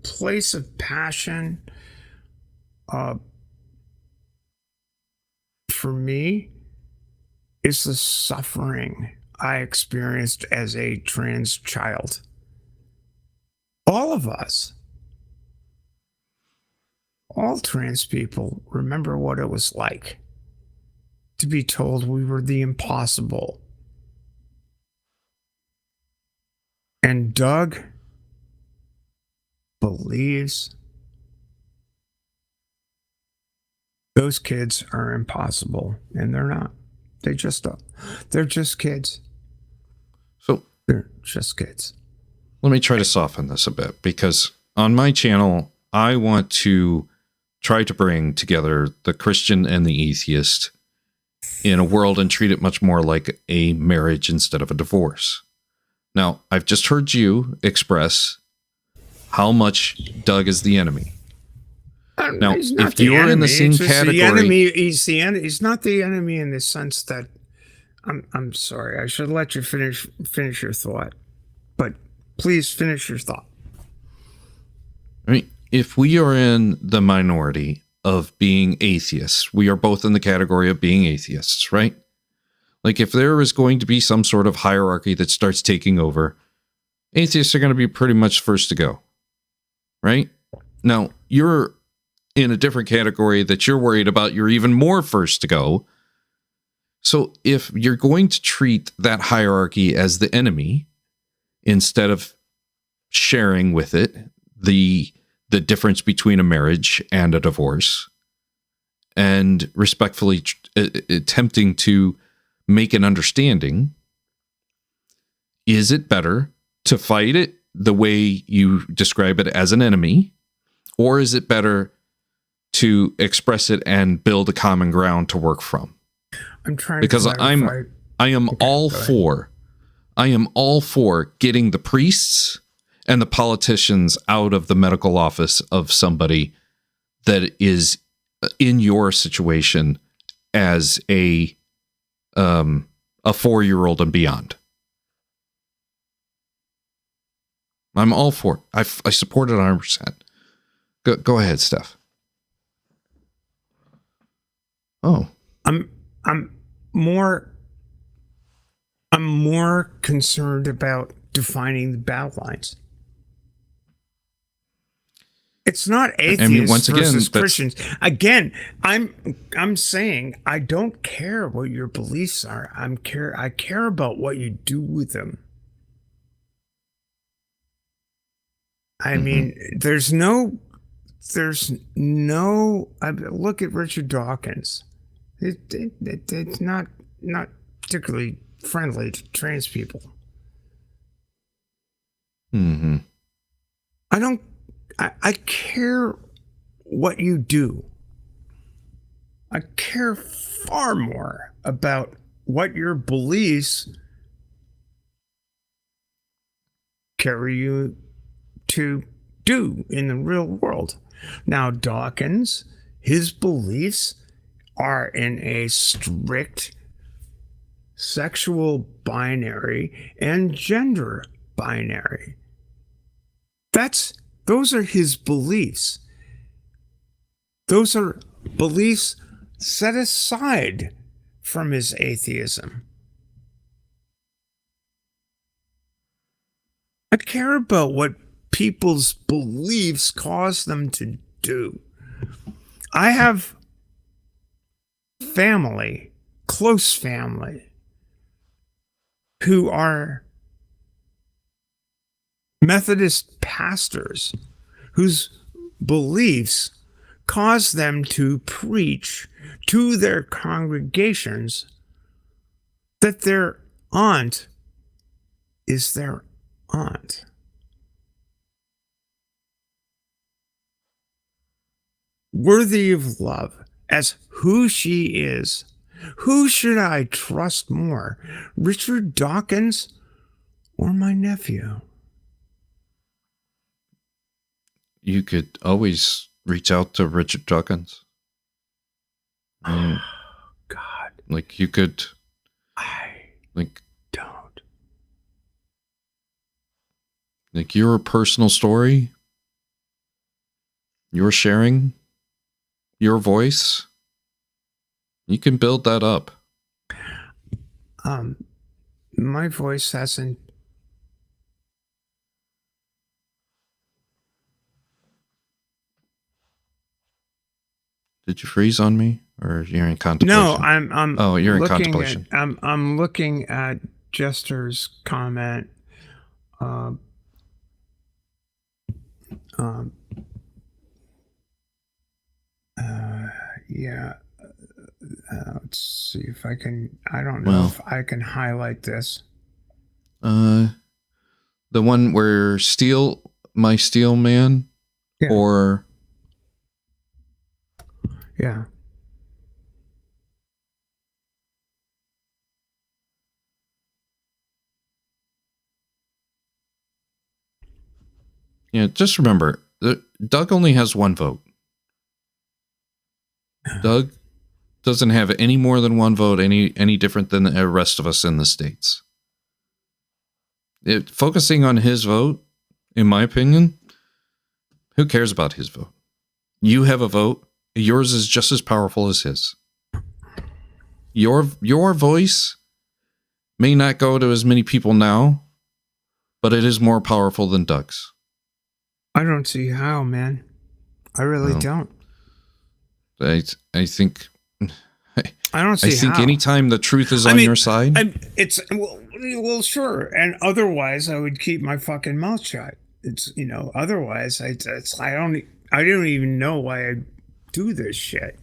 A: place of passion. For me, is the suffering I experienced as a trans child. All of us, all trans people, remember what it was like to be told we were the impossible. And Doug believes those kids are impossible, and they're not. They're just kids.
B: So
A: they're just kids.
B: Let me try to soften this a bit, because on my channel, I want to try to bring together the Christian and the atheist in a world and treat it much more like a marriage instead of a divorce. Now, I've just heard you express how much Doug is the enemy. Now, if you are in the same category,
A: he's not the enemy in the sense that I'm sorry. I should let you finish your thought, but please finish your thought.
B: I mean, if we are in the minority of being atheists, we are both in the category of being atheists, right? Like, if there is going to be some sort of hierarchy that starts taking over, atheists are going to be pretty much first to go, right? Now, you're in a different category that you're worried about. You're even more first to go. So if you're going to treat that hierarchy as the enemy, instead of sharing with it the difference between a marriage and a divorce, and respectfully attempting to make an understanding, is it better to fight it the way you describe it as an enemy, or is it better to express it and build a common ground to work from?
A: I'm trying
B: because
A: to clarify.
B: I am all for getting the priests and the politicians out of the medical office of somebody that is in your situation as a 4-year-old and beyond. I'm all for it. I support it 100%. Go ahead, Steph. Oh,
A: I'm more concerned about defining the battle lines. It's not atheists versus Christians. Again, I'm saying I don't care what your beliefs are. I care about what you do with them. I mean, there's no. Look at Richard Dawkins. It's not particularly friendly to trans people.
B: Mm-hmm.
A: I care what you do. I care far more about what your beliefs carry you to do in the real world. Now, Dawkins, his beliefs are in a strict sexual binary and gender binary. Those are his beliefs. Those are beliefs set aside from his atheism. I care about what people's beliefs cause them to do. I have family, close family, who are Methodist pastors whose beliefs cause them to preach to their congregations that their aunt is their aunt. Worthy of love, as who she is. Who should I trust more, Richard Dawkins or my nephew?
B: You could always reach out to Richard Dawkins.
A: God,
B: Like you could, like
A: don't.
B: Like your personal story, your sharing, your voice, you can build that up.
A: My voice hasn't.
B: Did you freeze on me, or you're in contemplation?
A: No, I'm.
B: Oh, you're in
A: looking
B: contemplation.
A: I'm looking at Jester's comment. Yeah. Let's see if I can. I don't know if I can highlight this.
B: The one where my steel man,
A: Yeah.
B: or
A: Yeah.
B: yeah. Just remember, Doug only has one vote. Doug doesn't have any more than one vote, any different than the rest of us in the States. Focusing on his vote, in my opinion, who cares about his vote? You have a vote. Yours is just as powerful as his. Your voice may not go to as many people now, but it is more powerful than Doug's.
A: I don't see how, man. I really don't.
B: I think.
A: I don't see.
B: I think
A: how.
B: anytime the truth is on your side,
A: it's well, sure. And otherwise, I would keep my fucking mouth shut. It's otherwise, I don't even know why I do this shit.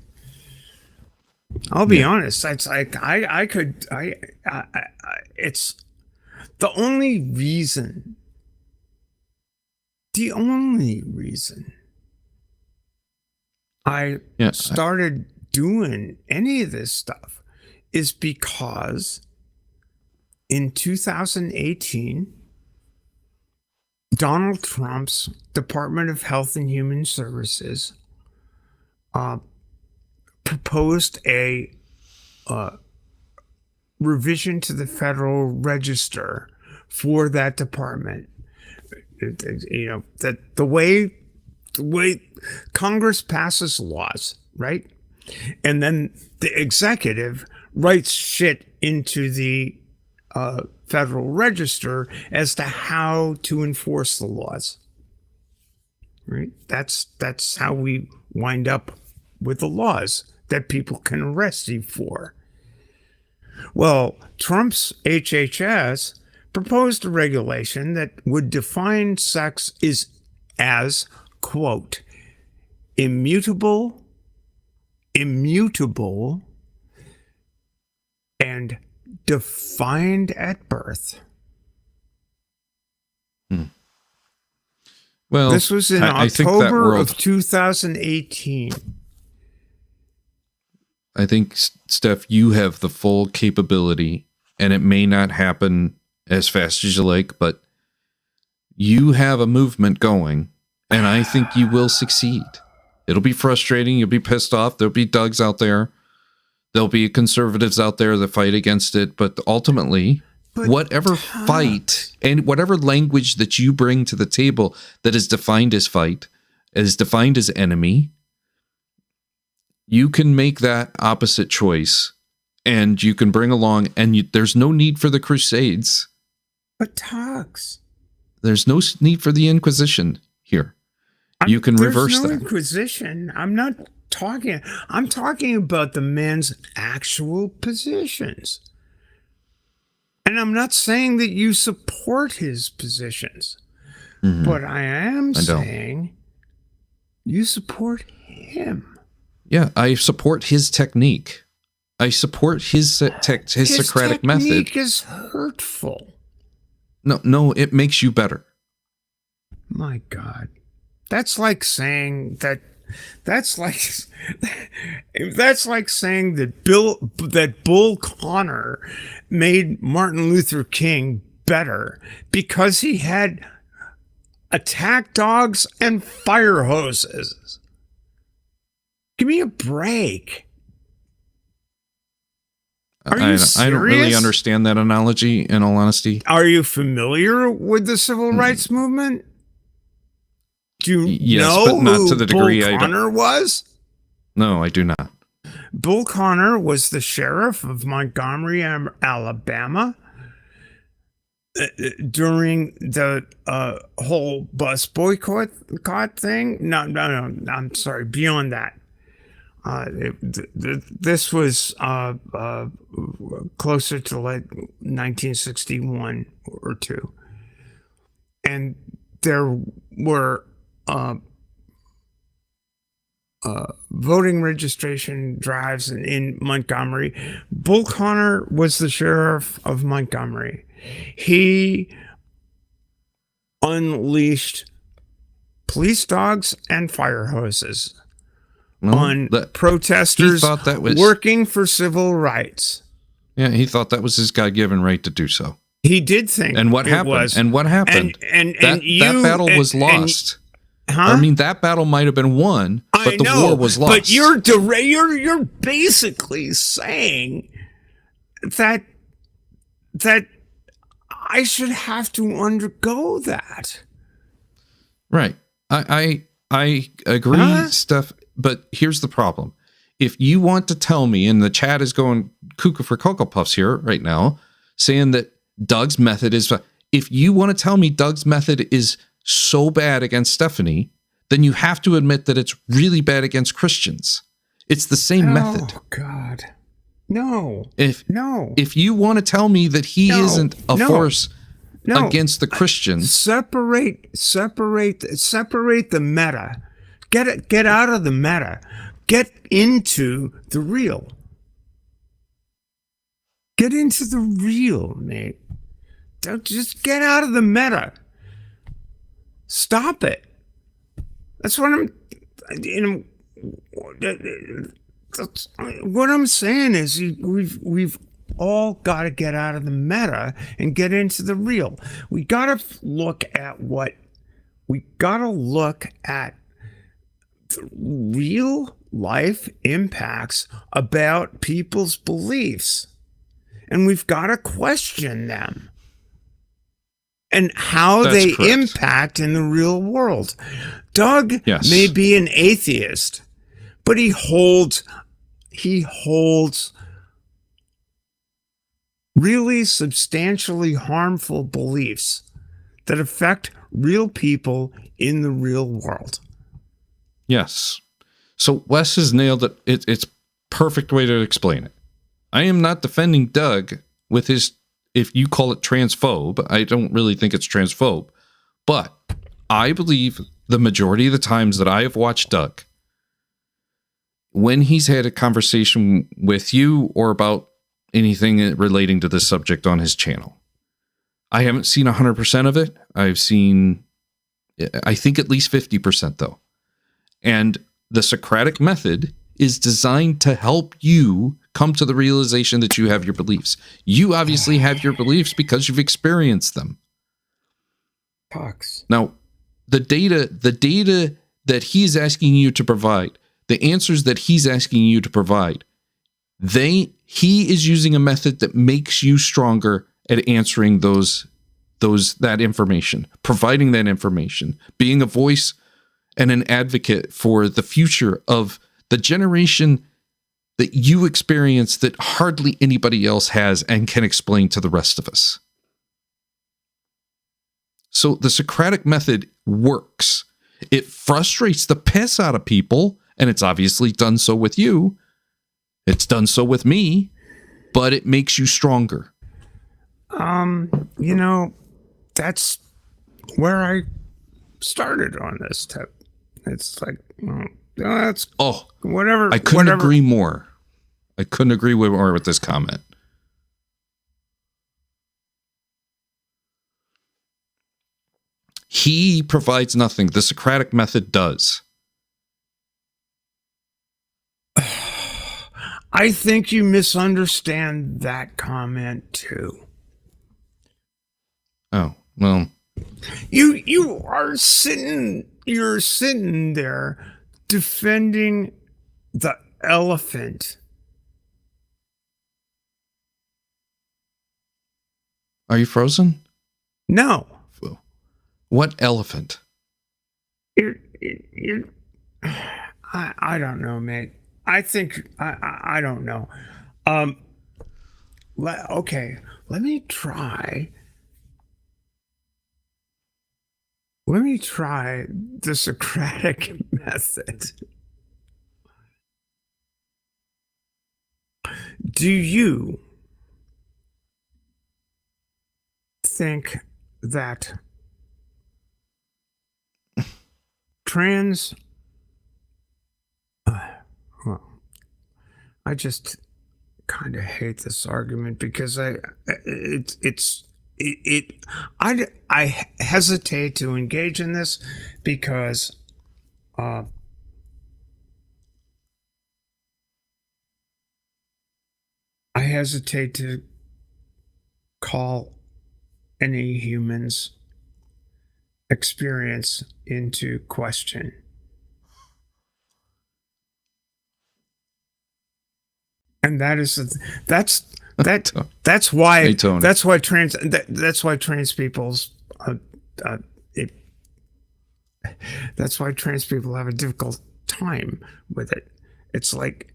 A: I'll be honest. It's like it's the only reason. The only reason I started doing any of this stuff is because in 2018, Donald Trump's Department of Health and Human Services proposed a revision to the Federal Register for that department. That the way Congress passes laws, right? And then the executive writes shit into the Federal Register as to how to enforce the laws. Right? That's how we wind up with the laws that people can arrest you for. Well, Trump's HHS proposed a regulation that would define sex as, quote, immutable, and defined at birth.
B: Well,
A: this was in October of 2018.
B: I think, Steph, you have the full capability, and it may not happen as fast as you like, but you have a movement going, and I think you will succeed. It'll be frustrating. You'll be pissed off. There'll be Dougs out there. There'll be conservatives out there that fight against it. But ultimately, whatever fight and whatever language that you bring to the table that is defined as fight, is defined as enemy, you can make that opposite choice, and you can bring along, and there's no need for the Crusades.
A: But Tux,
B: there's no need for the Inquisition here. You can reverse that.
A: Inquisition. I'm talking about the man's actual positions. And I'm not saying that you support his positions. Mm-hmm. But I am saying you support him.
B: Yeah, I support his technique. I support his Socratic method. His
A: technique is hurtful.
B: No, it makes you better.
A: My God. That's like saying that That's like that's like saying that Bull Connor made Martin Luther King better because he had attack dogs and fire hoses. Give me a break. Are you serious?
B: I don't really understand that analogy, in all honesty.
A: Are you familiar with the civil rights movement? Do you know
B: but not
A: who
B: to the degree
A: Bull Connor was?
B: No, I do not.
A: Bull Connor was the sheriff of Montgomery, Alabama, during the whole bus boycott thing. No, I'm sorry. Beyond that, this was closer to like 1961 or two, and there were voting registration drives in Montgomery. Bull Connor was the sheriff of Montgomery. He unleashed police dogs and fire hoses on protesters working for civil rights.
B: Yeah, he thought that was his God-given right to do so.
A: He did think.
B: And what happened? And what happened? That battle was lost. I mean, that battle might have been won, but the war was lost.
A: But you're basically saying that I should have to undergo that.
B: Right. I agree, Steph, but here's the problem. If you want to tell me, and the chat is going cuckoo for Cocoa Puffs here right now, saying that Doug's method is, if you want to tell me Doug's method is so bad against Stephanie, then you have to admit that it's really bad against Christians. It's the same method.
A: Oh, God. No.
B: If you want to tell me that he isn't a force against the Christians,
A: separate the meta. Get out of the meta. Get into the real. Get into the real, Nate. Don't just get out of the meta. Stop it. That's what what I'm saying is we've all got to get out of the meta and get into the real. We got to look at the real life impacts about people's beliefs, and we've got to question them and how they impact in the real world. Doug may be an atheist, but he holds really substantially harmful beliefs that affect real people in the real world.
B: Yes. So Wes has nailed it. It's perfect way to explain it. I am not defending Doug with his, if you call it transphobe, I don't really think it's transphobe, but I believe the majority of the times that I have watched Doug, when he's had a conversation with you or about anything relating to this subject on his channel, I haven't seen 100% of it. I've seen, I think, at least 50% though. And the Socratic method is designed to help you come to the realization that you have your beliefs. You obviously have your beliefs because you've experienced them. Now, the data that he's asking you to provide, the answers that he's asking you to provide, he is using a method that makes you stronger at answering that information, providing that information, being a voice and an advocate for the future of the generation that you experience that hardly anybody else has and can explain to the rest of us. So the Socratic method works. It frustrates the piss out of people, and it's obviously done so with you. It's done so with me, but it makes you stronger.
A: That's where I started on this tip. It's like, that's whatever.
B: I couldn't agree more. I couldn't agree more with this comment. He provides nothing. The Socratic method does.
A: I think you misunderstand that comment too.
B: Oh, well.
A: You're sitting there defending the elephant.
B: Are you frozen?
A: No.
B: What elephant?
A: I don't know, mate. I think I don't know. Okay, let me try. Let me try the Socratic method. Do you think that well, I just kind of hate this argument because I hesitate to engage in this because I hesitate to call any human's experience into question. And that's why trans people's that's why trans people have a difficult time with it. It's like,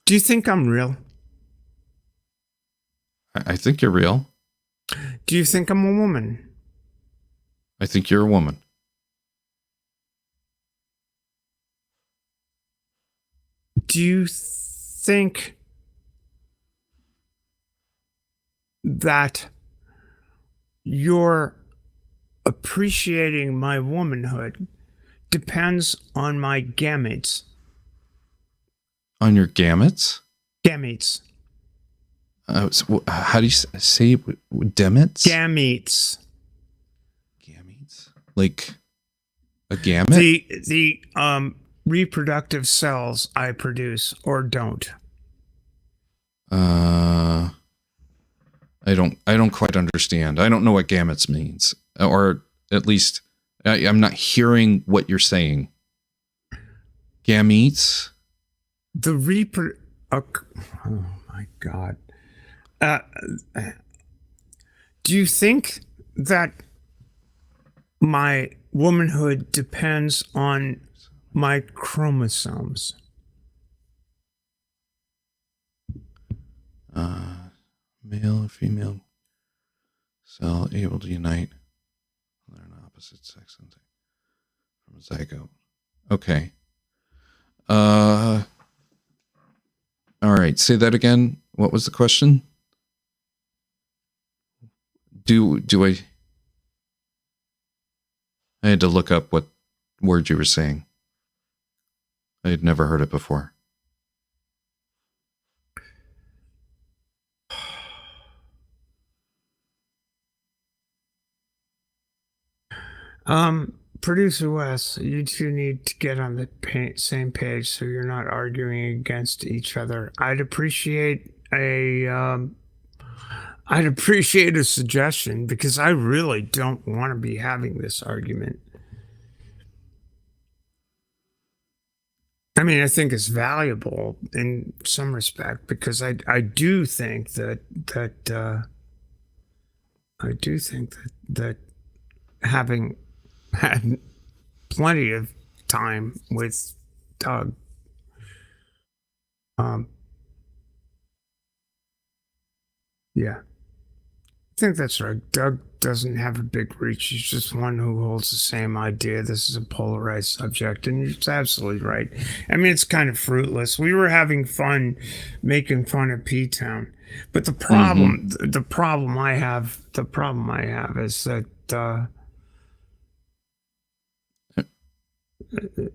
A: do you think I'm real?
B: I think you're real.
A: Do you think I'm a woman?
B: I think you're a woman.
A: Do you think that your appreciating my womanhood depends on my gametes?
B: On your gametes?
A: Gametes.
B: So how do you say demets?
A: Gametes.
B: Gametes? Like a gamete?
A: The reproductive cells I produce or don't.
B: I don't quite understand. I don't know what gametes means, or at least I'm not hearing what you're saying. Gametes?
A: Oh my God. Do you think that my womanhood depends on my chromosomes?
B: Male or female cell able to unite with an opposite sex from a zygote. Okay. All right. Say that again. What was the question? Do I had to look up what word you were saying. I had never heard it before.
A: Producer Wes, you two need to get on the same page so you're not arguing against each other. I'd appreciate a suggestion because I really don't want to be having this argument. I mean, I think it's valuable in some respect because I do think that having had plenty of time with Doug, yeah, I think that's right. Doug doesn't have a big reach. He's just one who holds the same idea. This is a polarized subject, and you're absolutely right. I mean, it's kind of fruitless. We were having fun making fun of P-Town, but the problem I have is that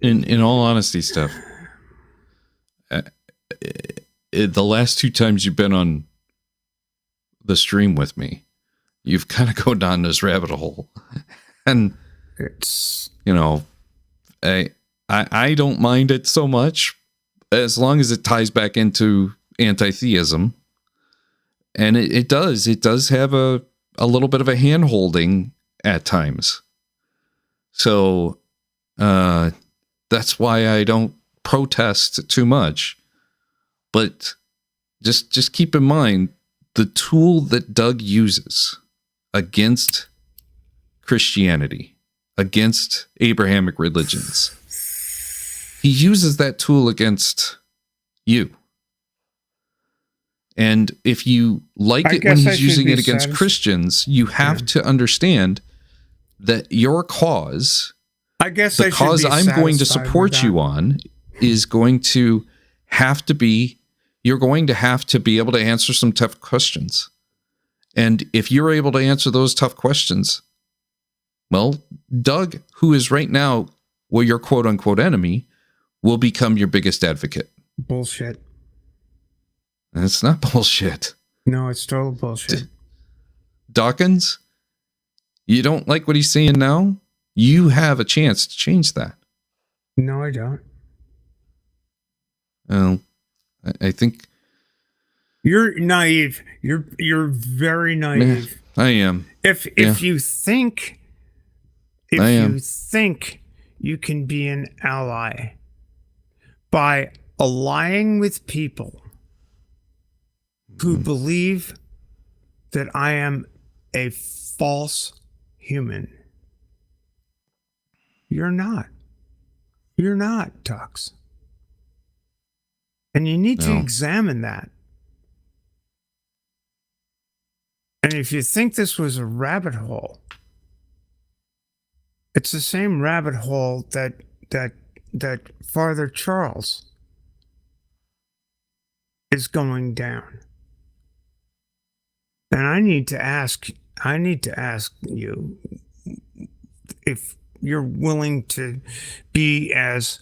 B: in all honesty, Steph, the last two times you've been on the stream with me, you've kind of gone down this rabbit hole, and
A: it's,
B: I don't mind it so much. as long as it ties back into anti-theism. And it does have a little bit of a hand-holding at times. So that's why I don't protest too much. But just keep in mind the tool that Doug uses against Christianity, against Abrahamic religions. He uses that tool against you. And if you like it when he's using it against Christians, you have to understand that your cause, the cause I'm going to support you on, is going to have to be, you're going to have to be able to answer some tough questions. And if you're able to answer those tough questions, well, Doug, who is right now, well, your quote unquote enemy, will become your biggest advocate.
A: Bullshit.
B: And it's not bullshit.
A: No, it's total bullshit.
B: Dawkins, you don't like what he's saying now? You have a chance to change that.
A: No, I don't.
B: Well, I think
A: you're naive. You're very naive.
B: I am.
A: If you think you can be an ally by allying with people who believe that I am a false human, you're not. You're not, Tux. And you need to examine that. And if you think this was a rabbit hole, it's the same rabbit hole that Father Charles is going down. And I need to ask you if you're willing to be as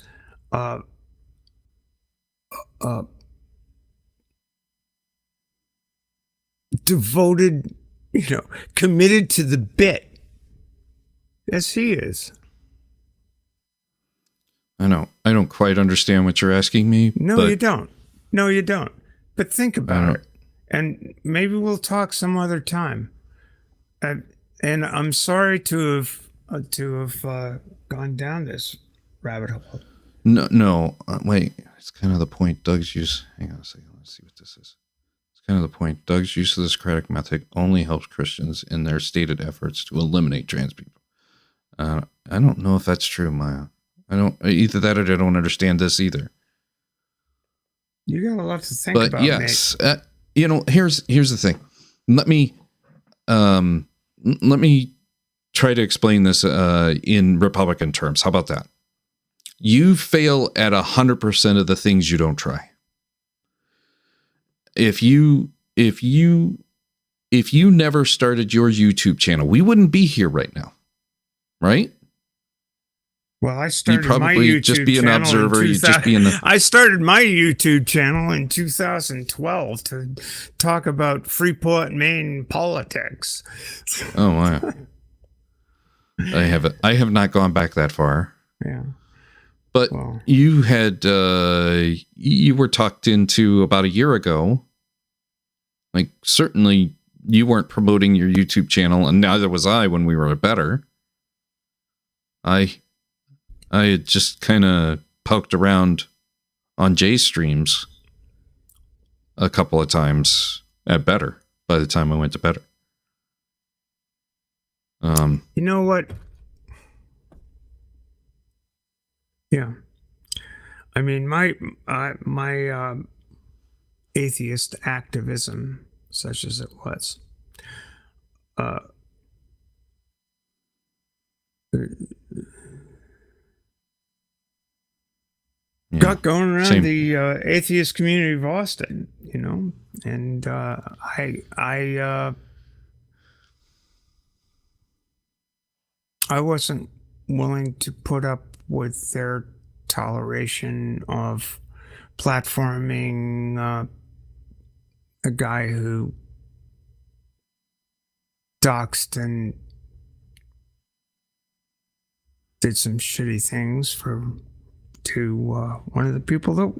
A: devoted, committed to the bit as he is.
B: I know. I don't quite understand what you're asking me.
A: No, you don't. No, you don't. But think about it. And maybe we'll talk some other time. And I'm sorry to have gone down this rabbit hole.
B: No. Wait. It's kind of the point. Doug's use. Hang on a second. Let's see what this is. It's kind of the point. Doug's use of the Socratic method only helps Christians in their stated efforts to eliminate trans people. I don't know if that's true, Maya. I don't either that or I don't understand this either.
A: You got a lot to think about. But
B: yes, here's the thing. Let me try to explain this in Republican terms. How about that? You fail at 100% of the things you don't try. If you never started your YouTube channel, we wouldn't be here right now, right?
A: Well, I started
B: You'd
A: my
B: probably
A: YouTube
B: just be an
A: channel
B: observer. You'd just be in the.
A: I started my YouTube channel in 2012 to talk about Freeport, Maine politics.
B: Oh wow! I have not gone back that far.
A: Yeah,
B: but you had you were tucked into about a year ago. Like certainly you weren't promoting your YouTube channel, and neither was I when we were better. I had just kind of poked around on Jay's streams a couple of times at better by the time I went to better.
A: You know what? Yeah. I mean, my atheist activism, such as it was, got going around the atheist community of Austin, and I wasn't willing to put up with their toleration of platforming a guy who doxed and did some shitty things to one of the people that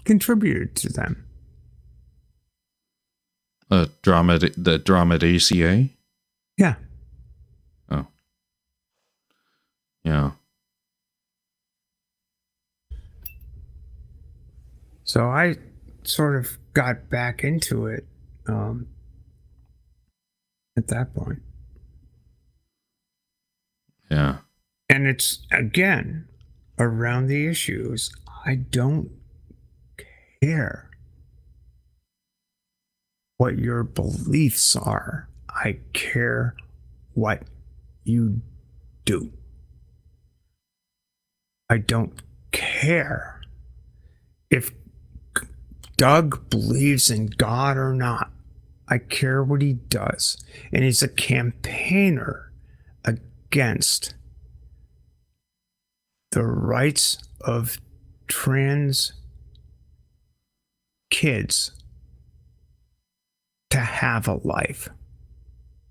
A: contributed to them.
B: The Dromadaceae?
A: Yeah.
B: Oh. Yeah.
A: So I sort of got back into it at that point.
B: Yeah.
A: And it's, again, around the issues. I don't care what your beliefs are. I care what you do. I don't care if Doug believes in God or not. I care what he does. And he's a campaigner against the rights of trans kids to have a life.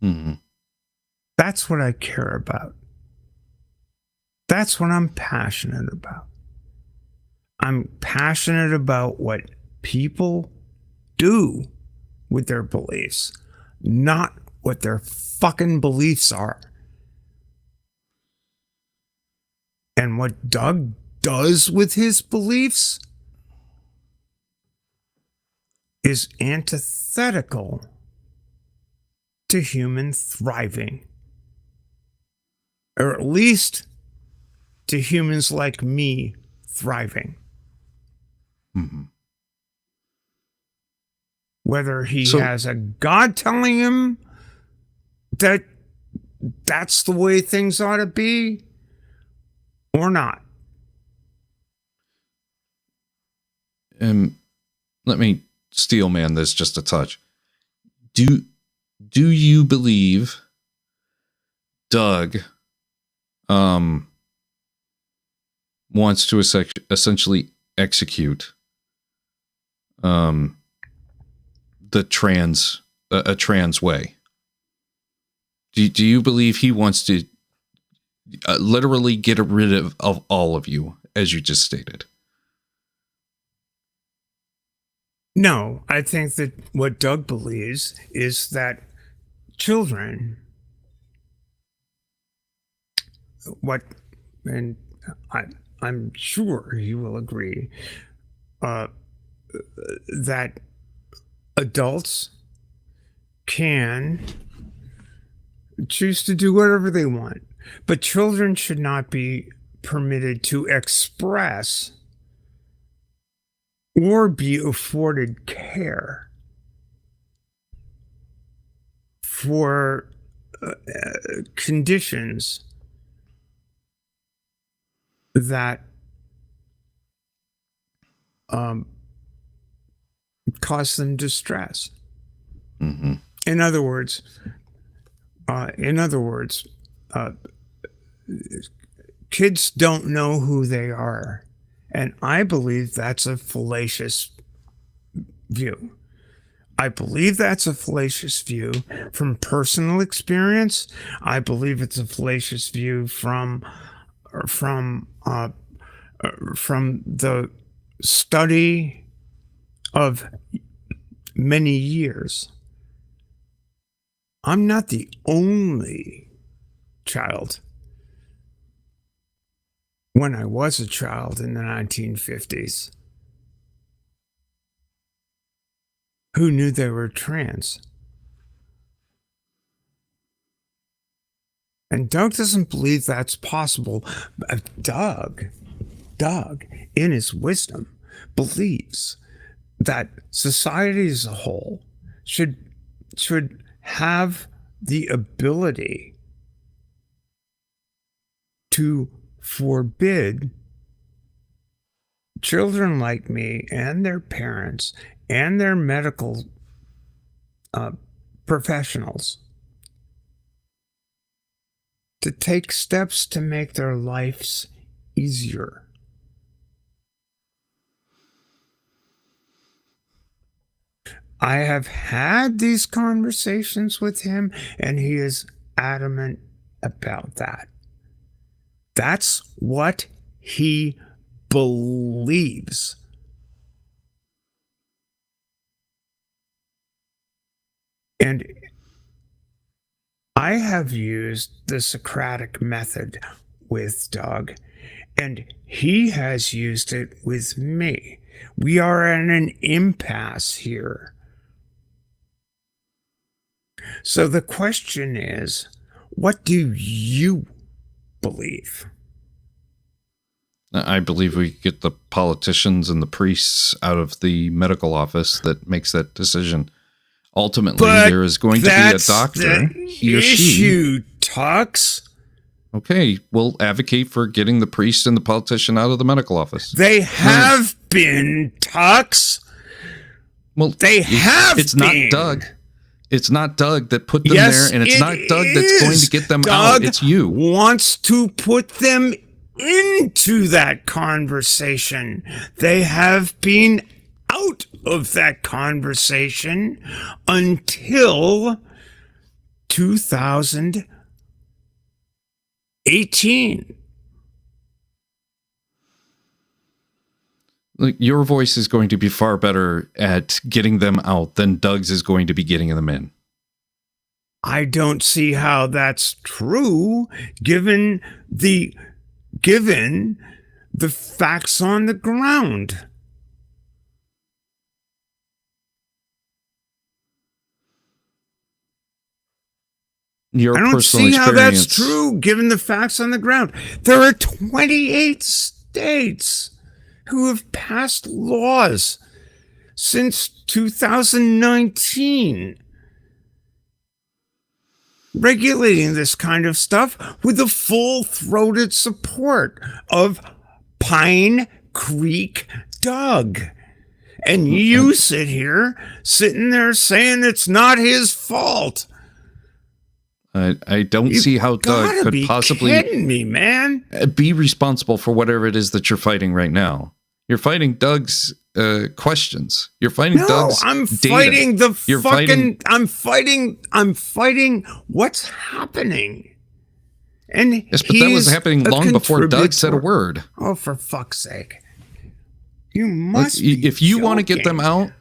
B: Mm-hmm.
A: That's what I care about. That's what I'm passionate about. I'm passionate about what people do with their beliefs, not what their fucking beliefs are. And what Doug does with his beliefs is antithetical to human thriving, or at least to humans like me thriving.
B: Mm-hmm.
A: Whether he has a God telling him that that's the way things ought to be or not.
B: Let me steel man this just a touch. Do you believe Doug wants to essentially execute the trans a trans way? Do you believe he wants to literally get rid of all of you, as you just stated?
A: No, I think that what Doug believes is that children, and I'm sure he will agree, that adults can choose to do whatever they want, but children should not be permitted to express or be afforded care for conditions that cause them distress.
B: Mm-hmm.
A: In other words, kids don't know who they are. And I believe that's a fallacious view. I believe that's a fallacious view from personal experience. I believe it's a fallacious view from the study of many years. I'm not the only child. When I was a child in the 1950s, who knew they were trans? And Doug doesn't believe that's possible. Doug, in his wisdom, believes that society as a whole should have the ability to forbid children like me and their parents and their medical professionals to take steps to make their lives easier. I have had these conversations with him, and he is adamant about that. That's what he believes. And I have used the Socratic method with Doug, and he has used it with me. We are at an impasse here. So the question is, what do you believe?
B: I believe we get the politicians and the priests out of the medical office that makes that decision. Ultimately, there is going to be a doctor, he or she.
A: Issue, Tux.
B: Okay, we'll advocate for getting the priest and the politician out of the medical office.
A: They have been, Tux.
B: Well,
A: they have
B: It's
A: been.
B: not Doug. It's not Doug that put them there, and it's not Doug that's going to get them out. It's you.
A: Wants to put them into that conversation. They have been out of that conversation until 2018.
B: Like, your voice is going to be far better at getting them out than Doug's is going to be getting them in.
A: I don't see how that's true, given the facts on the ground.
B: Your
A: I don't
B: personal
A: see how
B: experience.
A: that's true, given the facts on the ground. There are 28 states who have passed laws since 2019 regulating this kind of stuff with the full-throated support of Pine Creek Doug. And you sitting there saying it's not his fault.
B: I don't see how Doug could possibly
A: kidding me, man.
B: Be responsible for whatever it is that you're fighting right now. You're fighting Doug's questions. You're fighting Doug's
A: I'm
B: data.
A: fighting the
B: You're
A: fucking. I'm fighting what's happening. And
B: yes, but that was happening long before Doug said a word.
A: Oh, for fuck's sake! You must.
B: If you want to get them out,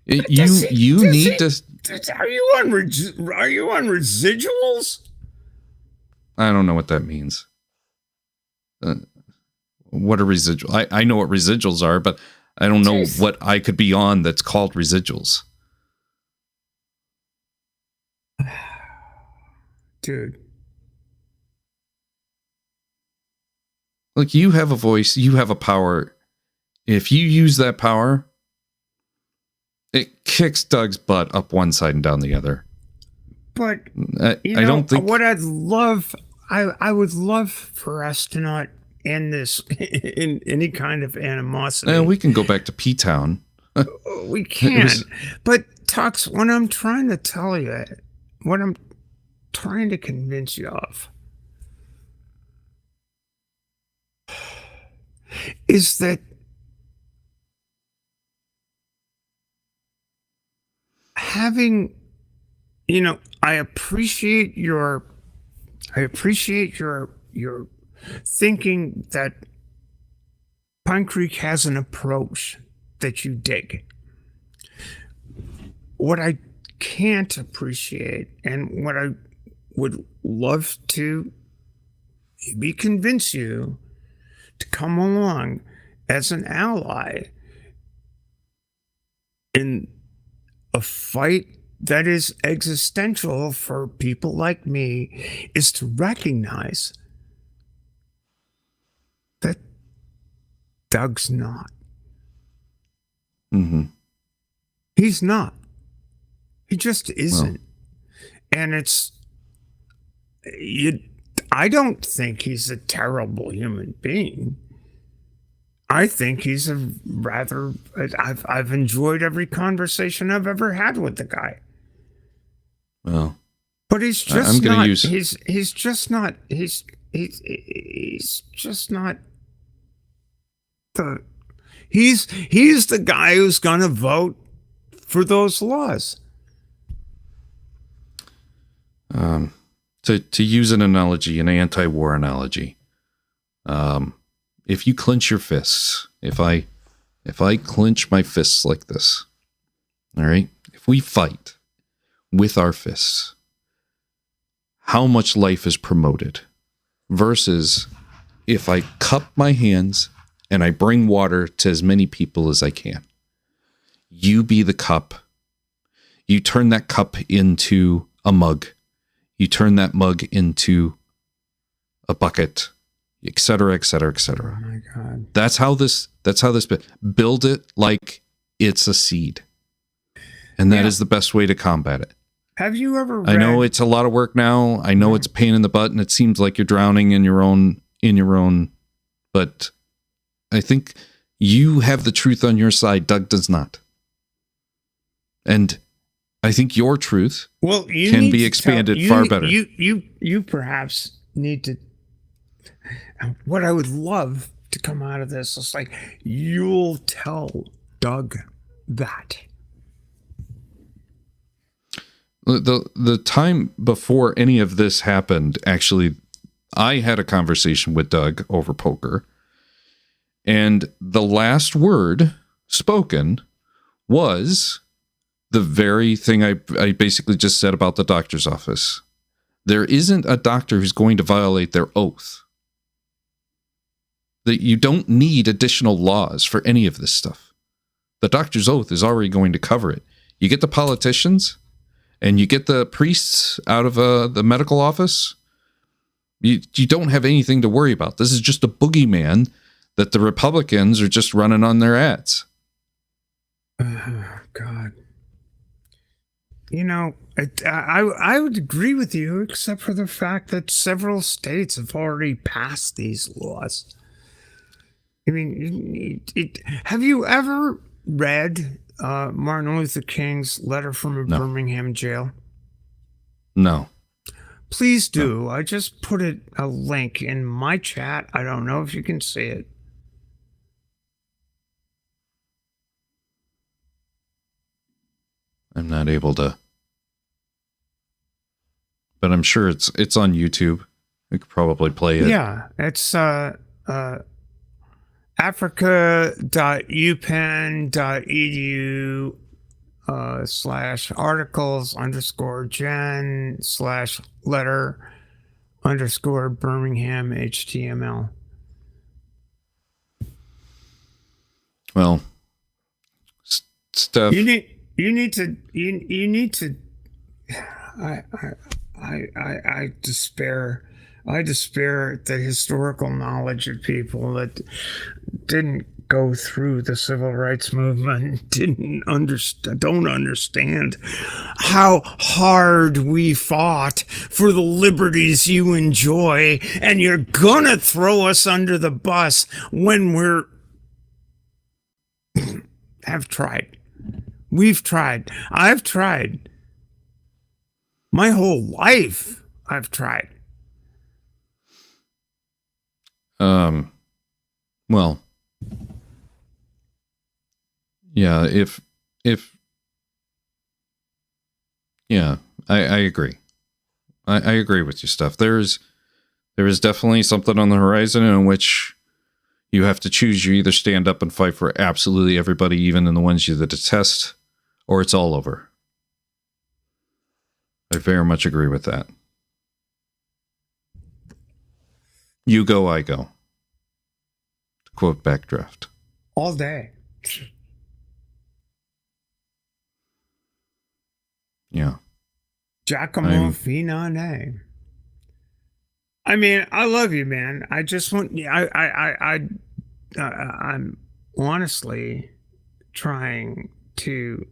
B: you need to.
A: Are you on residuals?
B: I don't know what that means. What are residuals? I know what residuals are, but I don't know what I could be on that's called residuals.
A: Dude.
B: Look, you have a voice, you have a power. If you use that power, it kicks Doug's butt up one side and down the other.
A: But
B: I don't think
A: what I'd love, I would love for us to not end this in any kind of animosity.
B: We can go back to P-Town.
A: We can. But Tux, what I'm trying to tell you, what I'm trying to convince you of, is that having, I appreciate your thinking that Pine Creek has an approach that you dig. What I can't appreciate, and what I would love to maybe convince you to come along as an ally in a fight that is existential for people like me, is to recognize that Doug's not.
B: Mm-hmm.
A: He's not. He just isn't. And I don't think he's a terrible human being. I think he's I've enjoyed every conversation I've ever had with the guy.
B: Well,
A: but he's just not. He's just not. He's just not the. He's the guy who's going to vote for those laws.
B: To use an analogy, an anti-war analogy, if you clench your fists, if I clench my fists like this, all right, if we fight, with our fists how much life is promoted versus if I cup my hands and I bring water to as many people as I can. You be the cup. You turn that cup into a mug. You turn that mug into a bucket, et cetera, et cetera, et cetera.
A: Oh my God.
B: That's how this build it like it's a seed. And that is the best way to combat it.
A: Have you ever read...
B: I know it's a lot of work now. I know it's a pain in the butt and it seems like you're drowning in your own, but I think you have the truth on your side. Doug does not. And I think your truth can be expanded far better.
A: You perhaps need to... What I would love to come out of this is like, you'll tell Doug that.
B: The time before any of this happened, actually, I had a conversation with Doug over poker. And the last word spoken was the very thing I basically just said about the doctor's office. There isn't a doctor who's going to violate their oath. That you don't need additional laws for any of this stuff. The doctor's oath is already going to cover it. You get the politicians and you get the priests out of the medical office, you don't have anything to worry about. This is just a boogeyman that the Republicans are just running on their ads.
A: God. You know, I would agree with you, except for the fact that several states have already passed these laws. I mean, have you ever read Martin Luther King's letter from a Birmingham jail?
B: No.
A: Please do. I just put a link in my chat. I don't know if you can see it.
B: I'm not able to, but I'm sure it's on YouTube. We could probably play it.
A: Yeah, it's africa.upenn.edu /articles_gen/letter_Birmingham HTML.
B: Well, Steph,
A: you need to I despair at the historical knowledge of people that didn't go through the civil rights movement, don't understand how hard we fought for the liberties you enjoy, and you're gonna throw us under the bus when we've tried. I've tried. My whole life, I've tried.
B: Well, yeah, I agree. I agree with you, Steph. There is definitely something on the horizon in which you have to choose. You either stand up and fight for absolutely everybody, even in the ones you detest, or it's all over. I very much agree with that. You go, I go. To quote Backdraft.
A: All day.
B: Yeah.
A: Giacomo Finane. I mean, I love you, man. I just want I'm honestly trying to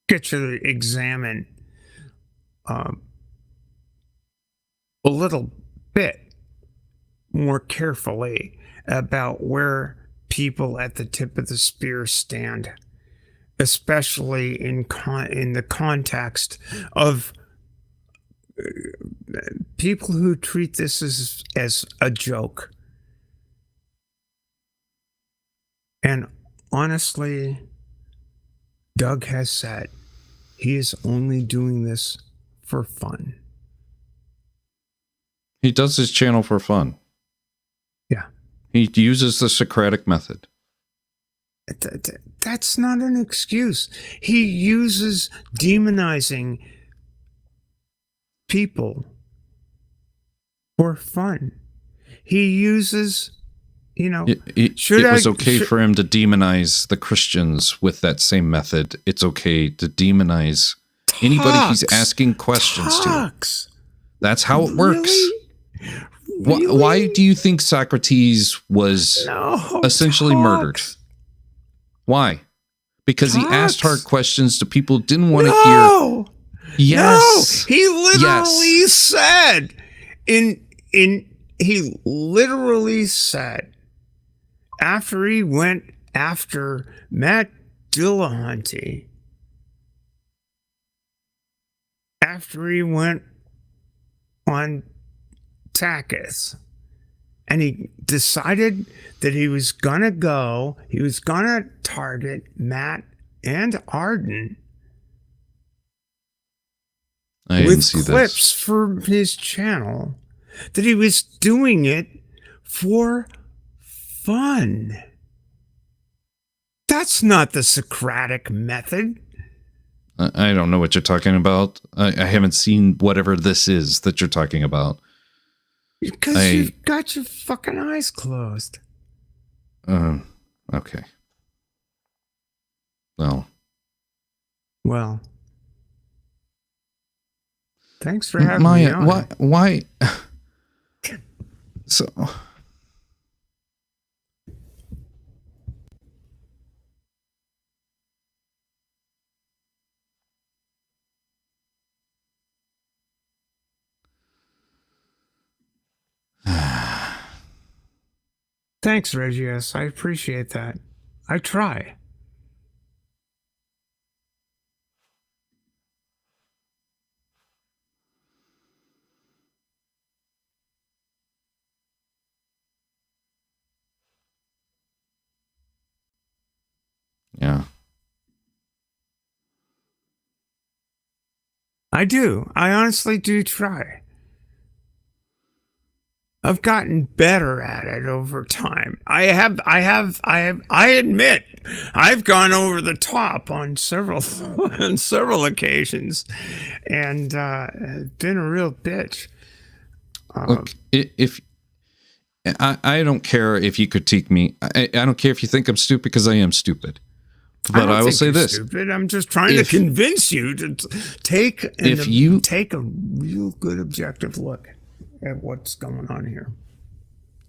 A: get you to examine a little bit more carefully about where people at the tip of the spear stand, especially in the context of people who treat this as a joke. And honestly, Doug has said he is only doing this for fun.
B: He does his channel for fun.
A: Yeah.
B: He uses the Socratic method.
A: That's not an excuse. He uses demonizing people for fun. He uses,
B: it was okay for him to demonize the Christians with that same method. It's okay to demonize anybody he's asking questions to. That's how it works.
A: Really?
B: Why do you think Socrates was essentially murdered? Why? Because he asked hard questions to people who didn't want to hear. Yes.
A: No, he literally said he literally said after he went after Matt Dillahunty, after he went on Takis, and he decided that he was going to target Matt and Arden with clips for his channel, that he was doing it for fun. That's not the Socratic method.
B: I don't know what you're talking about. I haven't seen whatever this is that you're talking about.
A: Because you've got your fucking eyes closed.
B: Okay.
A: Well. Thanks for having me on.
B: Why? So.
A: Thanks, Regius. I appreciate that. I try.
B: Yeah.
A: I do. I honestly do try. I've gotten better at it over time. I admit I've gone over the top on several occasions, and been a real bitch.
B: Look, if I don't care if you critique me, I don't care if you think I'm stupid, because I am stupid. But I will say this:
A: stupid. I'm just trying to convince you to take a real good objective look at what's going on here.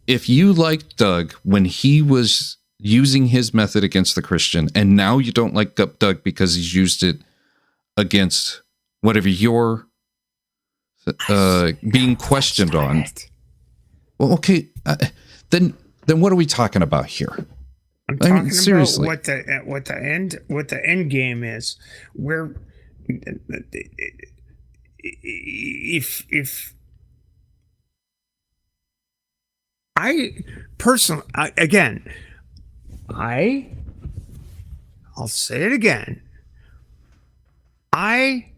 B: If you liked Doug when he was using his method against the Christian, and now you don't like Doug because he's used it against whatever you're being questioned on, well, okay, then what are we talking about here?
A: I'm talking seriously about what the end game is. Where if I personally, I'll say it again. I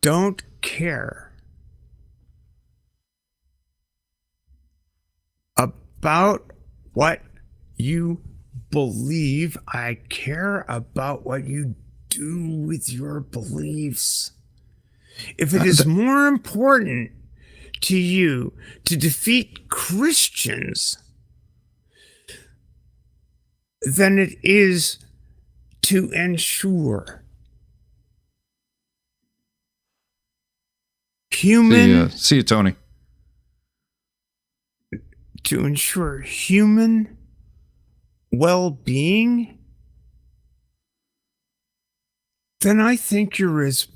A: don't care about what you believe. I care about what you do with your beliefs. If it is more important to you to defeat Christians than it is to ensure human
B: see you, Tony.
A: To ensure human well-being, then I think you're as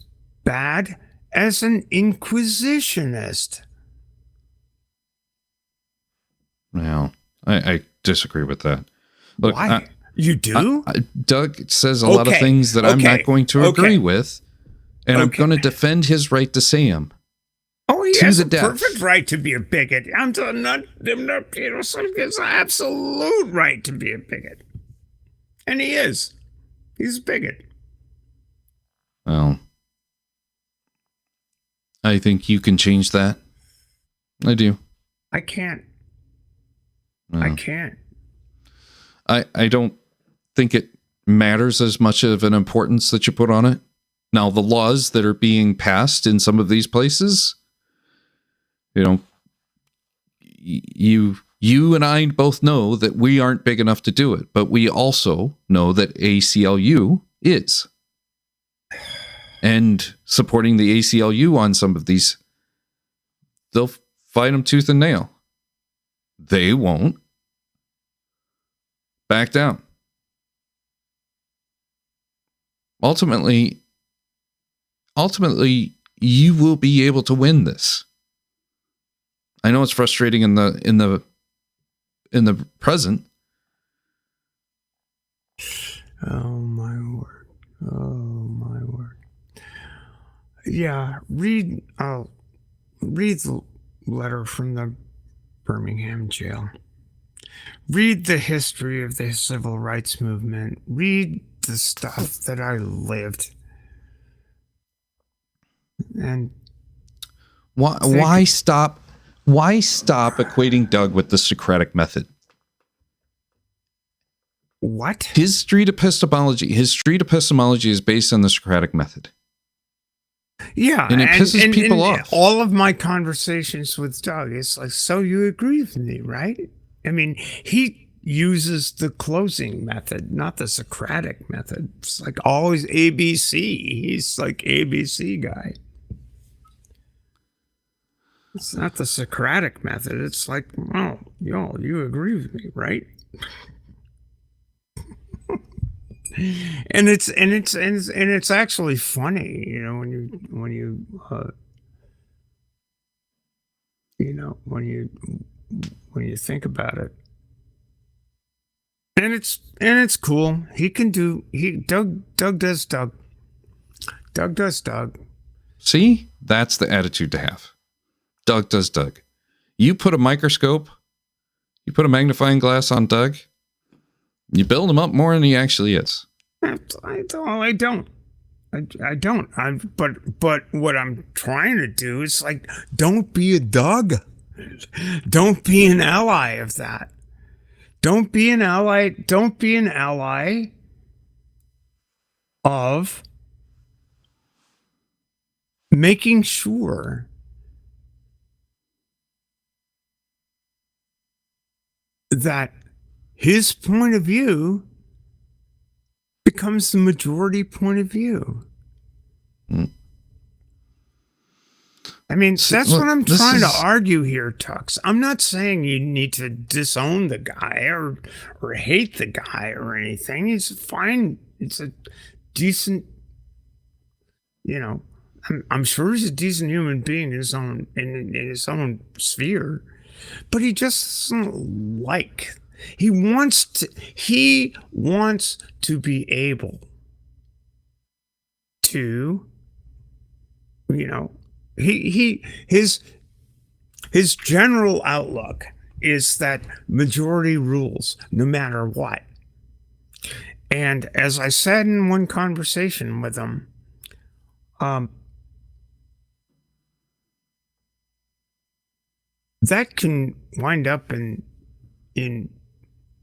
A: bad as an inquisitionist.
B: Well, I disagree with that. Look,
A: why? You do?
B: Doug says a lot of things that I'm not going to agree with, and I'm going to defend his right to say them.
A: Oh, he has a perfect right to be a bigot. I'm not, it's an absolute right to be a bigot. And he is. He's a bigot.
B: Well, I think you can change that. I do.
A: I can't.
B: Well,
A: I can't.
B: I don't think it matters as much of an importance that you put on it. Now, the laws that are being passed in some of these places, you know, you and I both know that we aren't big enough to do it, but we also know that ACLU is. And supporting the ACLU on some of these, they'll fight them tooth and nail. They won't back down. Ultimately, you will be able to win this. I know it's frustrating in the present.
A: Oh my word. Oh my word. Yeah, read the letter from the Birmingham jail. Read the history of the civil rights movement. Read the stuff that I lived. And
B: why stop equating Doug with the Socratic method?
A: What?
B: His street epistemology is based on the Socratic method.
A: Yeah,
B: and it pisses people off.
A: All of my conversations with Doug, it's like, so you agree with me, right? I mean, he uses the closing method, not the Socratic method. It's like always ABC. He's like ABC guy. It's not the Socratic method. It's like, oh, you agree with me, right? And it's actually funny, you know, when you think about it. And it's cool. Doug does Doug. Doug does Doug.
B: See? That's the attitude to have. Doug does Doug. You put a microscope, you put a magnifying glass on Doug, you build him up more than he actually is.
A: I don't. But what I'm trying to do is like, don't be a Doug. Don't be an ally of that. Don't be an ally. Don't be an ally of making sure that his point of view becomes the majority point of view. I mean, that's what I'm trying to argue here, Tux. I'm not saying you need to disown the guy or hate the guy or anything. He's fine. It's a decent, you know, I'm sure he's a decent human being in his own sphere, but he just doesn't like. He wants to be able to, you know, his general outlook is that majority rules no matter what. And as I said in one conversation with him, that can wind up in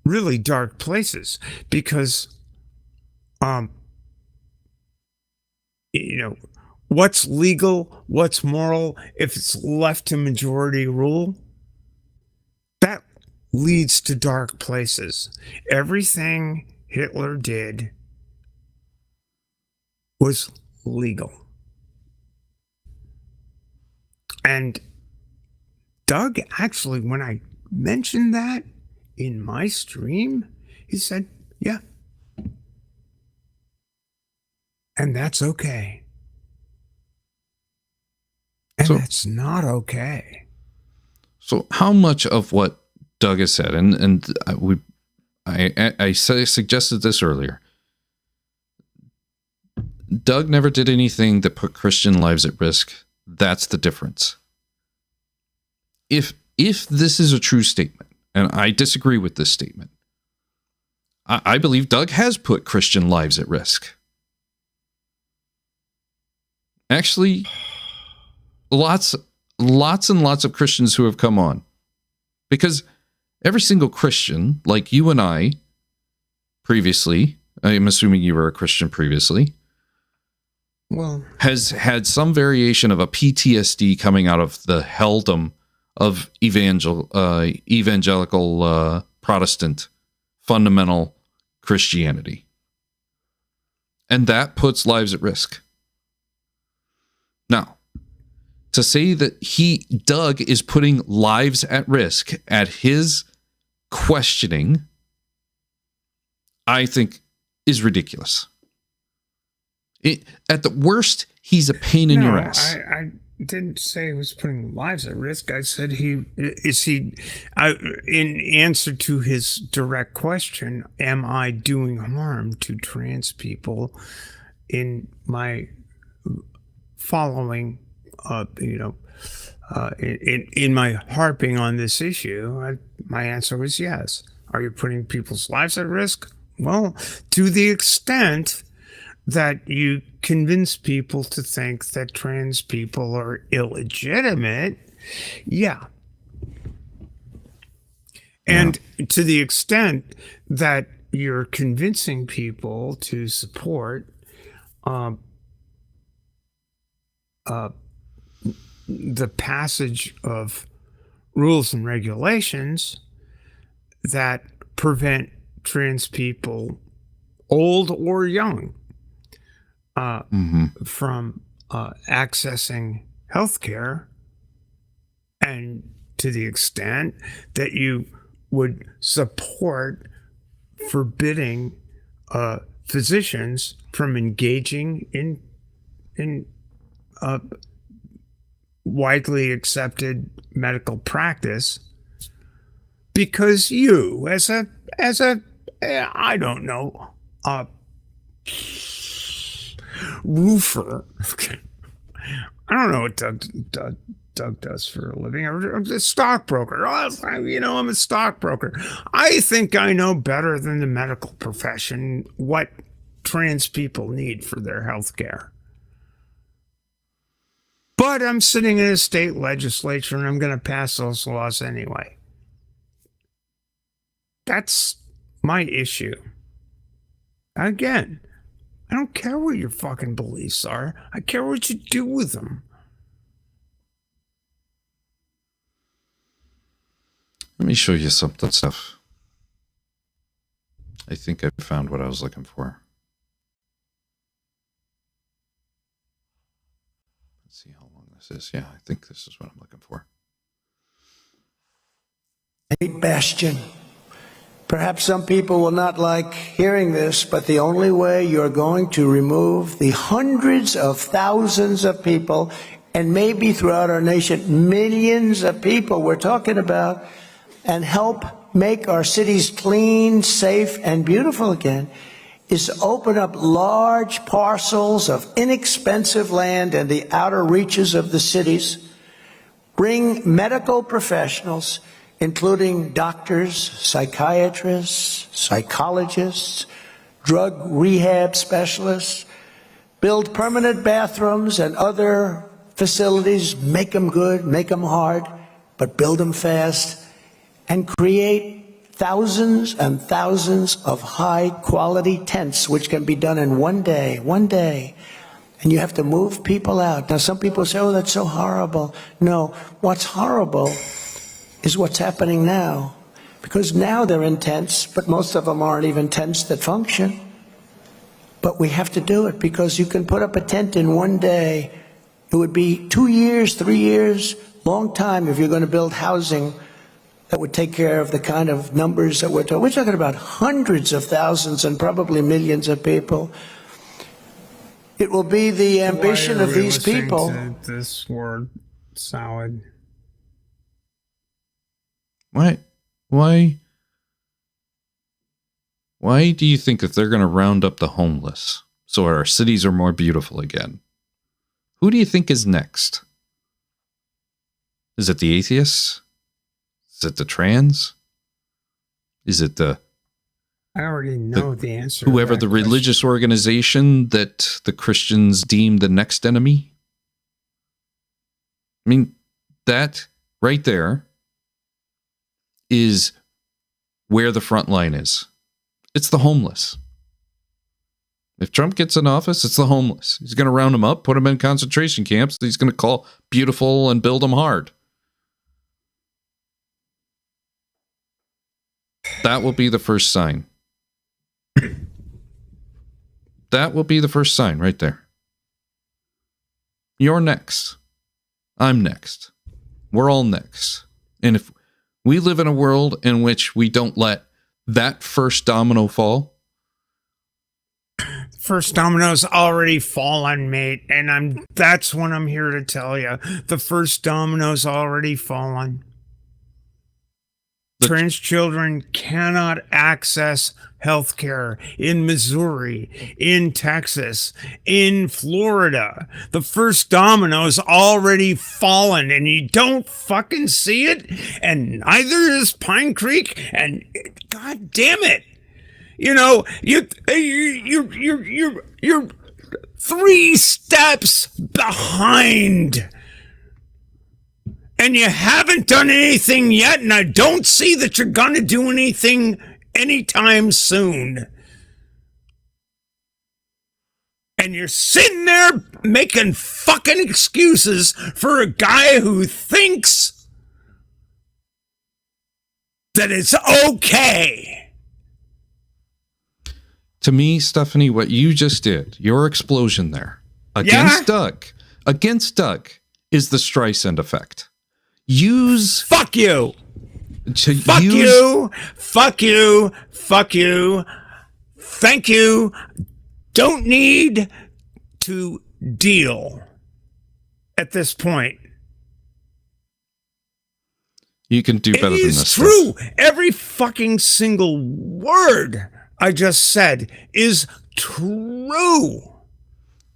A: really dark places because, you know, what's legal, what's moral, if it's left to majority rule, that leads to dark places. Everything Hitler did was legal. And Doug, actually, when I mentioned that in my stream, he said, yeah. And that's okay. And that's not okay.
B: So how much of what Doug has said, and I suggested this earlier, Doug never did anything that put Christian lives at risk. That's the difference. If this is a true statement, and I disagree with this statement, I believe Doug has put Christian lives at risk. Actually, lots and lots of Christians who have come on. Because every single Christian, like you and I, previously, I'm assuming you were a Christian previously,
A: Well,
B: has had some variation of a PTSD coming out of the helldom of evangelical Protestant fundamental Christianity. And that puts lives at risk. Now, to say that Doug is putting lives at risk at his questioning, I think is ridiculous. At the worst, he's a pain in your ass.
A: I didn't say he was putting lives at risk. I said in answer to his direct question, am I doing harm to trans people in my following, in my harping on this issue? My answer was yes. Are you putting people's lives at risk? Well, to the extent that you convince people to think that trans people are illegitimate, yeah. And to the extent that you're convincing people to support the passage of rules and regulations that prevent trans people, old or young, from accessing healthcare, and to the extent that you would support forbidding physicians from engaging in widely accepted medical practice, because you, as a I don't know, roofer. I don't know what Doug does for a living. I'm a stockbroker. I'm a stockbroker. I think I know better than the medical profession what trans people need for their health care. But I'm sitting in a state legislature and I'm going to pass those laws anyway. That's my issue. Again, I don't care what your fucking beliefs are. I care what you do with them.
B: Let me show you something stuff. I think I found what I was looking for. Let's see how long this is. Yeah, I think this is what I'm looking for.
J: Bastion. Perhaps some people will not like hearing this, but the only way you're going to remove the hundreds of thousands of people, and maybe throughout our nation, millions of people we're talking about, and help make our cities clean, safe, and beautiful again, is to open up large parcels of inexpensive land in the outer reaches of the cities, bring medical professionals, including doctors, psychiatrists, psychologists, drug rehab specialists, build permanent bathrooms and other facilities, make them good, make them hard, but build them fast, and create thousands and thousands of high-quality tents, which can be done in one day. And you have to move people out. Now, some people say, oh, that's so horrible. No, what's horrible is what's happening now. Because now they're in tents, but most of them aren't even tents that function. But we have to do it, because you can put up a tent in one day. It would be 2 years, 3 years, long time if you're going to build housing that would take care of the kind of numbers that we're talking. We're talking about hundreds of thousands and probably millions of people. It will be the ambition of these people.
A: To this word salad.
B: Why do you think that they're going to round up the homeless so our cities are more beautiful again? Who do you think is next? Is it the atheists? Is it the trans? Is it
A: I already know the answer.
B: Whoever the religious organization that the Christians deem the next enemy? I mean, that right there is where the front line is. It's the homeless. If Trump gets in office, it's the homeless. He's going to round them up, put them in concentration camps. He's going to call beautiful and build them hard. That will be the first sign. That will be the first sign right there. You're next. I'm next. We're all next. And if we live in a world in which we don't let that first domino fall,
A: first domino's already fallen, mate, and that's what I'm here to tell you. The first domino's already fallen. Trans children cannot access health care in Missouri, in Texas, in Florida. The first domino's already fallen, and you don't fucking see it, and neither is Pine Creek, and God damn it. You know, you're 3 steps behind. And you haven't done anything yet, and I don't see that you're going to do anything anytime soon. And you're sitting there making fucking excuses for a guy who thinks that it's okay.
B: To me, Stephanie, what you just did, your explosion there against Doug, is the Streisand effect.
A: Fuck you. Fuck you. Fuck you. Fuck you. Thank you. Don't need to deal at this point.
B: You can do better than this.
A: It's true. Every fucking single word I just said is true.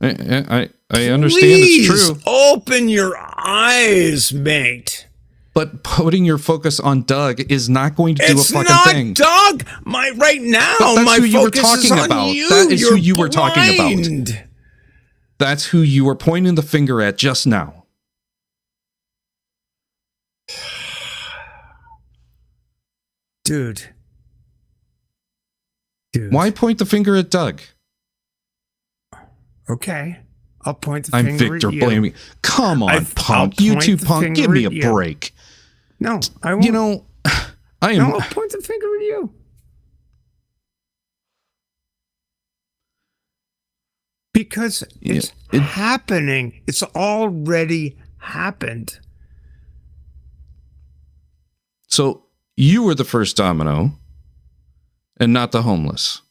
B: I understand it's true.
A: Open your eyes, mate.
B: But putting your focus on Doug is not going to do a fucking thing.
A: It's not Doug. Right now, my focus is on you.
B: That is
A: You're
B: who you were
A: blind.
B: talking about. That's who you were pointing the finger at just now.
A: Dude.
B: Why point the finger at Doug?
A: Okay. I'll point the finger at you.
B: I'm Victor blaming. Come on, punk. You two punk. Give me a break.
A: No, I won't.
B: You know, I am.
A: No, I'll point the finger at you. Because it's happening. It's already happened.
B: So you were the first domino and not the homeless.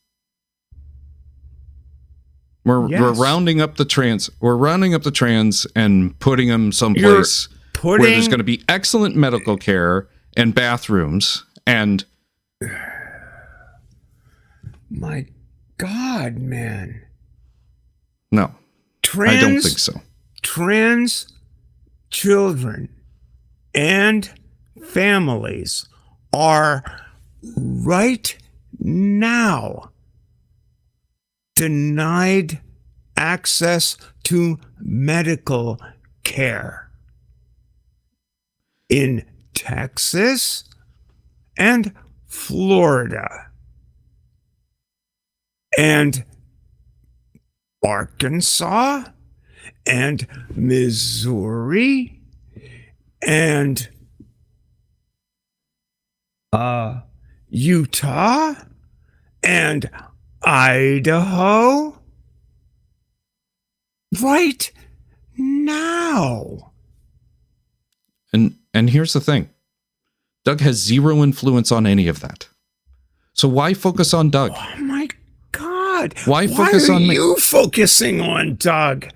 B: We're rounding up the trans. We're rounding up the trans and putting them someplace where there's going to be excellent medical care and bathrooms and.
A: My God, man.
B: No, I don't think so.
A: Trans children and families are right now denied access to medical care in Texas and Florida and Arkansas and Missouri and Utah and Idaho right now.
B: And here's the thing. Doug has zero influence on any of that. So why focus on Doug?
A: Oh my God.
B: Why focus on me?
A: Why are you focusing on Doug?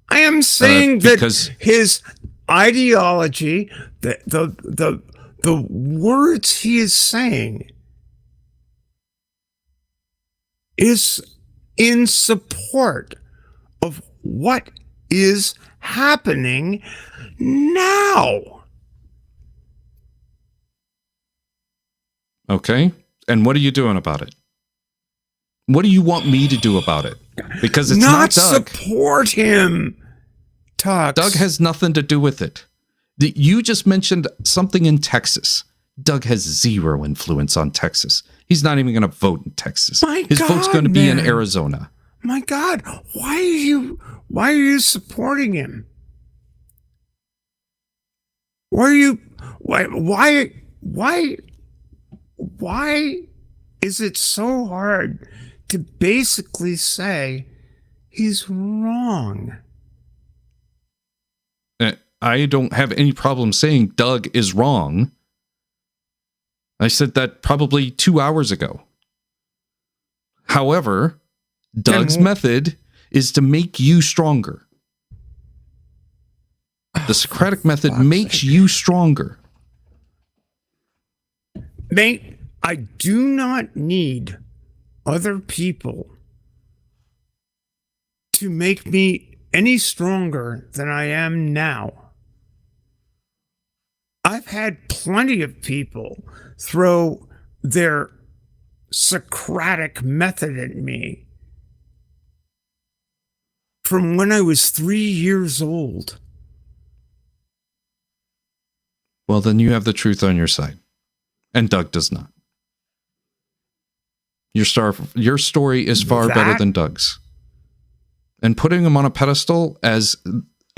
A: I am saying that his ideology, the words he is saying is in support of what is happening now.
B: Okay. And what are you doing about it? What do you want me to do about it? Because it's not Doug.
A: Support him, Tux.
B: Doug has nothing to do with it. You just mentioned something in Texas. Doug has zero influence on Texas. He's not even going to vote in Texas. His
A: God,
B: vote's going to be in
A: man.
B: Arizona.
A: My God, why are you supporting him? Why is it so hard to basically say he's wrong?
B: I don't have any problem saying Doug is wrong. I said that probably 2 hours ago. However, Doug's method is to make you stronger. The Socratic method makes you stronger.
A: Mate, I do not need other people to make me any stronger than I am now. I've had plenty of people throw their Socratic method at me from when I was 3 years old.
B: Well, then you have the truth on your side. And Doug does not. Your story is far better than Doug's. And putting him on a pedestal as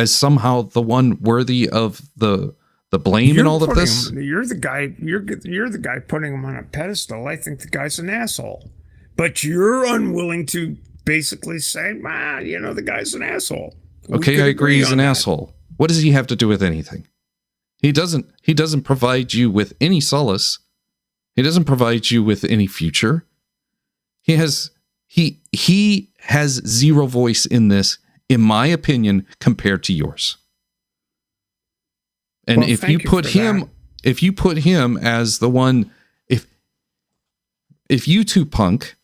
B: somehow the one worthy of the blame in all of this.
A: You're the guy putting him on a pedestal. I think the guy's an asshole. But you're unwilling to basically say, the guy's an asshole.
B: Okay, I agree he's an asshole. What does he have to do with anything? He doesn't provide you with any solace. He doesn't provide you with any future. He has zero voice in this, in my opinion, compared to yours. And
A: well,
B: if you put him as the one, if YouTube punk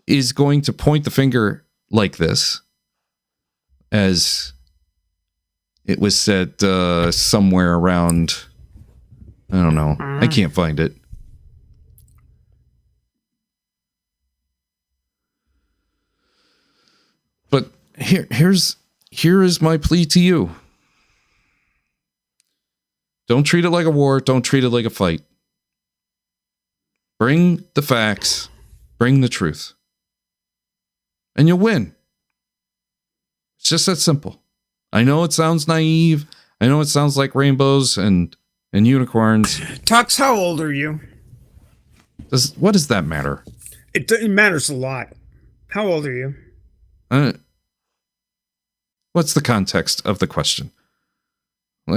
B: is going to point the finger like this, as it was said somewhere around, I don't know, I can't find it. But here is my plea to you. Don't treat it like a war. Don't treat it like a fight. Bring the facts. Bring the truth. And you'll win. It's just that simple. I know it sounds naive. I know it sounds like rainbows and unicorns.
A: Tux, how old are you?
B: What does that matter?
A: It matters a lot. How old are you?
B: What's the context of the question?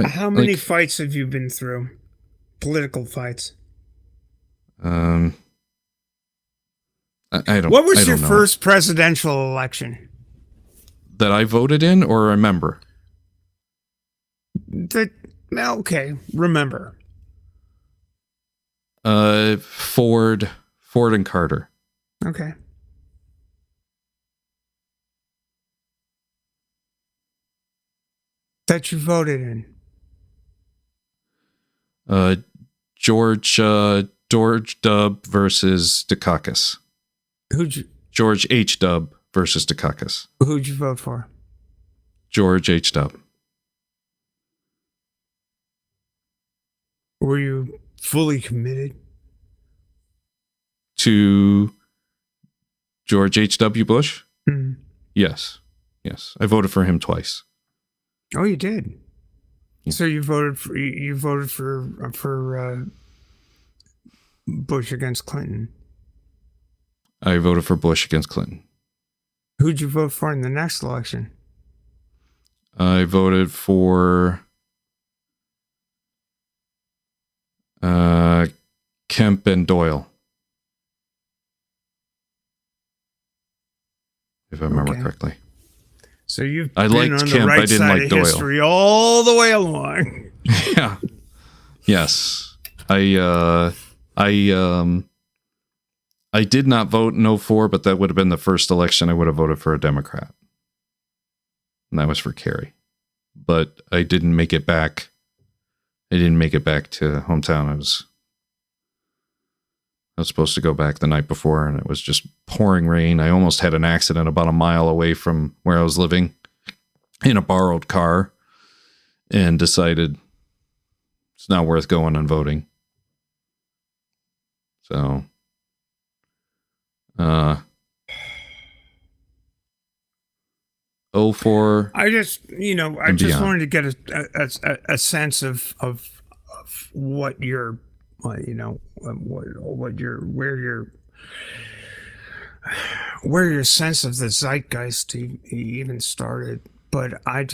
A: How many fights have you been through? Political fights.
B: I don't.
A: What was your
B: know.
A: first presidential election?
B: That I voted in or remember?
A: Okay, remember.
B: Ford and Carter.
A: Okay. That you voted in.
B: George W. versus Dukakis. George H. W. versus Dukakis.
A: Who'd you vote for?
B: George H. W.
A: Were you fully committed
B: to George H.W. Bush?
A: Mm-hmm.
B: Yes. I voted for him twice.
A: Oh, you did.
B: Yeah.
A: So you voted for Bush against Clinton.
B: I voted for Bush against Clinton.
A: Who'd you vote for in the next election?
B: I voted for Kemp and Doyle, if I remember correctly.
A: So you've
B: been
A: on
B: Kemp,
A: the right
B: I didn't
A: side
B: like
A: of
B: Doyle.
A: history all the way along.
B: Yeah. Yes. I did not vote in 2004, but that would have been the first election I would have voted for a Democrat. And that was for Kerry. But I didn't make it back. I didn't make it back to hometown. I was supposed to go back the night before, and it was just pouring rain. I almost had an accident about a mile away from where I was living in a borrowed car, and decided it's not worth going and voting. So,
A: I just wanted to get a sense of what your, where your sense of the zeitgeist even started. But I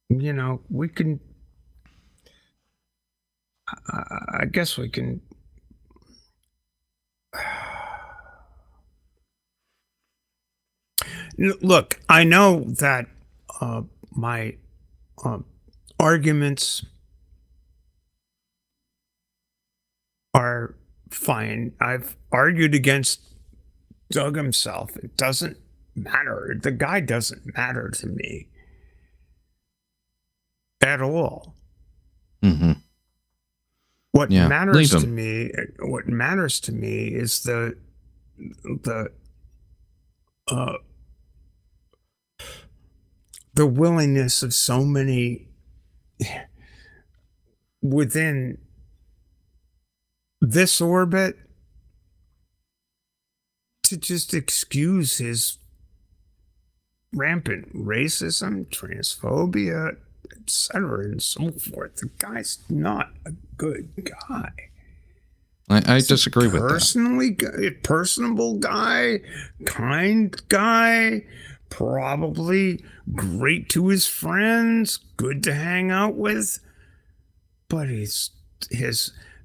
A: we can, I guess we can. Look, I know that my arguments are fine. I've argued against Doug himself. It doesn't matter. The guy doesn't matter to me at all.
B: Mm-hmm.
A: What matters to me is the willingness of so many within this orbit to just excuse his rampant racism, transphobia, etc., and so forth. The guy's not a good guy.
B: I disagree with that.
A: Personable guy, kind guy, probably great to his friends, good to hang out with. But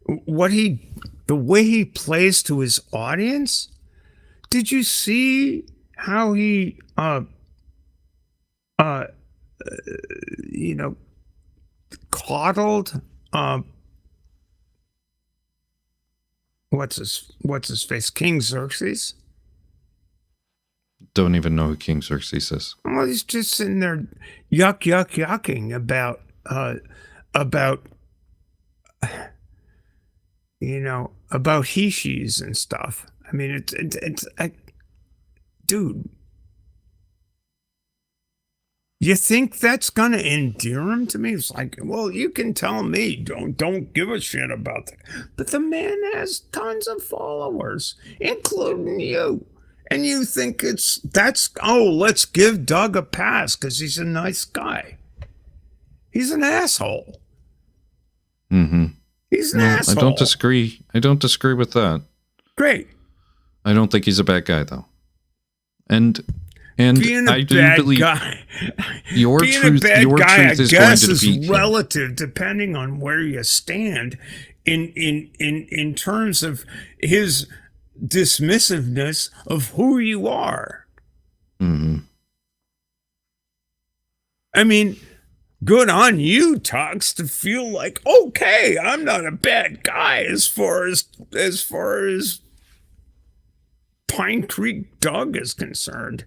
A: the way he plays to his audience. Did you see how he coddled what's his face, King Xerxes?
B: Don't even know who King Xerxes is.
A: Well, he's just sitting there yucking about about he-she's and stuff. I mean, dude, you think that's gonna endear him to me? It's like, well, you can tell me, don't give a shit about that. But the man has tons of followers, including you. And you think let's give Doug a pass because he's a nice guy. He's an asshole.
B: Mm-hmm.
A: He's an asshole.
B: I don't disagree. I don't disagree with that.
A: Great.
B: I don't think he's a bad guy, though. And
A: being
B: I do believe your truth is going to defeat him.
A: Relative, depending on where you stand in terms of his dismissiveness of who you are.
B: Mm-hmm.
A: I mean, good on you, Tux, to feel like, okay, I'm not a bad guy as far as Pine Creek Doug is concerned.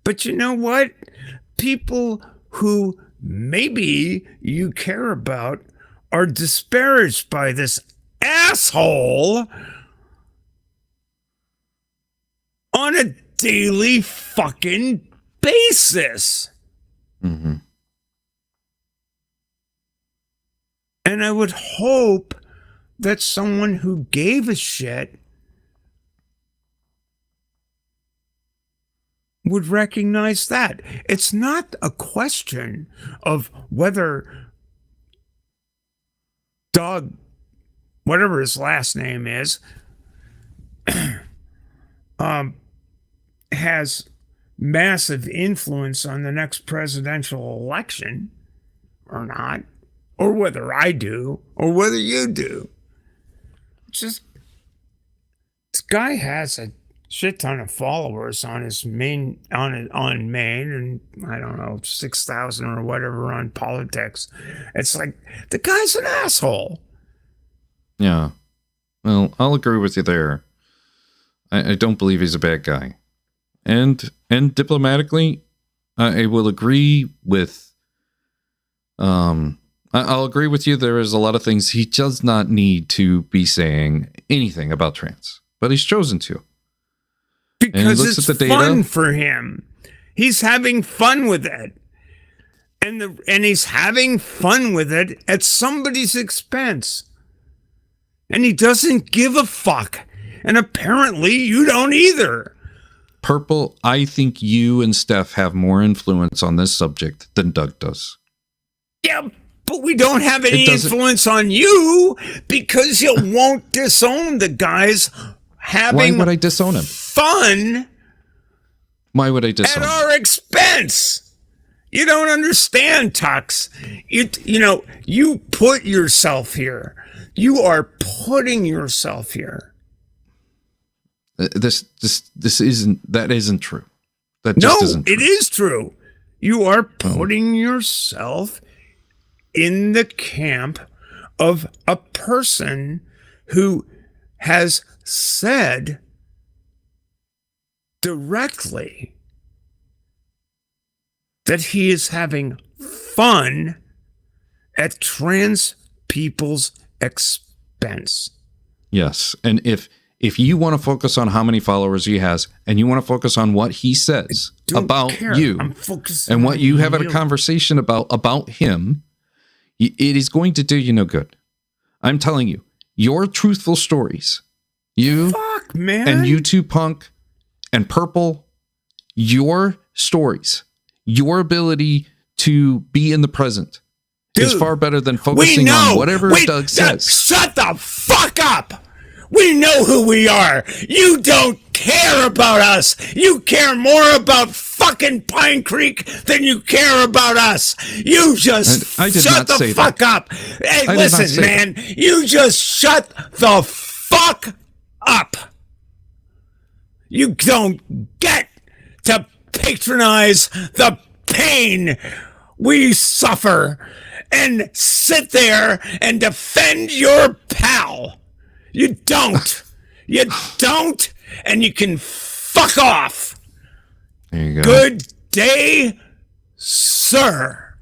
A: But you know what? People who maybe you care about are disparaged by this asshole on a daily fucking basis.
B: Mm-hmm.
A: And I would hope that someone who gave a shit would recognize that. It's not a question of whether Doug, whatever his last name is, has massive influence on the next presidential election or not, or whether I do, or whether you do. Just, this guy has a shit ton of followers on his main, on Maine, and I don't know, 6,000 or whatever on politics. It's like, the guy's an asshole.
B: Yeah. Well, I'll agree with you there. I don't believe he's a bad guy. And diplomatically, I will agree with, I'll agree with you. There is a lot of things he does not need to be saying anything about trans, but he's chosen to.
A: Because it's fun for him. He's having fun with it. and he's having fun with it at somebody's expense. And he doesn't give a fuck. And apparently you don't either.
B: Purple, I think you and Steph have more influence on this subject than Doug does.
A: Yeah, but we don't have any influence on you because you won't disown the guys having
B: Why would I disown him?
A: Fun.
B: Why would I disown
A: at
B: him?
A: our expense? You don't understand, Tux. You put yourself here. You are putting yourself here.
B: This isn't true. That just isn't true.
A: It is true. You are putting yourself in the camp of a person who has said directly that he is having fun at trans people's expense.
B: Yes. And if you want to focus on how many followers he has and you want to focus on what he says about you and what you have a conversation about him, it is going to do you no good. I'm telling you, your truthful stories, and you two, Punk and Purple, your stories, your ability to be in the present is far better than focusing on whatever Doug says.
A: Shut the fuck up! We know who we are. You don't care about us. You care more about fucking Pine Creek than you care about us. You just
B: I did
A: shut
B: not
A: the
B: say
A: fuck
B: that.
A: up. Hey, listen, man. You just shut the fuck up. You don't get to patronize the pain we suffer and sit there and defend your pal. You don't. You don't, and you can fuck off.
B: There you go.
A: Good day, sir.